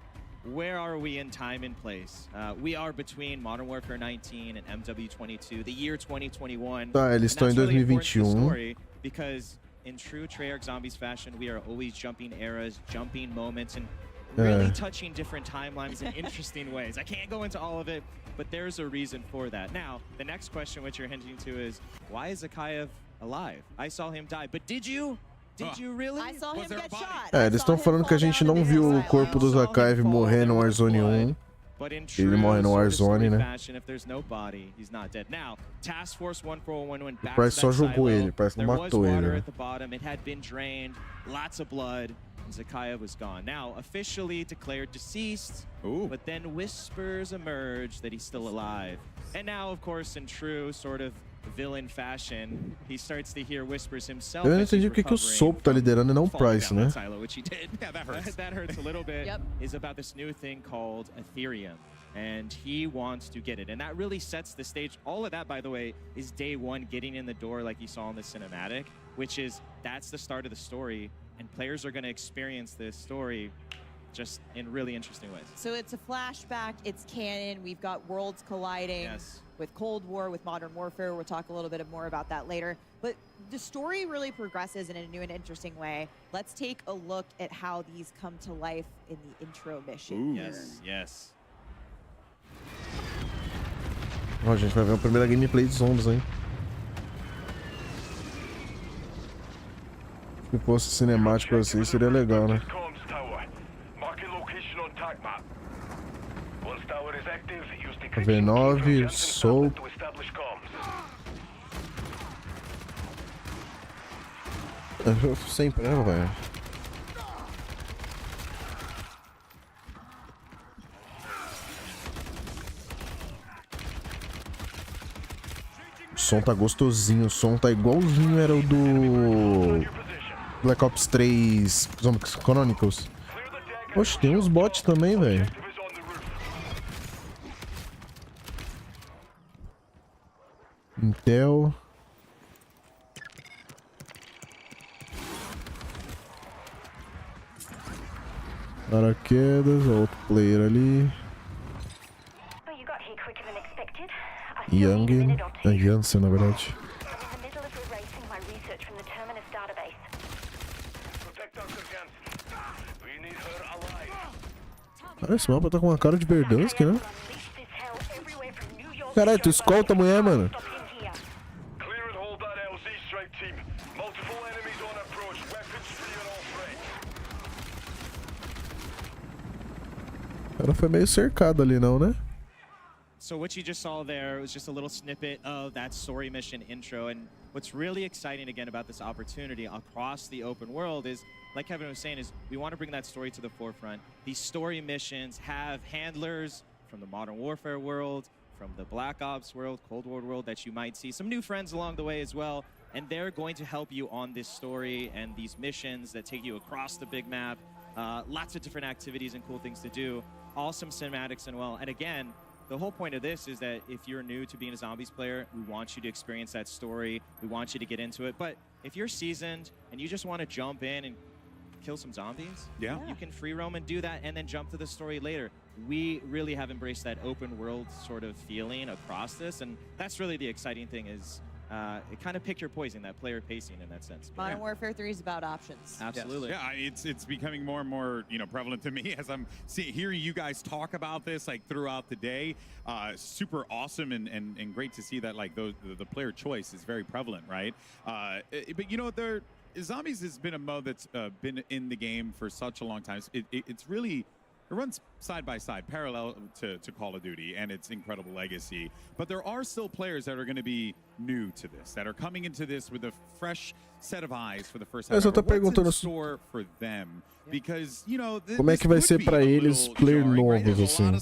S8: Where are we in time and place? We are between Modern Warfare 19 and MW22, the year 2021.
S1: Tá, eles estão em 2021.
S8: Because in true Treyarch Zombies fashion, we are always jumping eras, jumping moments, and really touching different timelines in interesting ways. I can't go into all of it, but there's a reason for that. Now, the next question which you're hinting to is, why is Zakayev alive? I saw him die, but did you? Did you really?
S4: I saw him get shot.
S1: Eles estão falando que a gente não viu o corpo do Zakayev morrer no Warzone 1. Ele morre no Warzone, né?
S8: If there's no body, he's not dead. Now, Task Force 141 went back
S1: Parece
S8: to
S1: só
S8: that
S1: jogou
S8: silo.
S1: ele, parece que
S8: There
S1: não
S8: was
S1: matou
S8: water
S1: ele.
S8: at the bottom. It had been drained, lots of blood, and Zakayev was gone. Now, officially declared deceased, but then whispers emerged that he's still alive. And now, of course, in true sort of villain fashion, he starts to hear whispers himself.
S1: Eu não entendi porque que o Soap tá liderando e não o Price, né?
S8: Silo, which he did. Yeah, that hurts. That hurts a little bit. Is about this new thing called Ethereum, and he wants to get it, and that really sets the stage. All of that, by the way, is day one getting in the door, like you saw in the cinematic, which is that's the start of the story, and players are going to experience this story just in really interesting ways.
S4: So it's a flashback, it's canon, we've got worlds colliding with Cold War, with Modern Warfare. We'll talk a little bit more about that later. But the story really progresses in a new and interesting way. Let's take a look at how these come to life in the intro mission.
S8: Yes.
S1: Ó, a gente vai ver a primeira gameplay de zombies, hein? Se fosse cinemático assim, seria legal, né? V9, Soap. Sempre, né, velho? O som tá gostosinho, o som tá igualzinho era o do Black Ops 3 Zombies Chronicles. Oxe, tem uns bots também, velho. Intel. Paraquedas, outro player ali. Youngin, Jansen, na verdade. Cara, esse mapa tá com uma cara de Verdansk, né? Caralho, tu escolta a mulher, mano. O cara foi meio cercado ali, não, né?
S8: So what you just saw there was just a little snippet of that story mission intro, and what's really exciting again about this opportunity across the open world is, like Kevin was saying, is we want to bring that story to the forefront. These story missions have handlers from the Modern Warfare world, from the Black Ops world, Cold War world that you might see, some new friends along the way as well, and they're going to help you on this story and these missions that take you across the big map. Lots of different activities and cool things to do, awesome cinematics and well. And again, the whole point of this is that if you're new to being a Zombies player, we want you to experience that story. We want you to get into it. But if you're seasoned and you just want to jump in and kill some zombies,
S5: yeah,
S8: you can free roam and do that and then jump to the story later. We really have embraced that open world sort of feeling across this, and that's really the exciting thing is it kind of pick your poison, that player pacing in that sense.
S4: Modern Warfare 3 is about options.
S8: Absolutely.
S5: Yeah, it's becoming more and more prevalent to me as I'm hearing you guys talk about this like throughout the day. Super awesome and great to see that like the player choice is very prevalent, right? But Zombies has been a mode that's been in the game for such a long time. It's really. It runs side by side, parallel to Call of Duty and its incredible legacy. But there are still players that are going to be new to this, that are coming into this with a fresh set of eyes for the first time. What's in store for them? Because,
S1: como é que vai ser para eles player novos assim?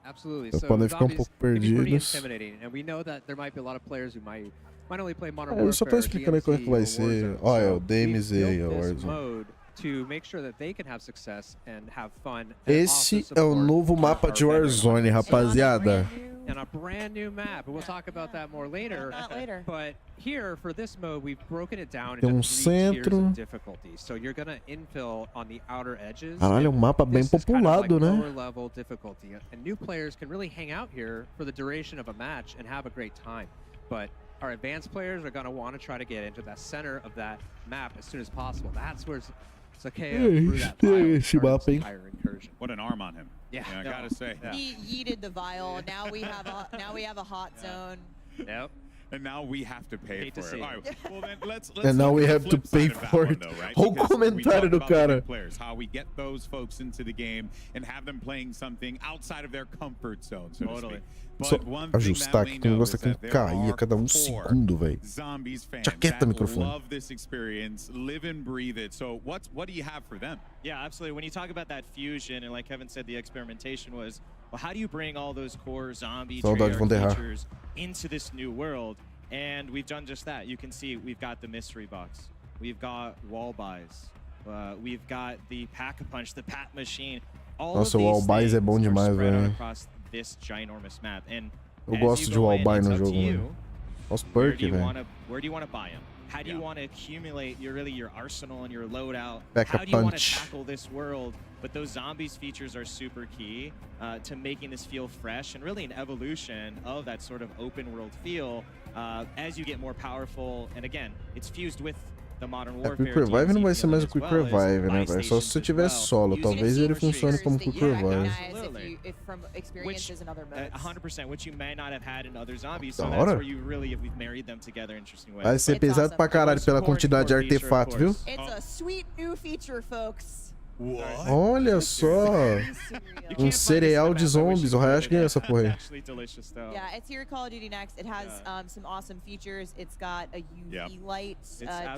S2: Absolutely.
S1: Eles
S2: So
S1: podem ficar
S2: zombies
S1: pouco
S2: can be pretty
S1: perdidos.
S2: intimidating, and we know that there might be a lot of players who might only play Modern
S1: Eu só tô
S2: Warfare,
S1: explicando aí como é que vai
S2: DMZ, or
S1: ser.
S2: Warzone.
S1: Olha, o
S2: So
S1: DMZ
S2: we've
S1: aí,
S2: built
S1: o
S2: this
S1: Warzone.
S2: mode to make sure that they can have success and have fun. And
S1: Esse
S2: also
S1: é o
S2: support
S1: novo mapa de Warzone, rapaziada.
S2: and a brand new map, and we'll talk about that more later. But here, for this mode, we've broken it down
S1: Tem
S2: into 3 tiers
S1: centro.
S2: of difficulty. So you're gonna infill on the outer edges.
S1: Caralho, é um mapa bem
S2: This is kind of
S1: populado,
S2: like
S1: né?
S2: lower level difficulty, and new players can really hang out here for the duration of a match and have a great time. But our advanced players are gonna want to try to get into the center of that map as soon as possible. That's where Zakeo threw that vial and started his entire incursion.
S5: What an arm on him.
S2: Yeah,
S5: I gotta say.
S4: He yeeted the vial. Now we have a hot zone.
S2: Yep.
S5: And now we have to pay
S2: Hate to
S5: for
S2: see
S5: it.
S2: it.
S5: All right, well then let's
S1: And now
S5: look
S1: we
S5: at the
S1: have to
S5: flip
S1: pay
S5: side of that
S1: for
S5: one,
S1: it.
S5: though, right?
S1: Olha o
S5: Because we
S1: comentário
S5: talked
S1: do
S5: about the
S1: cara.
S5: big players, how we get those folks into the game and have them playing something outside of their comfort zone, so to speak.
S1: Só
S5: But one thing
S1: ajustar
S5: that
S1: aqui
S5: we
S1: que o
S5: know
S1: negócio
S5: is
S1: tá
S5: that
S1: com
S5: there
S1: cair a
S5: are
S1: cada segundo, velho.
S5: Zombies fans
S1: Jaqueta
S5: that
S1: microfone.
S5: love this experience, live and breathe it. So what do you have for them?
S8: Yeah, absolutely. When you talk about that fusion, and like Kevin said, the experimentation was, well, how do you bring all those core zombie
S1: Saudade vão
S8: Treyarch
S1: derrar.
S8: features into this new world? And we've done just that. You can see we've got the mystery box. We've got wall buys. We've got the pack-a-punch, the pat machine. All
S1: Nossa,
S8: of
S1: o
S8: these
S1: wall buys é bom
S8: things are
S1: demais,
S8: spread out
S1: velho.
S8: across this ginormous map. And
S1: Eu
S8: as
S1: gosto
S8: you
S1: de
S8: go
S1: wall
S8: in,
S1: buy
S8: it's
S1: no
S8: up to
S1: jogo,
S8: you.
S1: velho. Olha os
S8: Where
S1: perks,
S8: do you
S1: velho.
S8: want to buy them? How do you want to accumulate your arsenal and your loadout?
S1: Pack a
S8: How do you want to
S1: punch.
S8: tackle this world? But those zombies features are super key to making this feel fresh and really an evolution of that sort of open world feel as you get more powerful. And again, it's fused with the Modern
S1: A
S8: Warfare.
S1: Quick Revive não vai ser mais o Quick
S8: as well as
S1: Revive, né, velho? Só se você tiver solo. Talvez ele funcione como Quick Revive.
S4: If from experiences in other modes.
S8: 100%, which you may not have had in other zombies.
S1: Da
S8: So
S1: hora.
S8: that's where you really, we've married them together in interesting ways.
S1: Vai ser pesado pra caralho pela quantidade de artefato, viu?
S4: It's a sweet new feature, folks.
S1: Olha só. Cereal de zombies. O Hayashi ganhou essa porra aí.
S8: Actually delicious though.
S4: Yeah, it's here Call of Duty Next. It has some awesome features. It's got a UV light,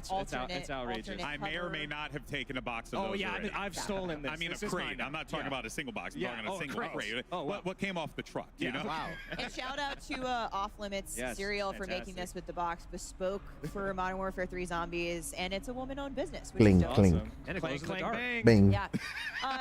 S4: alternate
S5: I may or may not have taken a box of those.
S8: Oh yeah,
S5: already.
S8: I've stolen this.
S5: I mean,
S8: This
S5: a
S8: is
S5: crate.
S8: mine.
S5: I'm not talking about a single box. I'm talking about a single crate.
S8: Oh, wow.
S5: What came off the truck? You know?
S8: Wow.
S4: And shout out to Off Limits
S8: Yes,
S4: Cereal for making this with the box bespoke for Modern Warfare 3 Zombies, and it's a woman-owned business. Which
S1: Clink,
S4: is dope.
S1: clink.
S2: And it goes in the dark.
S1: Bang.
S4: Yeah.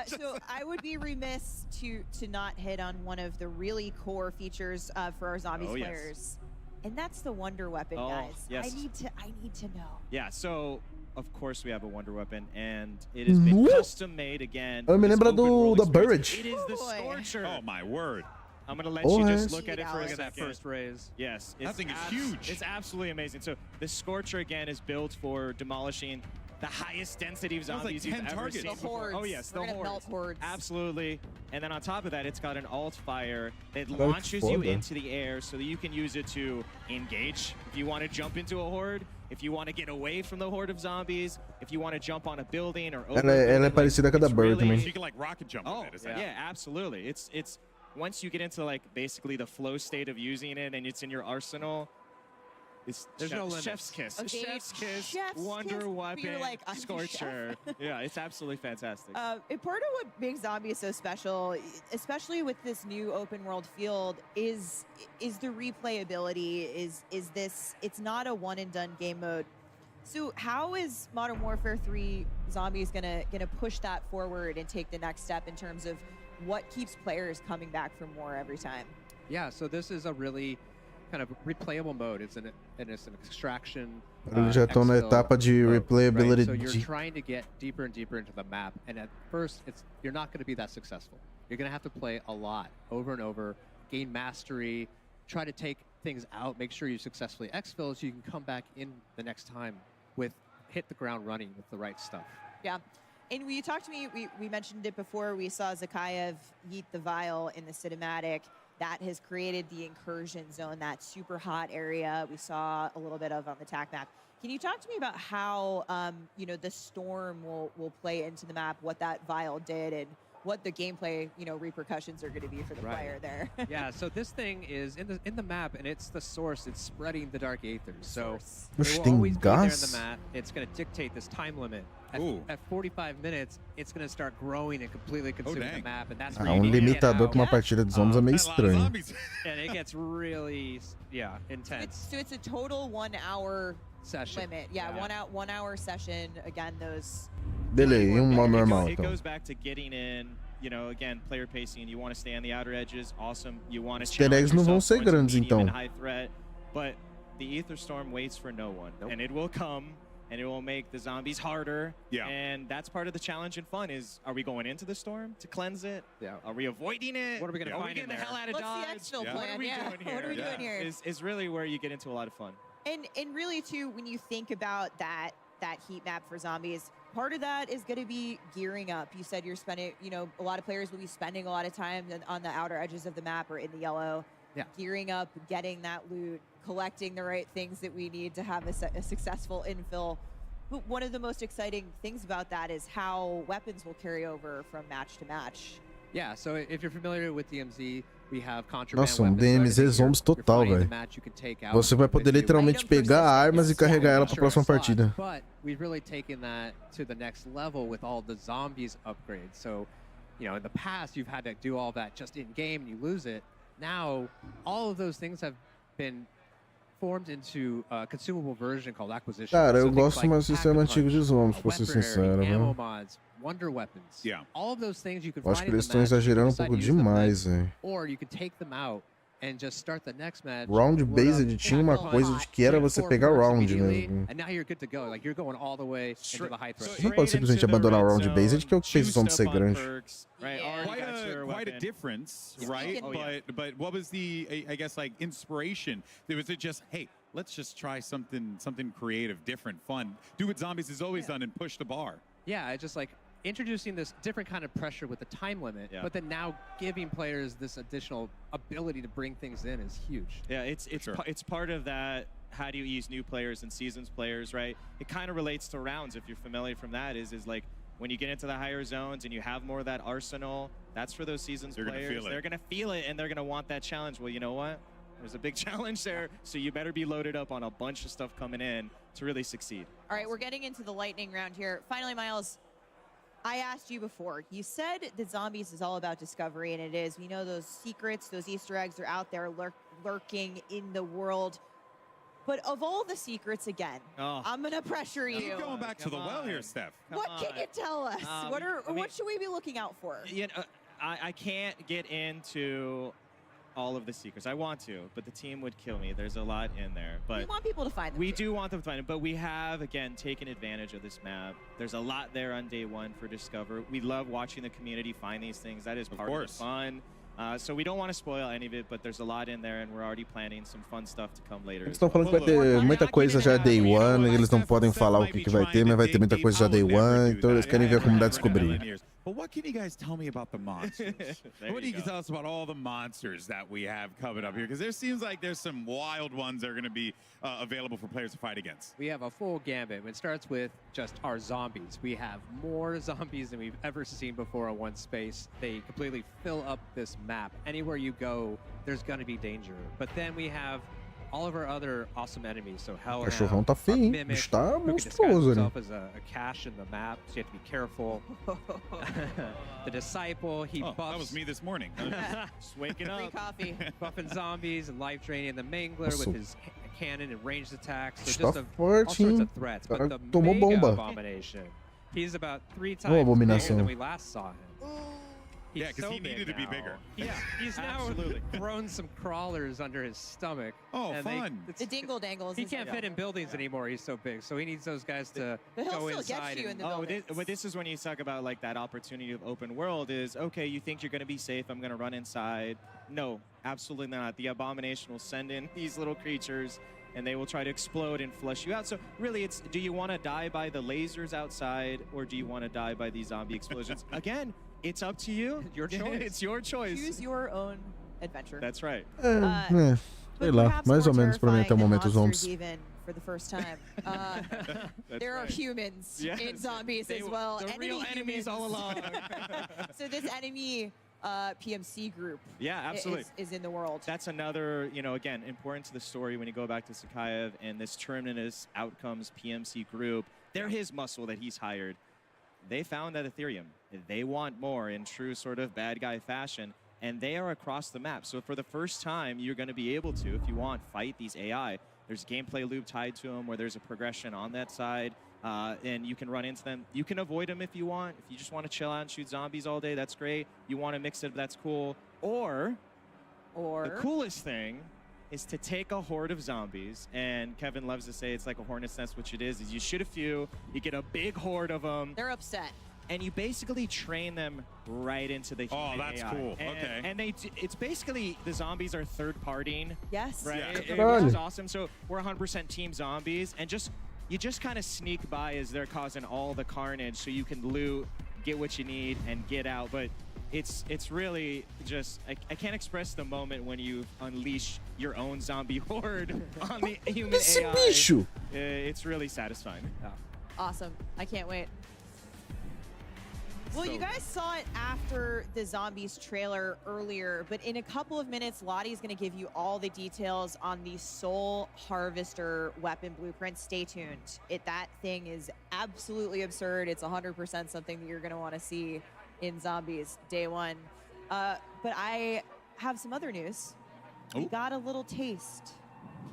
S4: So I would be remiss to not hit on one of the really core features for our Zombies
S8: Oh, yes.
S4: players, and that's the Wonder Weapon,
S8: Oh,
S4: guys.
S8: yes.
S4: I need to know.
S8: Yeah, so of course we have a Wonder Weapon, and it has been custom made again.
S1: Eu me
S8: for this
S1: lembro
S8: open
S1: do
S8: world
S1: da
S8: experience.
S1: Burridge.
S8: It is the Scorcher.
S5: Oh my word.
S8: I'm gonna let
S1: Oh,
S8: you
S1: yes.
S8: just look at it for a
S2: Look at that
S8: second.
S2: first raise.
S8: Yes,
S5: That thing is huge.
S8: It's absolutely amazing. So the Scorcher again is built for demolishing the highest density of
S5: That was like
S8: zombies you've
S5: 10
S8: ever
S5: targets.
S8: seen
S4: The
S8: before.
S4: hordes.
S8: Oh yes, the
S4: We're gonna
S8: hordes.
S4: melt hordes.
S8: Absolutely. And then on top of that, it's got an alt fire that
S1: That's
S8: launches you
S1: foda.
S8: into the air so that you can use it to engage. If you want to jump into a horde, if you want to get away from the horde of zombies, if you want to jump on a building or over
S1: Ela é
S8: a building,
S1: parecida com a da
S8: it's
S1: Bird
S8: really-
S1: também.
S5: So you can like rocket jump
S8: Oh,
S5: with it. essentially.
S8: yeah, absolutely. It's once you get into like basically the flow state of using it and it's in your arsenal,
S2: There's no limit.
S8: Chef's kiss.
S4: Okay,
S8: Chef's kiss.
S4: chef's
S8: Wonder
S4: kiss,
S8: Weapon.
S4: you're like, I'm the
S8: Scorcher. Yeah, it's absolutely fantastic.
S4: And part of what makes Zombies so special, especially with this new open world field, is the replayability. Is this? It's not a one and done game mode. So how is Modern Warfare 3 Zombies gonna push that forward and take the next step in terms of what keeps players coming back for more every time?
S2: Yeah, so this is a really kind of replayable mode. It's an extraction.
S1: Eles já estão na etapa de replayability.
S2: Right? So you're trying to get deeper and deeper into the map, and at first, you're not going to be that successful. You're going to have to play a lot, over and over, gain mastery, try to take things out, make sure you successfully exfil so you can come back in the next time hit the ground running with the right stuff.
S4: Yeah. And when you talked to me, we mentioned it before, we saw Zakayev yeet the vial in the cinematic. That has created the incursion zone, that super hot area we saw a little bit of on the TAC map. Can you talk to me about how the storm will play into the map, what that vial did, and what the gameplay repercussions are going to be for the player there?
S2: Yeah, so this thing is in the map, and it's the source. It's spreading the dark aethers. So it will always be there in the map. It's going to dictate this time limit. At 45 minutes, it's going to start growing and completely consuming the map, and that's where you need to get
S1: limitador
S2: out.
S1: pra uma partida de zombies é meio estranho.
S2: And it gets really, intense.
S4: So it's a total 1 hour
S2: session
S4: limit. Yeah, 1 hour session. Again, those.
S1: Delay, modo normal,
S8: It
S1: então.
S8: goes back to getting in, again, player pacing. You want to stay on the outer edges, awesome. You want to
S1: Easter eggs não vão ser grandes, então.
S8: high threat, but the Aether Storm waits for no one, and it will come, and it will make the zombies harder.
S5: Yeah.
S8: And that's part of the challenge and fun is, are we going into the storm to cleanse it?
S2: Yeah.
S8: Are we avoiding it?
S2: What are we going to
S8: Are
S2: find
S8: we
S2: in
S8: getting the
S2: there?
S8: hell out of
S4: What's
S8: Dodge?
S4: the exfil
S8: What
S4: plan?
S8: are we
S4: Yeah.
S8: doing here?
S4: What are we doing here?
S8: Is really where you get into a lot of fun.
S4: And really, too, when you think about that heat map for zombies, part of that is going to be gearing up. You said you're spending, a lot of players will be spending a lot of time on the outer edges of the map or in the yellow.
S2: Yeah.
S4: Gearing up, getting that loot, collecting the right things that we need to have a successful infill. But one of the most exciting things about that is how weapons will carry over from match to match.
S2: Yeah, so if you're familiar with DMZ, we have contraband
S1: Nossa,
S2: weapons,
S1: DMZ zombies total, velho. Você vai poder literalmente pegar armas e carregar ela pra próxima partida.
S2: But we've really taken that to the next level with all the zombies upgrades. So, in the past, you've had to do all that just in game and you lose it. Now, all of those things have been formed into a consumable version called acquisition.
S1: Cara, eu
S2: things
S1: gosto
S2: like
S1: mais do sistema antigo de zombies, pra ser sincero,
S2: ammo
S1: velho.
S2: mods, wonder weapons.
S5: Yeah.
S2: All of those things you can
S1: Eu acho
S2: find
S1: que
S2: in
S1: eles
S2: the
S1: estão
S2: match, you
S1: exagerando
S2: decide
S1: pouco
S2: to use them
S1: demais,
S2: then,
S1: velho.
S2: or you can take them out and just start the next match.
S1: Round
S2: load
S1: based
S2: up,
S1: tinha uma
S2: tackle
S1: coisa de que era
S2: hot,
S1: você
S2: four
S1: pegar
S2: perks
S1: round
S2: immediately,
S1: mesmo.
S2: and now you're good to go. Like you're going all the way into the high threat.
S1: Você não pode simplesmente abandonar o round based, que é o que fez o zombie ser grande.
S5: Quite a difference, right? But what was the, I guess, like inspiration? Was it just, hey, let's just try something creative, different, fun, do what Zombies has always done and push the bar?
S2: Yeah, it's just like introducing this different kind of pressure with the time limit, but then now giving players this additional ability to bring things in is huge.
S8: Yeah, it's part of that. How do you ease new players and seasons players, right? It kind of relates to rounds. If you're familiar from that, is like when you get into the higher zones and you have more of that arsenal, that's for those seasons players. They're gonna feel it and they're gonna want that challenge. Well, you know what? There's a big challenge there, so you better be loaded up on a bunch of stuff coming in to really succeed.
S4: All right, we're getting into the lightning round here. Finally, Miles, I asked you before. You said that Zombies is all about discovery, and it is. We know those secrets, those Easter eggs are out there lurking in the world. But of all the secrets, again, I'm going to pressure you.
S5: Keep going back to the well here, Steph.
S4: What can you tell us? What should we be looking out for?
S8: I can't get into all of the secrets. I want to, but the team would kill me. There's a lot in there. But
S4: we want people to find them.
S8: We do want them to find them, but we have, again, taken advantage of this map. There's a lot there on day one for Discover. We love watching the community find these things. That is part of the fun. So we don't want to spoil any of it, but there's a lot in there, and we're already planning some fun stuff to come later.
S1: Eles estão falando que vai ter muita coisa já day one, eles não podem falar o que vai ter, mas vai ter muita coisa já day one, então eles querem ver a comunidade descobrir.
S5: But what can you guys tell me about the monsters? What do you tell us about all the monsters that we have coming up here? Because there seems like there's some wild ones that are going to be available for players to fight against.
S2: We have a full gambit. It starts with just our zombies. We have more zombies than we've ever seen before in one space. They completely fill up this map. Anywhere you go, there's going to be danger. But then we have all of our other awesome enemies. So
S1: O
S2: Hellhound,
S1: cachorrão tá feio, hein? O
S2: Mimic,
S1: bicho tá
S2: who can disguise
S1: monstruoso ali.
S2: himself as a cache in the map, so you have to be careful. The Disciple, he buffs.
S5: That was me this morning.
S8: Just waking
S4: Free
S8: up.
S4: coffee.
S2: Buffing zombies and life draining the Mangler
S1: Nossa.
S2: with his cannon and ranged attacks. So
S1: Está
S2: just all
S1: forte,
S2: sorts
S1: hein?
S2: of threats.
S1: O cara
S2: But the
S1: tomou
S2: Mega
S1: bomba.
S2: Abomination, he's about 3
S1: Ô,
S2: times bigger
S1: abominação.
S2: than we last saw him. He's
S5: Yeah, 'cause
S2: so
S5: he needed
S2: big
S5: to be
S2: now.
S5: bigger.
S2: Yeah, he's now grown some crawlers under his stomach.
S5: Oh,
S2: and
S5: fun.
S4: The dingle dangles.
S2: He can't fit in buildings anymore. He's so big, so he needs those guys to
S4: But he'll
S2: go
S4: still
S2: inside.
S4: get you in
S2: and-
S4: the
S8: Oh,
S4: buildings.
S8: but this is when you talk about like that opportunity of open world is, okay, you think you're going to be safe, I'm going to run inside. No, absolutely not. The Abomination will send in these little creatures and they will try to explode and flush you out. So really it's, do you want to die by the lasers outside or do you want to die by these zombie explosions? Again, it's up to you.
S2: Your choice.
S8: It's your choice.
S4: Choose your own adventure.
S8: That's right.
S1: Sei
S4: But
S1: lá,
S4: perhaps
S1: mais ou
S4: more
S1: menos pra mim até o
S4: terrifying than
S1: momento os
S4: monsters
S1: zombies.
S4: even for the first time. There are humans
S8: Yes.
S4: in zombies
S8: They
S4: as
S8: were
S4: well.
S8: the real enemies all along.
S4: So this enemy PMC group
S8: Yeah, absolutely.
S4: is in the world.
S8: That's another, you know, again, important to the story when you go back to Sakayev and this Terminus Outcomes PMC group. They're his muscle that he's hired. They found that Ethereum. They want more in true sort of bad guy fashion, and they are across the map. So for the first time, you're going to be able to, if you want, fight these AI. There's gameplay loop tied to them where there's a progression on that side, and you can run into them. You can avoid them if you want. If you just want to chill out and shoot zombies all day, that's great. You want to mix it, that's cool. Or the coolest thing is to take a horde of zombies, and Kevin loves to say it's like a hornet's nest, which it is you shoot a few, you get a big horde of them.
S4: They're upset.
S8: And you basically train them right into the human
S5: that's
S8: AI.
S5: cool.
S8: And,
S5: Okay.
S8: And it's basically the zombies are third-partying.
S4: Yes.
S8: Right?
S5: Yeah.
S8: Which is awesome. So we're 100% team zombies, and you just kind of sneak by as they're causing all the carnage, so you can loot, get what you need, and get out. But it's really just I can't express the moment when you unleash your own zombie horde on the human
S1: Esse
S8: AI.
S1: bicho!
S8: It's really satisfying.
S4: Awesome. I can't wait. Well, you guys saw it after the Zombies trailer earlier, but in a couple of minutes, Lottie's going to give you all the details on the Soul Harvester weapon blueprint. Stay tuned. That thing is absolutely absurd. It's 100% something that you're going to want to see in Zombies day one. But I have some other news. We got a little taste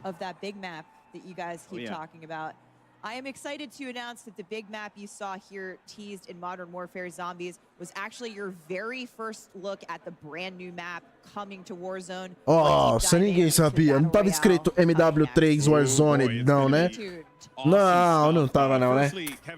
S4: of that big map that you guys keep talking about. I am excited to announce that the big map you saw here teased in Modern Warfare Zombies was actually your very first look at the brand new map coming to Warzone.
S1: Oh, se ninguém sabia, não tava escrito MW3 Warzone, não, né? Não, não tava não, né?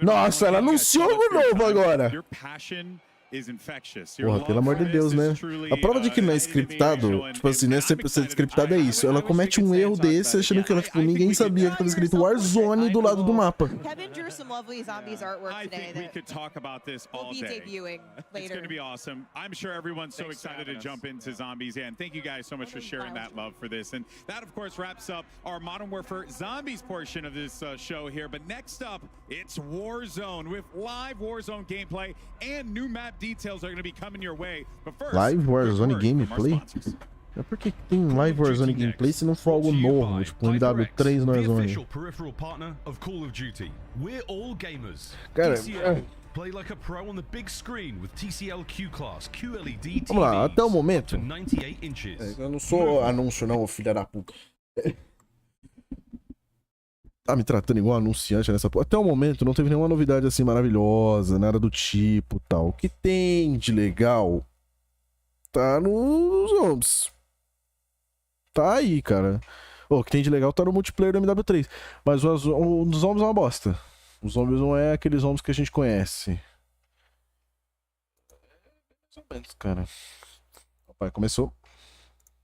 S1: Nossa, ela anunciou algo novo agora.
S5: Your passion is infectious.
S1: Porra, pelo amor de Deus, né? A prova de que não é scriptado, tipo assim, não é sempre ser scriptado é isso. Ela comete um erro desse achando que ela, tipo, ninguém sabia que tava escrito Warzone do lado do mapa.
S4: Kevin drew some lovely Zombies artwork
S5: I
S4: today
S5: think we
S4: that
S5: could talk about this all
S4: will be
S5: day.
S4: debuting
S5: It's
S4: later.
S5: going to be awesome. I'm sure everyone's so excited to jump into Zombies. And thank you guys so much for sharing that love for this. And that, of course, wraps up our Modern Warfare Zombies portion of this show here. But next up, it's Warzone with live Warzone gameplay and new map details are going to be coming your way. But first,
S1: Live Warzone gameplay? Por que tem live Warzone gameplay se não for algo novo, tipo um MW3 no
S15: The
S1: Warzone?
S15: official peripheral partner of Call of Duty. We're all gamers.
S1: Cara,
S15: TCL, play like a pro on the big screen with TCL Q-Class QLED
S1: vamos lá, até o
S15: TVs
S1: momento.
S15: up to 98 inches.
S1: Eu não sou anúncio não, filha da puta. Tá me tratando igual anunciante nessa porra. Até o momento não teve nenhuma novidade assim maravilhosa, nada do tipo tal. O que tem de legal tá nos zombies. Tá aí, cara. O que tem de legal tá no multiplayer do MW3. Mas os zombies é uma bosta. Os zombies não é aqueles zombies que a gente conhece. Mais ou menos, cara. Papai, começou.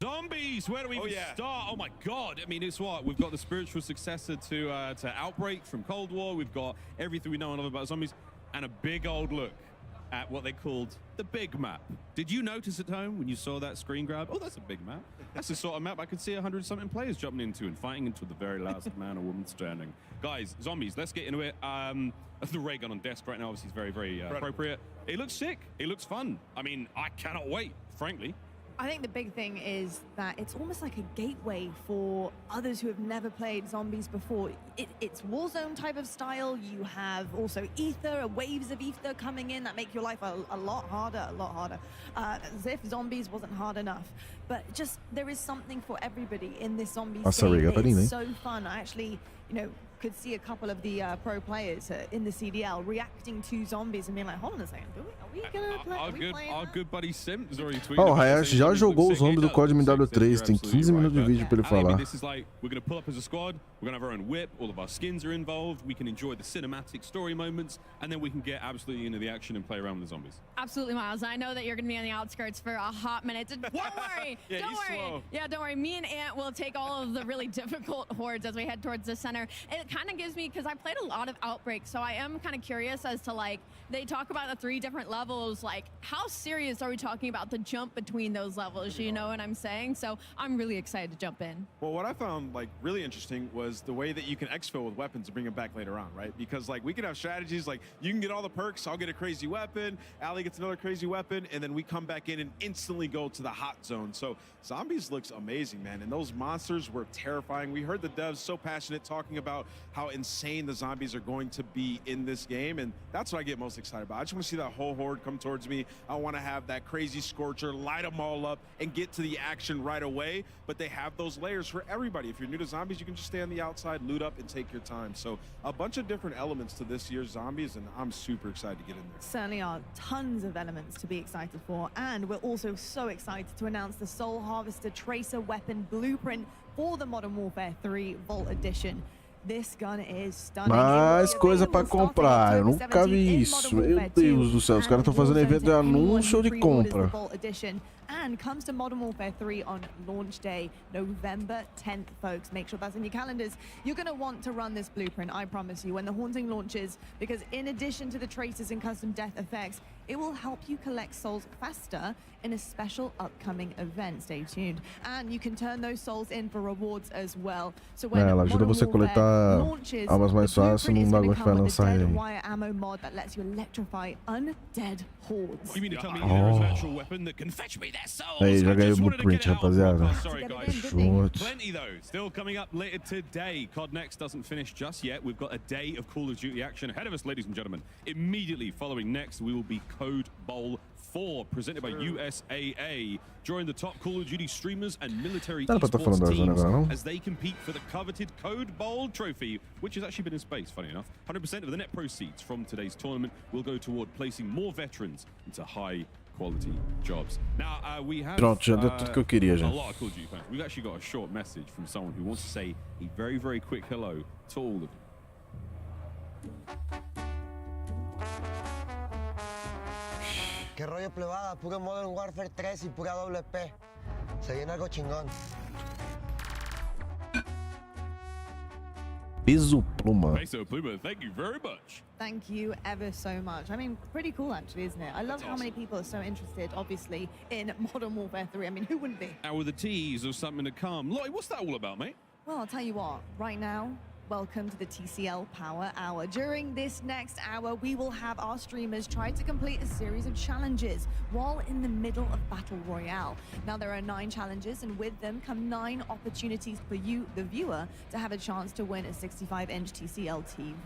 S20: Zombies, where do we start? Oh my god, I mean, it's what? We've got the spiritual successor to Outbreak from Cold War. We've got everything we know and love about zombies, and a big old look at what they called the big map. Did you notice at home when you saw that screen grab? Oh, that's a big map. That's the sort of map I could see 100-something players jumping into and fighting into the very last man or woman standing. Guys, zombies, let's get into it. The ray gun on desk right now obviously is very, very appropriate. It looks sick. It looks fun. I mean, I cannot wait, frankly.
S21: I think the big thing is that it's almost like a gateway for others who have never played zombies before. It's Warzone type of style. You have also Ether, waves of Ether coming in that make your life a lot harder, as if zombies wasn't hard enough. But just, there is something for everybody in this zombies game. It's so fun. I actually, could see a couple of the pro players in the CDL reacting to zombies and being like, hold on a second, are we gonna play?
S20: Our good buddy Sim has already tweeted.
S1: Oh, o Hayashi já jogou os zombies do COD MW3, tem 15 minutos de vídeo pra ele falar.
S20: This is like, we're gonna pull up as a squad, we're gonna have our own whip, all of our skins are involved, we can enjoy the cinematic story moments, and then we can get absolutely into the action and play around with the zombies.
S6: Absolutely, Miles. I know that you're gonna be on the outskirts for a hot minute. Don't worry.
S20: Yeah,
S6: don't worry.
S20: Slow.
S6: Yeah, don't worry. Me and Ant will take all of the really difficult hordes as we head towards the center. It kind of gives me, because I played a lot of Outbreak, so I am kind of curious as to, like, they talk about the 3 different levels. Like, how serious are we talking about the jump between those levels? You know what I'm saying? So I'm really excited to jump in.
S22: Well, what I found like really interesting was the way that you can exfil with weapons and bring them back later on, right? Because like we can have strategies like you can get all the perks, I'll get a crazy weapon, Ali gets another crazy weapon, and then we come back in and instantly go to the hot zone. So Zombies looks amazing, man, and those monsters were terrifying. We heard the devs so passionate talking about how insane the zombies are going to be in this game, and that's what I get most excited about. I just want to see that whole horde come towards me. I want to have that crazy scorcher, light them all up, and get to the action right away. But they have those layers for everybody. If you're new to zombies, you can just stay on the outside, loot up, and take your time. So a bunch of different elements to this year's zombies, and I'm super excited to get in there.
S21: Certainly are tons of elements to be excited for, and we're also so excited to announce the Soul Harvester Tracer Weapon Blueprint for the Modern Warfare 3 Vault Edition. This gun is stunning.
S1: Mais coisa pra comprar, eu nunca vi isso. Meu Deus do céu, os caras estão fazendo evento de anúncio ou de compra.
S21: And comes to Modern Warfare 3 on launch day, November 10th, folks. Make sure that's in your calendars. You're going to want to run this blueprint, I promise you, when the Haunting launches, because in addition to the tracers and custom death effects, it will help you collect souls faster in a special upcoming event. Stay tuned. And you can turn those souls in for rewards as well. So when
S1: ela ajuda você a coletar armas mais fácil num bagulho que vai lançar aí.
S21: Wire ammo mod that lets you electrify undead hordes.
S20: You mean to tell me there is an actual weapon that can fetch me their souls?
S1: Aí, já ganhei o blueprint, rapaziada.
S20: Sorry guys. Plenty though. Still coming up later today. CODNEXT doesn't finish just yet. We've got a day of Call of Duty action ahead of us, ladies and gentlemen. Immediately following next, we will be Code Bowl 4, presented by USAA, join the top Call of Duty streamers and military esports teams as they compete for the coveted Code Bowl trophy, which has actually been in space, funny enough. 100% of the net proceeds from today's tournament will go toward placing more veterans into high-quality jobs. Now, we have
S1: Pronto, já deu tudo que eu queria,
S20: a
S1: gente.
S20: lot of Call of Duty fans. We've actually got a short message from someone who wants to say a very, very quick hello to all of you.
S9: Qué rollo plebada, puro Modern Warfare 3 y pura WP. Se viene algo chingón.
S1: Peso Pluma.
S20: Peso Pluma, thank you very much.
S21: Thank you ever so much. I mean, pretty cool actually, isn't it? I love how many people are so interested, obviously, in Modern Warfare 3. I mean, who wouldn't be?
S20: And with a tease of something to come. Lottie, what's that all about, mate?
S21: Well, I'll tell you what, right now, welcome to the TCL Power Hour. During this next hour, we will have our streamers try to complete a series of challenges while in the middle of Battle Royale. Now, there are 9 challenges, and with them come 9 opportunities for you, the viewer, to have a chance to win a 65-inch TCL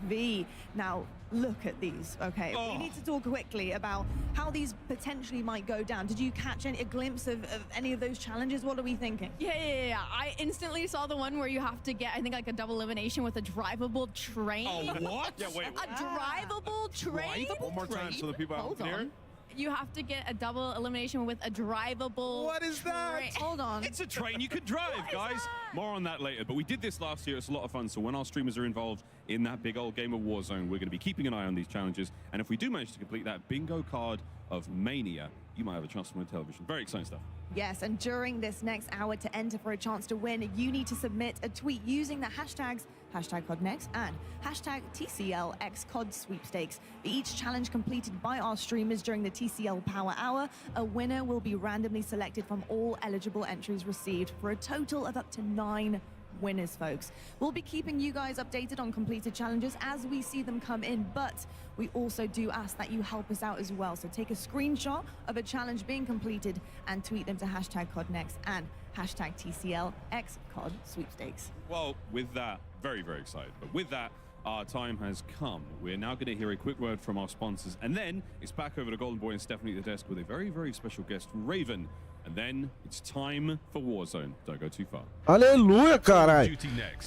S21: TV. Now, look at these, okay? We need to talk quickly about how these potentially might go down. Did you catch a glimpse of any of those challenges? What are we thinking?
S6: Yeah. I instantly saw the one where you have to get, I think, like a double elimination with a drivable train.
S20: Oh, what? Yeah, wait.
S6: A drivable train?
S22: One more time so the people out there.
S6: You have to get a double elimination with a drivable
S20: What is that?
S21: Hold on.
S20: It's a train you could drive, guys. More on that later. But we did this last year. It's a lot of fun. So when our streamers are involved in that big old game of Warzone, we're going to be keeping an eye on these challenges. And if we do manage to complete that bingo card of Mania, you might have a chance to win television. Very exciting stuff.
S21: Yes, and during this next hour, to enter for a chance to win, you need to submit a tweet using the hashtags #CODNEXT and #TCLXCOD sweepstakes. For each challenge completed by our streamers during the TCL Power Hour, a winner will be randomly selected from all eligible entries received for a total of up to 9 winners, folks. We'll be keeping you guys updated on completed challenges as we see them come in, but we also do ask that you help us out as well. So take a screenshot of a challenge being completed and tweet them to hashtag CODNEXT and hashtag TCLXCOD sweepstakes.
S20: Well, with that, very, very excited. But with that, our time has come. We're now going to hear a quick word from our sponsors, and then it's back over to Golden Boy and Stephanie at the desk with a very, very special guest, Raven. And then it's time for Warzone. Don't go too far.
S1: Aleluia, caralho.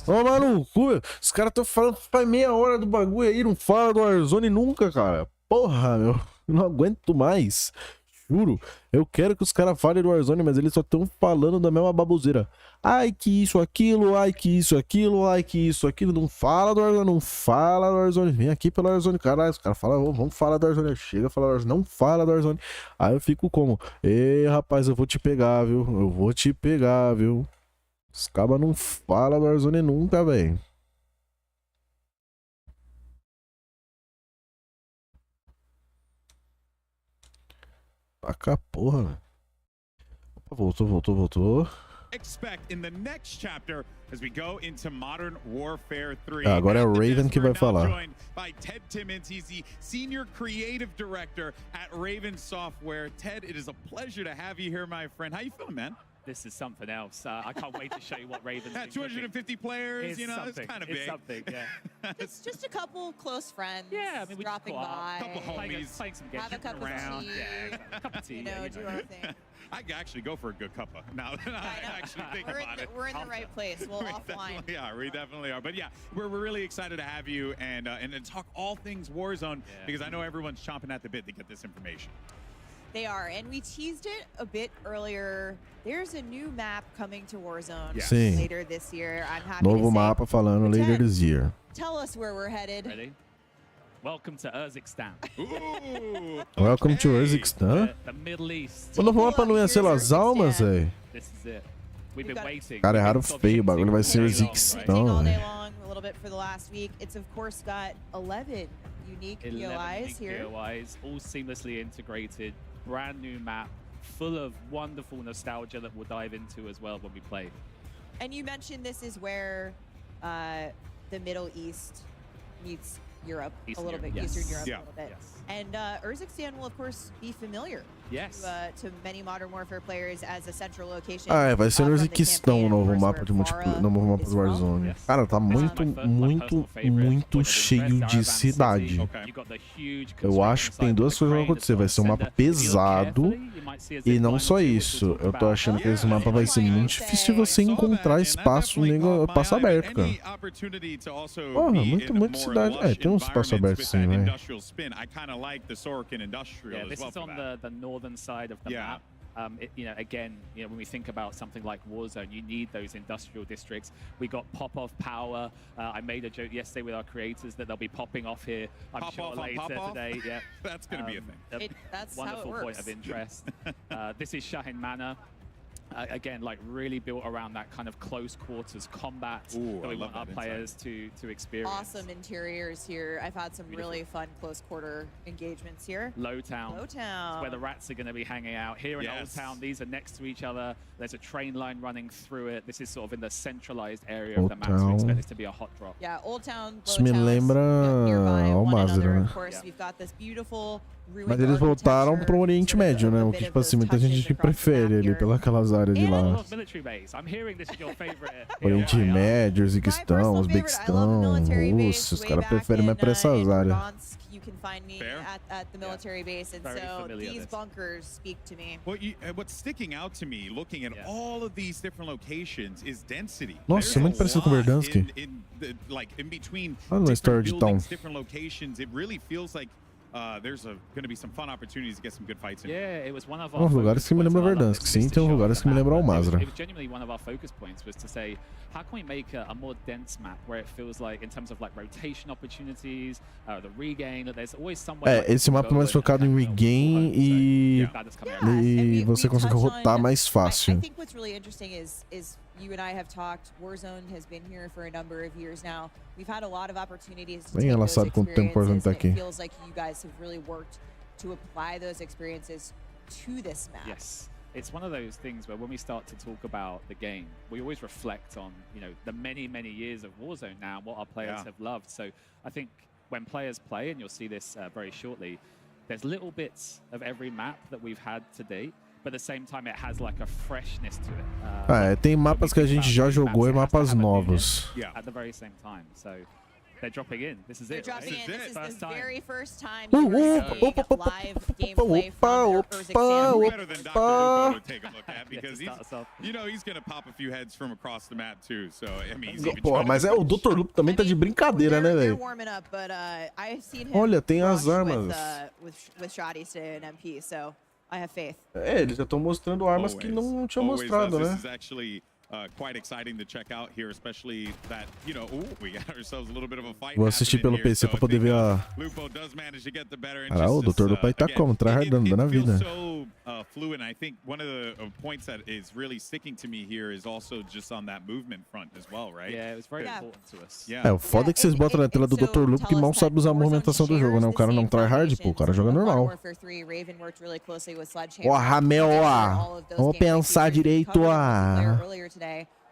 S1: Ô, maluco, os caras estão falando faz meia hora do bagulho aí, não fala do Warzone nunca, cara. Porra, meu, eu não aguento mais. Juro, eu quero que os caras falem do Warzone, mas eles só estão falando da mesma baboseira. Ai, que isso, aquilo, ai, que isso, aquilo, ai, que isso, aquilo. Não fala do Warzone, não fala do Warzone. Vem aqui pelo Warzone, caralho. Os caras falam, vamos falar do Warzone. Chega a falar do Warzone, não fala do Warzone. Aí eu fico como? Ei, rapaz, eu vou te pegar, viu? Eu vou te pegar, viu? Os cabas não falam do Warzone nunca, velho. Taca porra, velho. Voltou.
S5: Expect in the next chapter as we go into Modern Warfare 3.
S1: Agora é o Raven que vai falar.
S5: Joined by Ted Timmons. He's the Senior Creative Director at Raven Software. Ted, it is a pleasure to have you here, my friend. How you feeling, man?
S7: This is something else. I can't wait to show you what Raven's
S5: At 250 players, you know, it's kind of big.
S7: It's something, yeah.
S4: It's just a couple close friends.
S7: Yeah, I mean, we
S4: dropping
S7: just
S4: by.
S5: Couple homies.
S7: Playing some games,
S4: Have a cup
S7: around.
S4: of tea.
S7: Yeah, a cup of tea.
S4: You know, do our thing.
S5: I could actually go for a good cuppa now that I actually think about it.
S4: We're in the right place. We'll offline.
S5: We definitely are. But yeah, we're really excited to have you and talk all things Warzone because I know everyone's chomping at the bit to get this information.
S4: They are, and we teased it a bit earlier. There's a new map coming to Warzone
S1: Sim.
S4: later this year. I'm happy
S1: Novo
S4: to say.
S1: mapa falando later this year.
S4: Tell us where we're headed.
S7: Ready? Welcome to Urzikstan.
S1: Welcome to Urzikstan.
S7: The Middle East.
S1: O novo mapa não ia ser Las Almas, velho.
S7: This is it. We've been waiting.
S1: Cara, erraram feio. O bagulho vai ser Urzikstan,
S4: All day
S1: velho.
S4: long, a little bit for the last week. It's of course got 11 unique
S7: 11
S4: POIs
S7: unique
S4: here.
S7: POIs, all seamlessly integrated. Brand new map, full of wonderful nostalgia that we'll dive into as well when we play.
S4: And you mentioned this is where the Middle East meets Europe a little bit, Eastern Europe a little bit. And Urzikstan will of course be familiar to many Modern Warfare players as a central location.
S1: Ah, vai ser Urzikstan o novo mapa de multiplayer, novo mapa do Warzone. Cara, tá muito cheio de cidade. Eu acho que tem duas coisas que vão acontecer. Vai ser um mapa pesado e não só isso. Eu tô achando que esse mapa vai ser muito difícil de você encontrar espaço aberto, cara. Porra, muito cidade. É, tem um espaço aberto sim, velho.
S7: Yeah, this is on the northern side of the map. Again, when we think about something like Warzone, you need those industrial districts. We got pop-off power. I made a joke yesterday with our creators that they'll be popping off here, I'm sure, later today. Yeah,
S5: that's going to be a thing.
S4: That's
S7: wonderful
S4: how it works.
S7: point of interest. This is Shahin Manor. Again, like really built around that kind of close quarters combat that we want our players to experience.
S4: Awesome interiors here. I've had some really fun close quarter engagements here.
S7: Lowtown.
S4: Lowtown.
S7: Where the rats are going to be hanging out. Here in Old Town, these are next to each other. There's a train line running through it. This is sort of in the centralized area of the map, so we expect this to be a hot drop.
S4: Yeah, Old Town,
S1: Isso me lembra o Mazra, né?
S4: Of course, we've got this beautiful
S1: Mas eles voltaram pro Oriente Médio, né? O que, tipo assim, muita gente prefere ali pelas áreas de lá. Oriente Médio, Urzikstan, Uzbequistão, Rússia, os caras preferem mais pra essas áreas.
S4: You can find me at the military base, and so these bunkers speak to me.
S5: What's sticking out to me, looking at all of these different locations, is density.
S1: Nossa, muito parecido com Verdansk.
S5: In between different locations, it really feels like there's going to be some fun opportunities to get some good fights in.
S7: Yeah, it was one of
S1: our lugares que me lembram Verdansk, sim, tem lugares que me lembram o Mazra.
S7: It was genuinely one of our focus points was to say, how can we make a more dense map where it feels like, in terms of like rotation opportunities, the regain, that there's always somewhere.
S1: Esse mapa é mais focado em regain e você consegue rotar mais fácil.
S4: I think what's really interesting is you and I have talked. Warzone has been here for a number of years now. We've had a lot of opportunities to take those experiences. It feels like you guys have really worked to apply those experiences to this map.
S7: Yes. it's one of those things where when we start to talk about the game, we always reflect on, you know, the many, many years of Warzone now and what our players have loved. So I think when players play, and you'll see this very shortly, there's little bits of every map that we've had to date, but at the same time it has like a freshness to it.
S1: Tem mapas que a gente já jogou e mapas novos.
S7: At the very same time. So they're dropping in. This is it.
S4: Dropping in. This is
S7: First
S4: the
S7: time.
S4: very first time you're seeing live gameplay from their first exam.
S5: Better than Dr. Lupo to take a look at, because he's, you know, he's going to pop a few heads from across the map too. So I mean, he's even
S1: Porra, mas o Dr. Lupo também tá de brincadeira, né, velho?
S4: Warming up, but I've seen him
S1: Olha, tem as
S4: rush
S1: armas.
S4: with shotties to an MP, so I have faith.
S1: Eles já estão mostrando armas que não tinham mostrado, né?
S5: This is actually quite exciting to check out here, especially that, you know, we got ourselves a little bit of a fight.
S1: Vou assistir pelo PC pra poder ver a... Caralho, o Dr. Lupo aí tá como? Tryhardando, dando a vida.
S5: Fluid. I think one of the points that is really sticking to me here is also just on that movement front as well, right?
S7: Yeah, it was very important to us.
S1: O foda é que vocês botam na tela do Dr. Lupo que mal sabe usar a movimentação do jogo, né? O cara não tryhard, pô, o cara joga normal. Porra, meu, vamos pensar direito,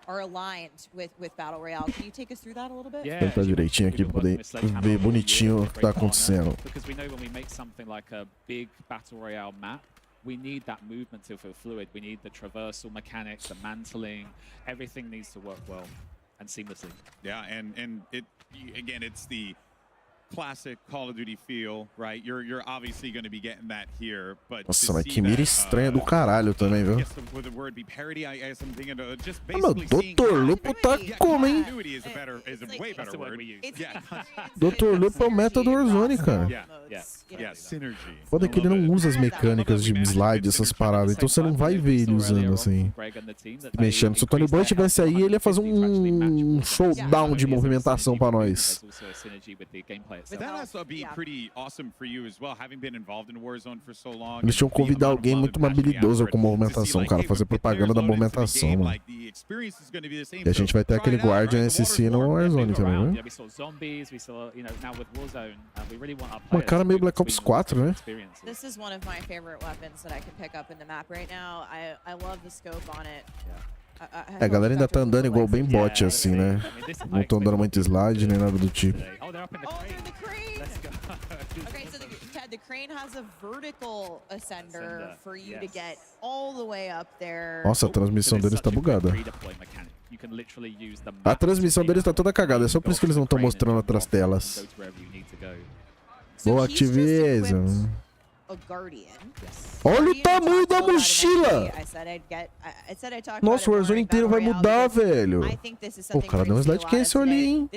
S4: Are aligned with Battle Royale. Can you take us through that a little bit?
S1: Tentar direitinho aqui pra poder ver bonitinho o que tá acontecendo.
S7: Because we know when we make something like a big Battle Royale map, we need that movement to feel fluid. We need the traversal mechanics, the mantling, everything needs to work well and seamlessly.
S5: Yeah, and it again, it's the classic Call of Duty feel, right? You're obviously going to be getting that here, but
S1: nossa, mas que mira estranha do caralho também, viu?
S5: Would the word be parody? I guess I'm thinking of just
S1: Ah, mas
S5: basically
S1: Dr. Lupo tá como, hein?
S5: is a way better word. Yeah.
S1: Dr. Lupo é o meta do Warzone, cara.
S5: Yeah, synergy.
S1: Foda que ele não usa as mecânicas de slide, essas paradas, então você não vai ver ele usando assim. Mexendo. Se o Tony Boy tivesse aí, ele ia fazer um showdown de movimentação pra nós.
S5: But that has to be pretty awesome for you as well, having been involved in Warzone for so long.
S1: Eles tinham que convidar alguém muito habilidoso com movimentação, cara, fazer propaganda da movimentação, mano. E a gente vai ter aquele Guardian SC no Warzone também, né? Uma cara meio Black Ops 4, né?
S4: This is one of my favorite weapons that I can pick up in the map right now. I love the scope on it.
S1: A galera ainda tá andando igual bem bot, assim, né? Não tô andando muito slide nem nada do tipo.
S4: Oh, they're in the crane! Okay, so the crane has a vertical ascender for you to get all the way up there.
S1: Nossa, a transmissão deles tá bugada. A transmissão deles tá toda cagada, é só por isso que eles não estão mostrando outras telas. Boa, Activision. Olha o tamanho da mochila! Nossa, o Warzone inteiro vai mudar, velho. Pô, o cara deu um slide cancel ali, hein?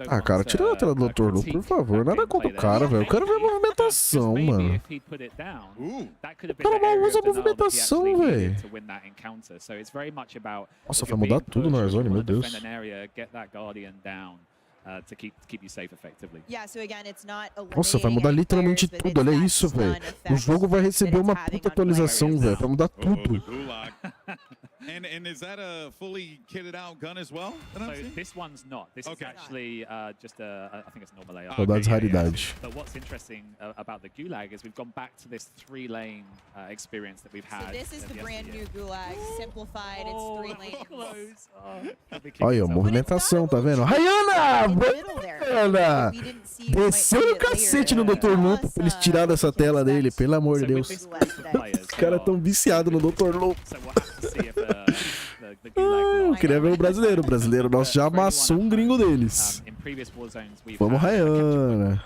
S1: Ah, cara, tira a tela do Dr. Lupo, por favor. Nada contra o cara, velho. Eu quero ver a movimentação, mano. O cara mal usa a movimentação, velho. Nossa, vai mudar tudo no Warzone, meu Deus. Nossa, vai mudar literalmente tudo, olha isso, velho. O jogo vai receber uma puta atualização, velho. Vai mudar tudo.
S5: And is that a fully kitted out gun as well?
S7: So this one's not. This is actually just I think it's normal AR.
S1: Saudades raridade.
S7: But what's interesting about the Gulag is we've gone back to this 3-lane experience that we've had.
S4: So this is the brand new Gulag, simplified. It's 3 lanes.
S1: Olha, movimentação, tá vendo? Rayana! Rayana! Desceu no cacete no Dr. Lupo pra eles tirarem dessa tela dele, pelo amor de Deus. Os caras tão viciados no Dr. Lupo. Eu queria ver o brasileiro. O brasileiro nosso já amassou um gringo deles. Vamos, Rayana.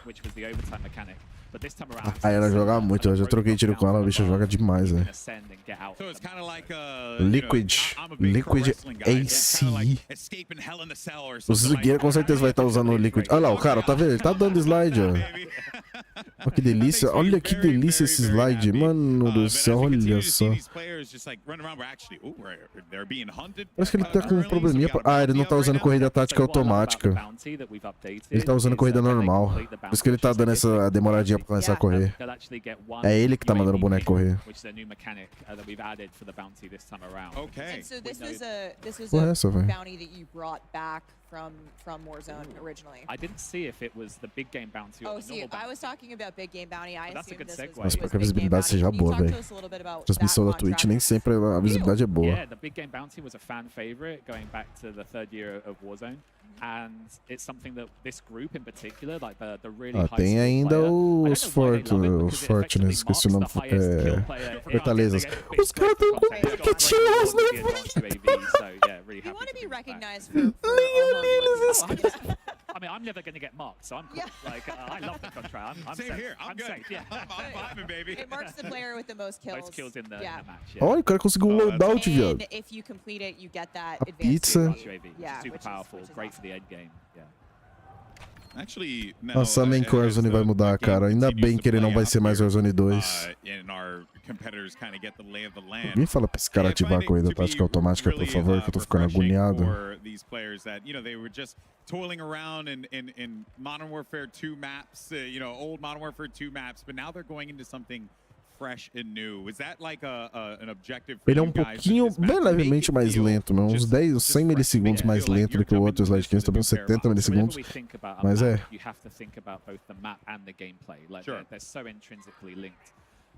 S1: A Rayana joga muito. Eu já troquei tiro com ela. A bicha joga demais, velho. Liquid AC. O Zigueira com certeza vai estar usando o Liquid. Olha lá, o cara, tá vendo? Ele tá dando slide, ó. Olha que delícia. Olha que delícia esse slide. Mano do céu, olha só. Parece que ele tá com um probleminha. Ah, ele não tá usando corrida tática automática. Ele tá usando corrida normal. Por isso que ele tá dando essa demoradinha pra começar a correr. É ele que tá mandando o boneco correr.
S4: Okay. So this was
S1: Porra, essa, velho.
S4: bounty that you brought back from Warzone originally.
S7: I didn't see if it was the big game bounty or
S4: Oh,
S7: the
S4: see,
S7: normal bounty.
S4: I was talking about Big Game Bounty. I
S7: That's a
S4: assumed
S7: good
S4: this
S7: segue.
S4: was,
S1: Nossa,
S4: was
S1: pra que a
S4: Big Game
S1: visibilidade
S4: Bounty.
S1: seja
S4: Can you
S1: boa,
S4: talk to
S1: velho.
S4: us a little bit about
S1: Transmissão
S4: that
S1: da Twitch
S4: contract?
S1: nem sempre a visibilidade é boa.
S7: Yeah, the big game bounty was a fan favorite going back to the 3rd year of Warzone. And it's something that this group in particular, like the really high
S1: Tem
S7: skill
S1: ainda
S7: player,
S1: os Forte, né? Esqueci o nome. Fortaleza. Os caras tão com piquetinhos, né?
S4: You want to be recognized for all
S7: I mean, I'm never going to get marked, so I'm cool. Like, I love the contract. I'm
S5: Same
S7: safe.
S5: here. I'm good.
S7: safe, yeah.
S5: I'm vibing, baby.
S4: It marks the player with the most kills.
S7: Most kills in the match, yeah.
S1: Olha, o cara conseguiu um loadout, viado.
S4: And if you complete it, you get that
S1: A
S4: advanced
S1: pizza.
S7: UAV,
S4: Yeah,
S7: super
S4: which is-
S7: powerful,
S4: which is
S7: great
S4: awesome.
S7: for the end game. Yeah.
S5: Actually, now,
S1: Nossa, nem que o Warzone vai mudar, cara. Ainda bem que ele não vai ser mais Warzone 2.
S5: and our competitors kind of get the lay of the land.
S1: Alguém fala pra esse cara ativar a corrida tática automática, por favor, que eu tô ficando agoniado.
S5: For these players that, you know, they were just toiling around in Modern Warfare 2 maps, you know, old Modern Warfare 2 maps, but now they're going into something fresh and new. Is that like an objective for
S1: Ele é
S5: you
S1: um
S5: guys
S1: pouquinho,
S5: with this map?
S1: bem levemente mais lento, né? Uns 10, 100 milissegundos mais lento do que o outro Slide 15, também 70 milissegundos. Mas é.
S7: You have to think about both the map and the gameplay. Like they're so intrinsically linked.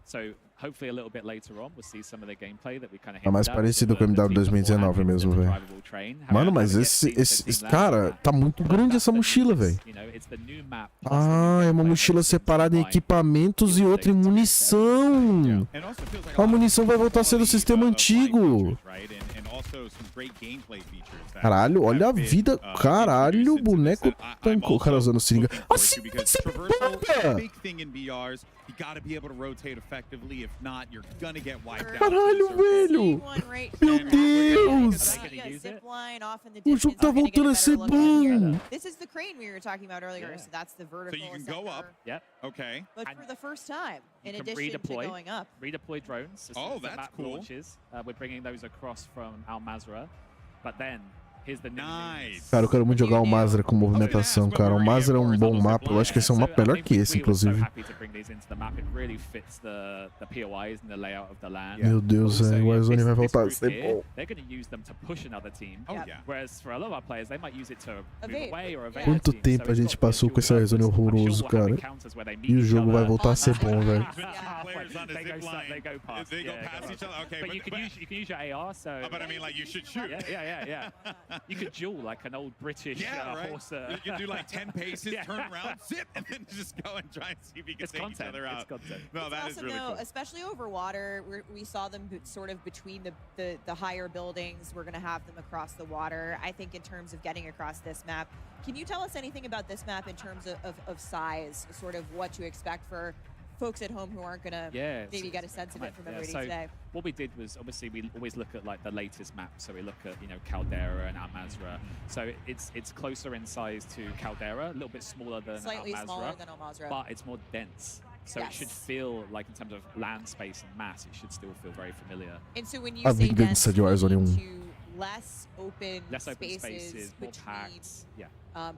S7: So hopefully a little bit later on we'll see some of the gameplay that we kind of
S1: É mais parecido com o MW 2019 mesmo, velho. Mano, mas esse cara, tá muito grande essa mochila, velho. Ah, é uma mochila separada em equipamentos e outra em munição. A munição vai voltar a ser do sistema antigo. Caralho, olha a vida. Caralho, o boneco tancou. O cara usando seringa. Assim vai ser bomba! Caralho, velho! Meu Deus! O jogo tá voltando a ser bom!
S4: This is the crane we were talking about earlier, so that's the vertical.
S5: So you can go up.
S7: Yep.
S5: Okay.
S4: But for the first time, in
S7: You can
S4: addition to going up.
S7: redeploy drones. As soon as the
S5: that's
S7: map
S5: cool.
S7: launches. We're bringing those across from Al Mazrah. But then, here's the nice.
S1: Cara, eu quero muito jogar o Mazrah com movimentação, cara. O Mazrah é um bom mapa. Eu acho que esse é um mapa melhor que esse, inclusive. Meu Deus, o Warzone vai voltar a ser bom. Quanto tempo a gente passou com esse Warzone horroroso, cara. E o jogo vai voltar a ser bom, velho.
S7: They go past each other.
S5: Okay,
S7: but you can use your AR, so.
S5: But I mean, like, you should shoot.
S7: Yeah. You could duel like an old British horse.
S5: You can do like 10 paces, turn around, zip, and then just go and try and see if you can take each other out. No, that is
S4: Also,
S5: really
S4: though,
S5: cool.
S4: especially over water, we saw them sort of between the higher buildings. We're going to have them across the water. I think in terms of getting across this map, can you tell us anything about this map in terms of size, sort of what to expect for folks at home who aren't going to maybe get a sense of it from everybody today?
S7: What we did was, obviously, we always look at like the latest maps. So we look at, you know, Caldera and Al Mazrah. So it's closer in size to Caldera, a little bit smaller than
S4: Slightly
S7: Al Mazrah,
S4: smaller than Al Mazrah.
S7: but it's more dense. So it should feel like, in terms of land space and mass, it should still feel very familiar.
S4: And so when you
S1: A
S4: say
S1: vingança de Warzone 1.
S4: less open spaces
S7: more
S4: between
S7: packed. Yeah.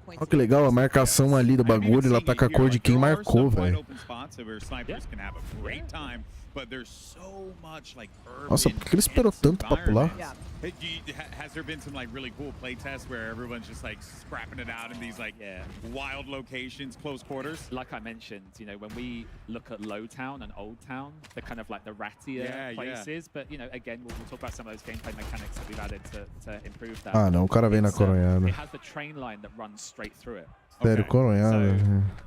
S4: points
S1: Olha que legal, a marcação ali do bagulho, ela tá com a cor de quem marcou, velho. Nossa, por que ele esperou tanto pra pular?
S5: Has there been some like really cool play tests where everyone's just like scrapping it out in these like wild locations, close quarters?
S7: Like I mentioned, you know, when we look at Low Town and Old Town, they're kind of like the rattier places. But you know, again, we'll talk about some of those gameplay mechanics that we've added to improve that.
S1: Ah, não, o cara vem na coronhada.
S7: It has the train line that runs straight through it.
S1: Sério, coronhada.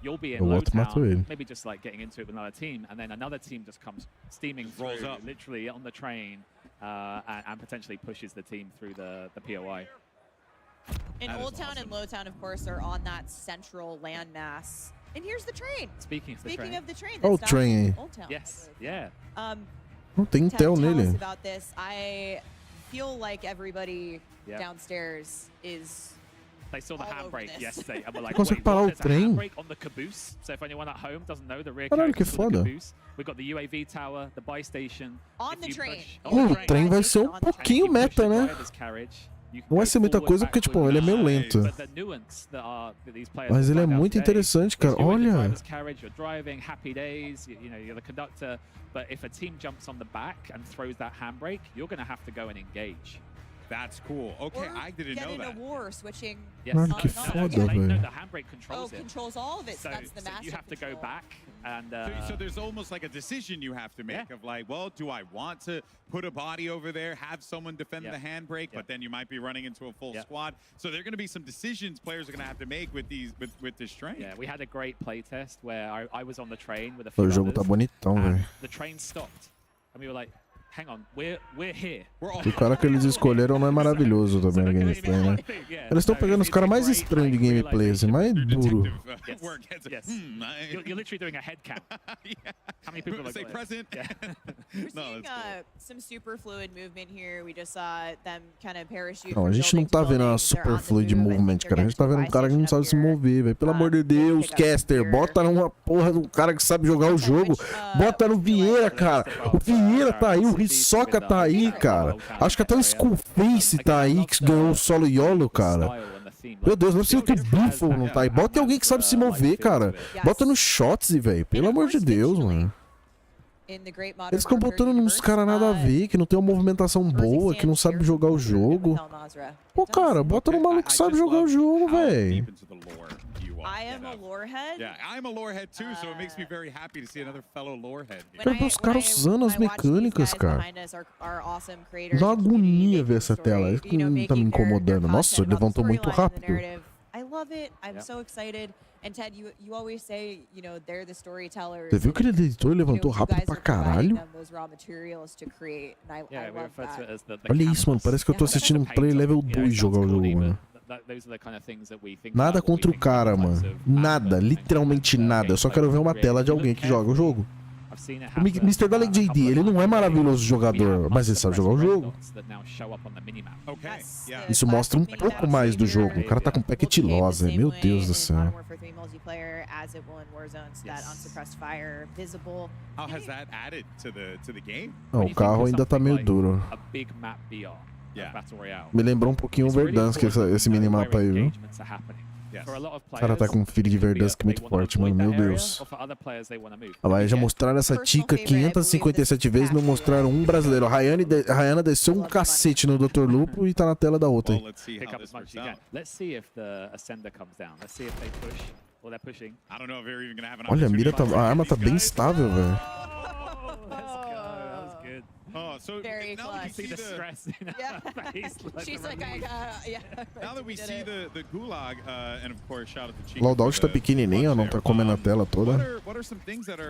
S7: You'll be in
S1: O
S7: Low
S1: outro matou ele.
S7: Town, maybe just like getting into it with another team, and then another team just comes steaming
S5: Rolls
S7: through,
S5: up.
S7: literally on the train, and potentially pushes the team through the POI.
S4: And Old Town and Low Town, of course, are on that central landmass. And here's the train.
S7: Speaking of the train.
S1: Oh, train.
S4: Old Town.
S7: Yes, yeah.
S1: Não tem Intel
S4: Tell us
S1: nele.
S4: about this. I feel like everybody
S7: Yeah.
S4: downstairs is
S7: They saw the
S4: all over
S7: handbrake
S4: this.
S7: yesterday and were like,
S1: Consegue
S7: wait,
S1: parar
S7: what?
S1: o
S7: There's a
S1: trem?
S7: handbrake on the caboose. So if anyone at home doesn't know, the rear
S1: Caralho,
S7: carriage
S1: que
S7: for the
S1: foda.
S7: caboose. We've got the UAV tower, the buy station.
S4: On the train.
S1: O trem vai ser um pouquinho meta, né? Não vai ser muita coisa porque, tipo, ele é meio lento. Mas ele é muito interessante, cara. Olha.
S7: Carriage, you're driving, happy days, you know, you're the conductor. But if a team jumps on the back and throws that handbrake, you're going to have to go and engage.
S5: That's cool. Okay, I didn't know that.
S4: Get in a war switching.
S7: Yes.
S1: Mano, que foda, velho.
S7: The handbrake controls it.
S4: Controls all of it. So that's the
S7: so
S4: master
S7: you have to go
S4: control.
S7: back and.
S5: So there's almost like a decision you have to make of like, well, do I want to put a body over there, have someone defend the handbrake, but then you might be running into a full squad. So there are going to be some decisions players are going to have to make with these with this train.
S7: Yeah, we had a great play test where I was on the train with a
S1: O
S7: few
S1: jogo tá
S7: others,
S1: bonitão,
S7: and
S1: velho.
S7: the train stopped, and we were like, hang on, we're here.
S1: O cara que eles escolheram não é maravilhoso também no gameplay, né? Eles estão pegando os caras mais estranhos de gameplay, assim, mais duro.
S7: Yes. You're literally doing a head count. How many people
S5: say present?
S4: We're seeing some super fluid movement here. We just saw them kind of parachute.
S1: Não, a gente não tá vendo uma super fluid movement, cara. A gente tá vendo um cara que não sabe se mover, velho. Pelo amor de Deus, Caster, bota numa porra do cara que sabe jogar o jogo. Bota no Vieira, cara. O Vieira tá aí, o Hisoka tá aí, cara. Acho que até o Skullface tá aí, que ganhou o solo YOLO, cara. Meu Deus, não é possível que o Buffalo não tá aí. Bota alguém que sabe se mover, cara. Bota no shots, velho. Pelo amor de Deus, mano. Eles ficam botando uns caras nada a ver, que não tem uma movimentação boa, que não sabe jogar o jogo. Pô, cara, bota no maluco que sabe jogar o jogo, velho.
S4: I am a lorehead.
S5: Yeah, I'm a lorehead too, so it makes me very happy to see another fellow lorehead.
S1: Os caras usando as mecânicas, cara. Dá uma agonia ver essa tela. Isso que não tá me incomodando. Nossa, levantou muito rápido.
S4: I love it. I'm so excited. And Ted, you always say, you know, they're the storytellers.
S1: Você viu que ele editou e levantou rápido pra caralho? Olha isso, mano. Parece que eu tô assistindo um play level 2 jogar o jogo, mano. Nada contra o cara, mano. Nada, literalmente nada. Eu só quero ver uma tela de alguém que joga o jogo. O Mr. Dalek JD, ele não é maravilhoso jogador, mas ele sabe jogar o jogo. Isso mostra um pouco mais do jogo. O cara tá com packet loss, meu Deus do céu.
S5: How has that added to the game?
S1: Não, o carro ainda tá meio duro. Me lembrou um pouquinho o Verdansk, esse minimapa aí, viu? O cara tá com um feed de Verdansk muito forte, mano. Meu Deus. Mas já mostraram essa tica 557 vezes, não mostraram um brasileiro. A Rayana desceu um cacete no Dr. Lupo e tá na tela da outra. Olha, a mira tá. A arma tá bem estável, velho.
S5: Oh, so
S4: very
S5: now that we see the
S7: stress in her face.
S4: She's like,
S5: now that we see the gulag, and of course, shout out to Chico.
S1: O Loadout tá pequenininho, não tá comendo a tela toda.
S5: What are some things that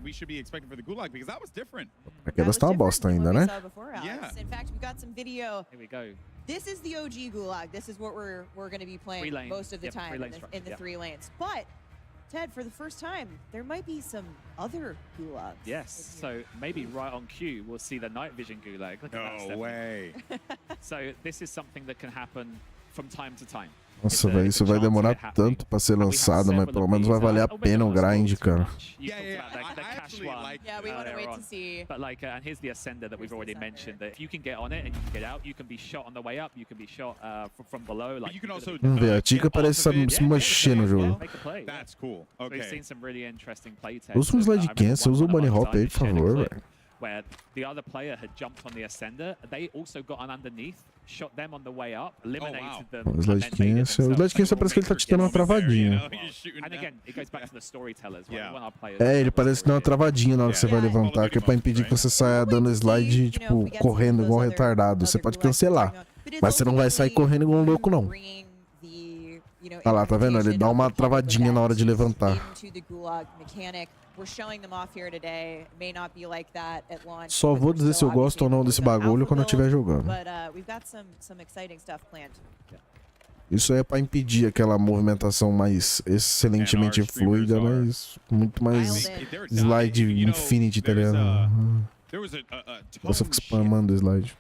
S5: we should be expecting for the gulag? Because that was different.
S1: A queda tá uma bosta ainda, né?
S4: Yeah. In fact, we got some video.
S7: Here we go.
S4: This is the OG gulag. This is what we're going to be playing most of the time in the 3 lanes. But Ted, for the first time, there might be some other gulags.
S7: Yes, so maybe right on cue, we'll see the night vision gulag. Look at that,
S5: No way.
S7: So this is something that can happen from time to time.
S1: Nossa, velho, isso vai demorar tanto pra ser lançado, mas pelo menos vai valer a pena o grind, cara.
S7: Yeah, we want to wait to see. But like, and here's the ascender that we've already mentioned. That if you can get on it and you can get out, you can be shot on the way up. You can be shot from below. Like,
S5: you can also.
S1: Vamos ver, a Tica parece se mexer no jogo.
S5: That's cool. Okay.
S7: We've seen some really interesting play tests.
S1: Usa um slide cancel, usa o bunny hop aí, por favor, velho.
S7: Where the other player had jumped on the ascender, they also got on underneath, shot them on the way up, eliminated them.
S1: O slide cancel. O slide cancel parece que ele tá te dando uma travadinha.
S7: And again, it goes back to the storytellers.
S1: É, ele parece dar uma travadinha na hora que você vai levantar, que é pra impedir que você saia dando slide, tipo, correndo igual um retardado. Você pode cancelar, mas você não vai sair correndo igual um louco, não. Ah lá, tá vendo? Ele dá uma travadinha na hora de levantar. Só vou dizer se eu gosto ou não desse bagulho quando eu estiver jogando. Isso aí é pra impedir aquela movimentação mais excelentemente fluida, mas muito mais slide infinity, tá ligado? Você fica spamando o slide.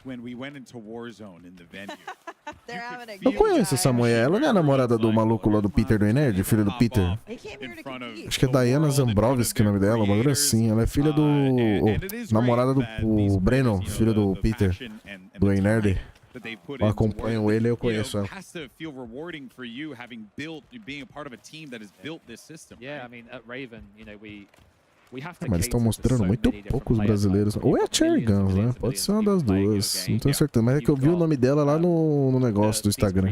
S1: Eu conheço essa mulher, ela não é a namorada do maluco lá do Peter do Nerd, filho do Peter? Acho que é Diana Zambrovski o nome dela, uma bagulho assim. Ela é filha do... namorada do Breno, filho do Peter, do Nerd. Eu acompanho ele e eu conheço ela.
S7: Yeah, I mean, at Raven, you know,
S1: Mas eles estão mostrando muito poucos brasileiros. Ou é a Cherry Guns, né? Pode ser uma das duas. Não tenho certeza. Mas é que eu vi o nome dela lá no negócio do Instagram.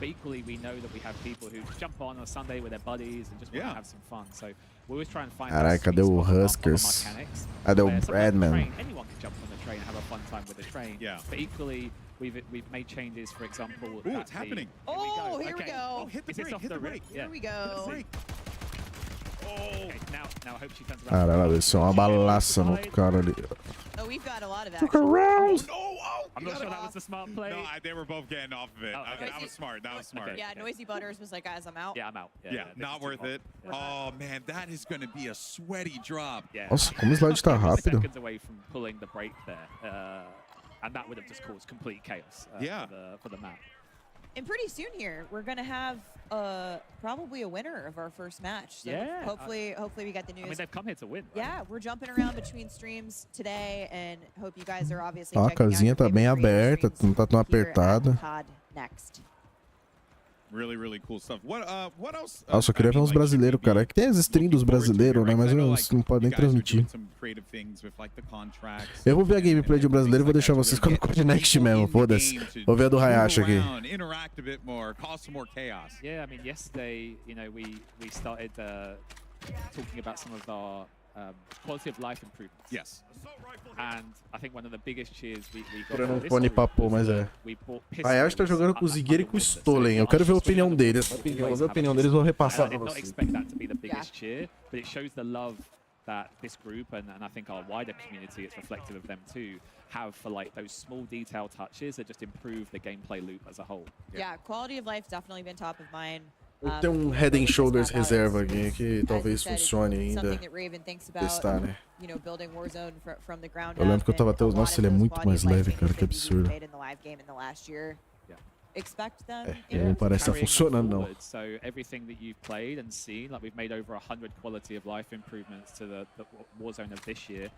S7: But equally, we know that we have people who jump on a Sunday with their buddies and just want to have some fun. So we always try and find.
S1: Caralho, cadê o Huskers? Cadê o Bradman?
S7: Anyone can jump on the train and have a fun time with the train.
S5: Yeah.
S7: But equally, we've made changes. For example,
S5: ooh, it's happening.
S4: Oh, here we
S7: okay.
S4: go.
S5: Oh, hit the
S7: Is this
S5: brake.
S7: off
S5: Hit
S7: the
S5: the
S7: rip?
S5: brake.
S7: Yeah.
S4: Here we go.
S7: Okay, now I hope she turns around.
S1: Caralho, isso é uma balaça no outro cara ali.
S4: Oh, we've got a lot of
S1: Took
S4: action.
S1: around.
S7: I'm not sure that was the smart play.
S5: No, they were both getting off of it.
S7: Oh, okay.
S5: That was smart. That was smart.
S4: Yeah, Noisy Butters was like, guys, I'm out.
S7: Yeah, I'm out.
S5: Yeah, not worth it. Oh man, that is going to be a sweaty drop.
S7: Yeah.
S1: Nossa, como o slide tá rápido.
S7: Seconds away from pulling the brake there, and that would have just caused complete chaos. For the map.
S4: And pretty soon here, we're gonna have probably a winner of our first match. So
S7: Yeah.
S4: hopefully we get the news.
S7: I mean, they've come here to win. Right?
S4: Yeah, we're jumping around between streams today, and hope you guys are obviously
S1: Ó, a
S4: checking out
S1: casinha
S4: your
S1: tá bem
S4: favorite streams
S1: aberta, não tá tão
S4: here at
S1: apertada.
S4: CODNEXT.
S5: Really, really cool stuff. What else?
S1: Ah, eu só queria ver uns brasileiros, cara. É que tem as streams dos brasileiros, né? Mas eles não podem transmitir. Eu vou ver a gameplay de um brasileiro e vou deixar vocês com o CODNEXT mesmo, foda-se. Vou ver a do Hayashi aqui.
S5: Interact a bit more, cause some more chaos.
S7: Yeah, I mean, yesterday, you know, we started talking about some of our quality of life improvements.
S5: Yes.
S7: And I think one of the biggest cheers we got
S1: Tirando
S7: from
S1: um
S7: this
S1: fone
S7: group
S1: papo,
S7: was
S1: mas
S7: that
S1: é.
S7: we bought
S1: Hayashi tá jogando com o Zigueira e com o Stolen. Eu quero ver a opinião deles. Vou ver a opinião deles e vou repassar
S7: I
S1: pra
S7: did not
S1: vocês.
S7: expect that to be the biggest cheer, but it shows the love that this group and I think our wider community, it's reflective of them too, have for like those small detail touches that just improve the gameplay loop as a whole.
S4: Yeah, quality of life definitely been top of mind.
S1: Eu tenho um Head and Shoulders reserva aqui que talvez funcione ainda. Testar, né? Eu lembro que eu tava até... Nossa, ele é muito mais leve, cara, que absurdo. Não parece estar funcionando, não.
S7: So everything that you've played and seen, like we've made over 100 quality of life improvements to the Warzone of this year.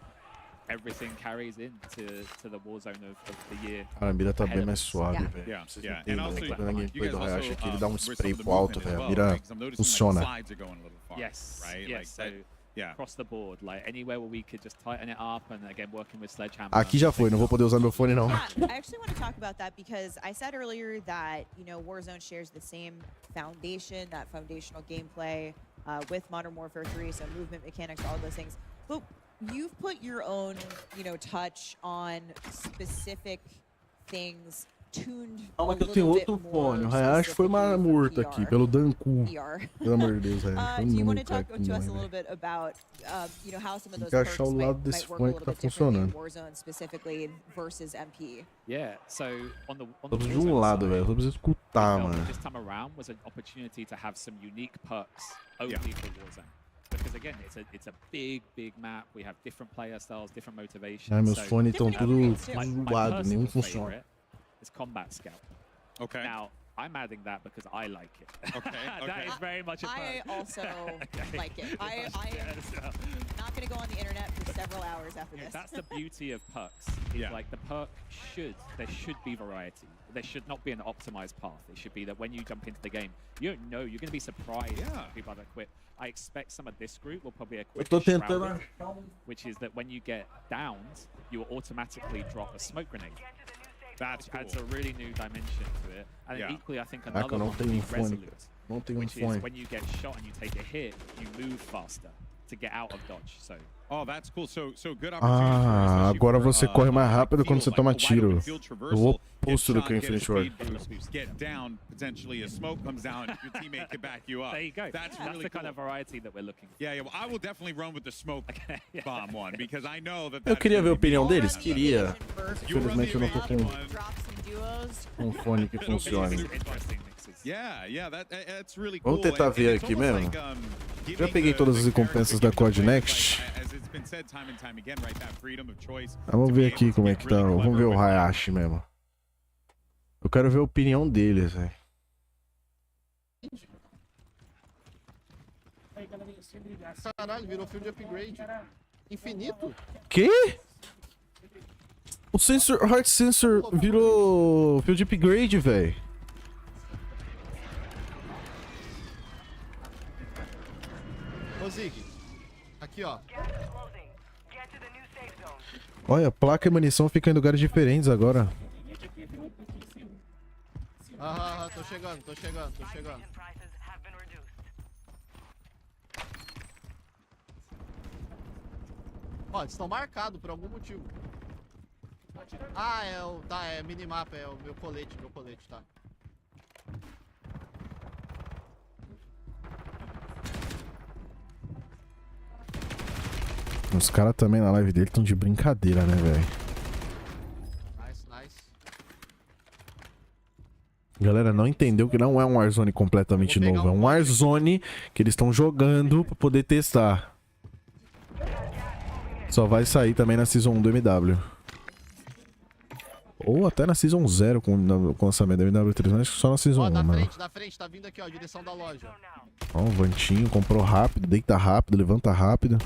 S7: Everything carries into the Warzone of the year.
S1: A mira tá bem mais suave, velho.
S5: Yeah,
S1: Vocês
S5: yeah.
S1: entendem,
S5: And also,
S1: né? A gameplay do Hayashi aqui, ele dá um spray
S5: whistle the
S1: pro alto,
S5: movement
S1: velho.
S5: as
S1: A
S5: well,
S1: mira
S5: because I'm noticing
S1: funciona.
S5: my slides are going a little far,
S7: Yes,
S5: right?
S7: yes.
S5: Like
S7: So
S5: that, yeah.
S7: across the board, like anywhere where we could just tighten it up, and again working with Sledgehammer.
S1: Aqui já foi, não vou poder usar meu fone, não.
S4: Yeah, I actually want to talk about that because I said earlier that, you know, Warzone shares the same foundation, that foundational gameplay with Modern Warfare 3, so movement mechanics, all those things. But you've put your own, you know, touch on specific things tuned
S1: Calma que eu tenho outro fone. O Hayashi foi uma morta aqui, pelo Danku. Pelo amor de Deus, Hayashi.
S4: Do you want to talk to us a little bit about, you know, how some of those
S1: Tem que
S4: perks
S1: achar o lado
S4: might
S1: desse
S4: work a
S1: fone
S4: little
S1: que tá
S4: bit differently in
S1: funcionando.
S4: Warzone specifically versus MP?
S7: Yeah, so on the
S1: Tô de um lado, velho. Eu só preciso escutar, mano.
S7: This time around was an opportunity to have some unique perks only for Warzone. Because again, it's a big map. We have different player styles, different motivations.
S1: Ai, meus
S7: so
S1: fones estão tudo
S7: my
S1: zoado, nenhum
S7: personal
S1: funciona.
S7: favorite is Combat Scout.
S5: Okay.
S7: Now, I'm adding that because I like it.
S5: Okay.
S7: That is very much a perk.
S4: I also like it. I am not going to go on the internet for several hours after this.
S7: That's the beauty of perks. Is like the perk there should be variety. There should not be an optimized path. It should be that when you jump into the game, you don't know, you're going to be surprised when people that quit. I expect some of this group will probably equip
S1: tô tentando
S7: which is that when you get downed, you will automatically drop a smoke grenade. That adds a really new dimension to it. And then equally, I think another one would be Resolute, which is when you get shot and you take a hit, you move faster to get out of dodge. So.
S5: Oh, that's cool. So good opportunity.
S1: Ah, agora você corre mais rápido quando você toma tiro. O oposto do que o Infinite Ward.
S5: Get down, potentially a smoke comes down, your teammate can back you up.
S7: There you go.
S5: That's
S7: the
S5: really
S7: kind of variety that we're looking for.
S5: Yeah, well, I will definitely run with the smoke bomb one because I know that.
S1: Eu queria ver a opinião deles, queria. Infelizmente eu não tô com um fone que funcione.
S5: Yeah, that's really cool.
S1: Vamos tentar ver aqui mesmo. Já peguei todas as recompensas da CODNEXT. Vamos ver aqui como é que tá. Vamos ver o Hayashi mesmo. Eu quero ver a opinião deles, velho.
S3: Caralho, virou field upgrade. Infinito?
S1: Que? O Heart Sensor virou field upgrade, velho.
S3: Ô, Zig. Aqui, ó.
S1: Olha, placa e munição ficam em lugares diferentes agora.
S3: Tô chegando. Ó, eles estão marcados por algum motivo. Ah, é minimapa, é o meu colete, tá.
S1: Os caras também na live dele estão de brincadeira, né, velho?
S3: Nice.
S1: Galera, não entendeu que não é um Warzone completamente novo. É um Warzone que eles estão jogando pra poder testar. Só vai sair também na Season 1 do MW. Ou até na Season 0 com o lançamento da MW3, mas acho que só na Season 1, mano.
S3: Da frente, tá vindo aqui, ó, direção da loja.
S1: Ó, um vantinho, comprou rápido, deita rápido, levanta rápido.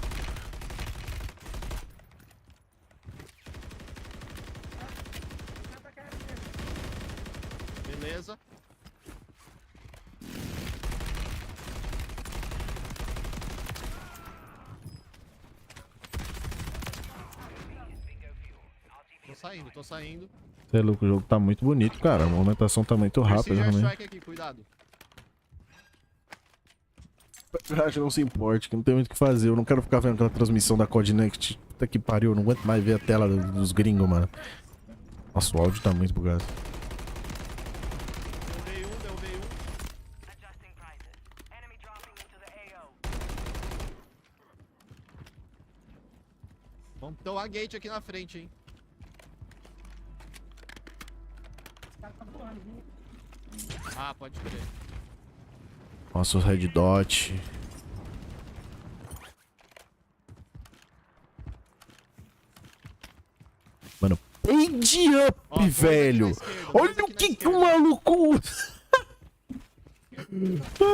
S3: Beleza. Tô saindo.
S1: Você é louco, o jogo tá muito bonito, cara. A movimentação tá muito rápida também.
S3: Aqui, cuidado.
S1: Acho que não se importe, que não tem muito o que fazer. Eu não quero ficar vendo aquela transmissão da CODNEXT. Puta que pariu, eu não aguento mais ver a tela dos gringos, mano. Nossa, o áudio tá muito bugado.
S3: Derrubei um. Vamos ter uma gate aqui na frente, hein. Ah, pode crer.
S1: Nossa, o Red Dot. Mano, page up, velho. Olha o que o maluco usa.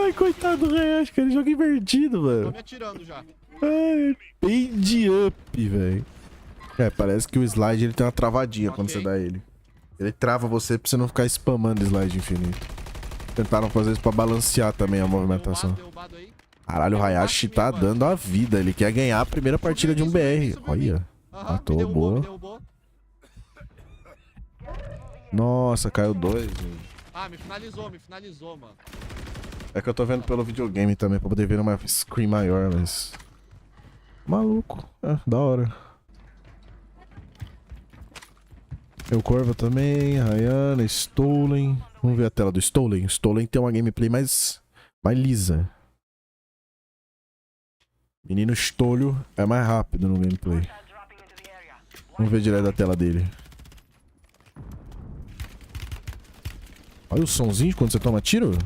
S1: Ai, coitado do Rei, acho que ele joga invertido, mano.
S3: Tô me atirando já.
S1: Ai, page up, velho. É, parece que o slide ele tem uma travadinha quando você dá ele. Ele trava você pra você não ficar spamando slide infinito. Tentaram fazer isso pra balancear também a movimentação. Caralho, o Hayashi tá dando a vida. Ele quer ganhar a primeira partida de um BR. Olha. Matou, boa. Nossa, caiu 2.
S3: Ah, me finalizou, mano.
S1: É que eu tô vendo pelo videogame também, pra poder ver uma screen maior, mas... Maluco. É, da hora. Eu Corva também, Rayana, Stolen. Vamos ver a tela do Stolen. Stolen tem uma gameplay mais lisa. Menino Stolho é mais rápido no gameplay. Vamos ver direto a tela dele. Olha o sonzinho quando você toma tiro.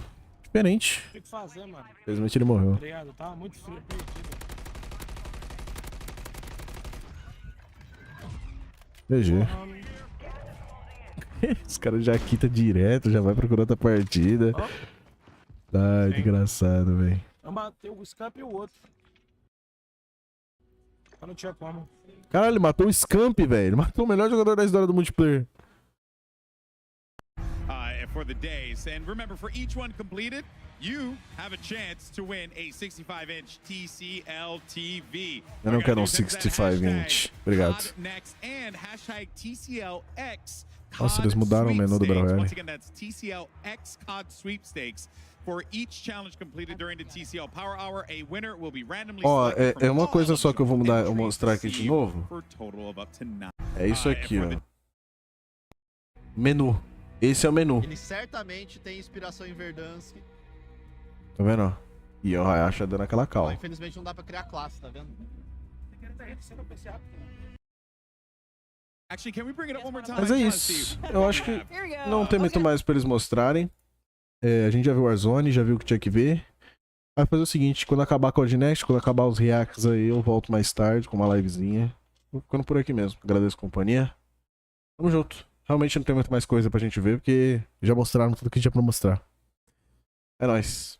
S1: Diferente.
S10: Tem que fazer, mano.
S1: Infelizmente ele morreu.
S10: Obrigado, tava muito frio.
S1: GG. Os caras já quitam direto, já vai procurar outra partida. Ai, que engraçado, velho.
S10: Eu matei o Scamp e o outro. Eu não tinha como.
S1: Caralho, ele matou o Scamp, velho. Ele matou o melhor jogador da história do multiplayer.
S5: For the days. And remember, for each one completed, you have a chance to win a 65-inch TCL TV.
S1: Eu não quero um 65-inch. Obrigado. Nossa, eles mudaram o menu do Battle
S5: Once again, that's TCL X COD Sweepstakes. For each challenge completed during the TCL Power Hour, a winner will be randomly
S1: Ó,
S5: selected
S1: é uma coisa só que eu vou mostrar aqui de novo. É isso aqui, ó. Menu. Esse é o menu.
S3: Ele certamente tem inspiração em Verdansk.
S1: Tá vendo, ó? E o Hayashi dando aquela cal.
S3: Infelizmente não dá pra criar classe, tá vendo?
S1: Mas é isso. Eu acho que não tem muito mais pra eles mostrarem. É, a gente já viu o Warzone, já viu o que tinha que ver. Vai fazer o seguinte, quando acabar a CODNEXT, quando acabar os reacts aí, eu volto mais tarde com uma livezinha. Vou ficando por aqui mesmo. Agradeço a companhia. Tamo junto. Realmente não tem muito mais coisa pra gente ver, porque já mostraram tudo que tinha pra mostrar. É nóis.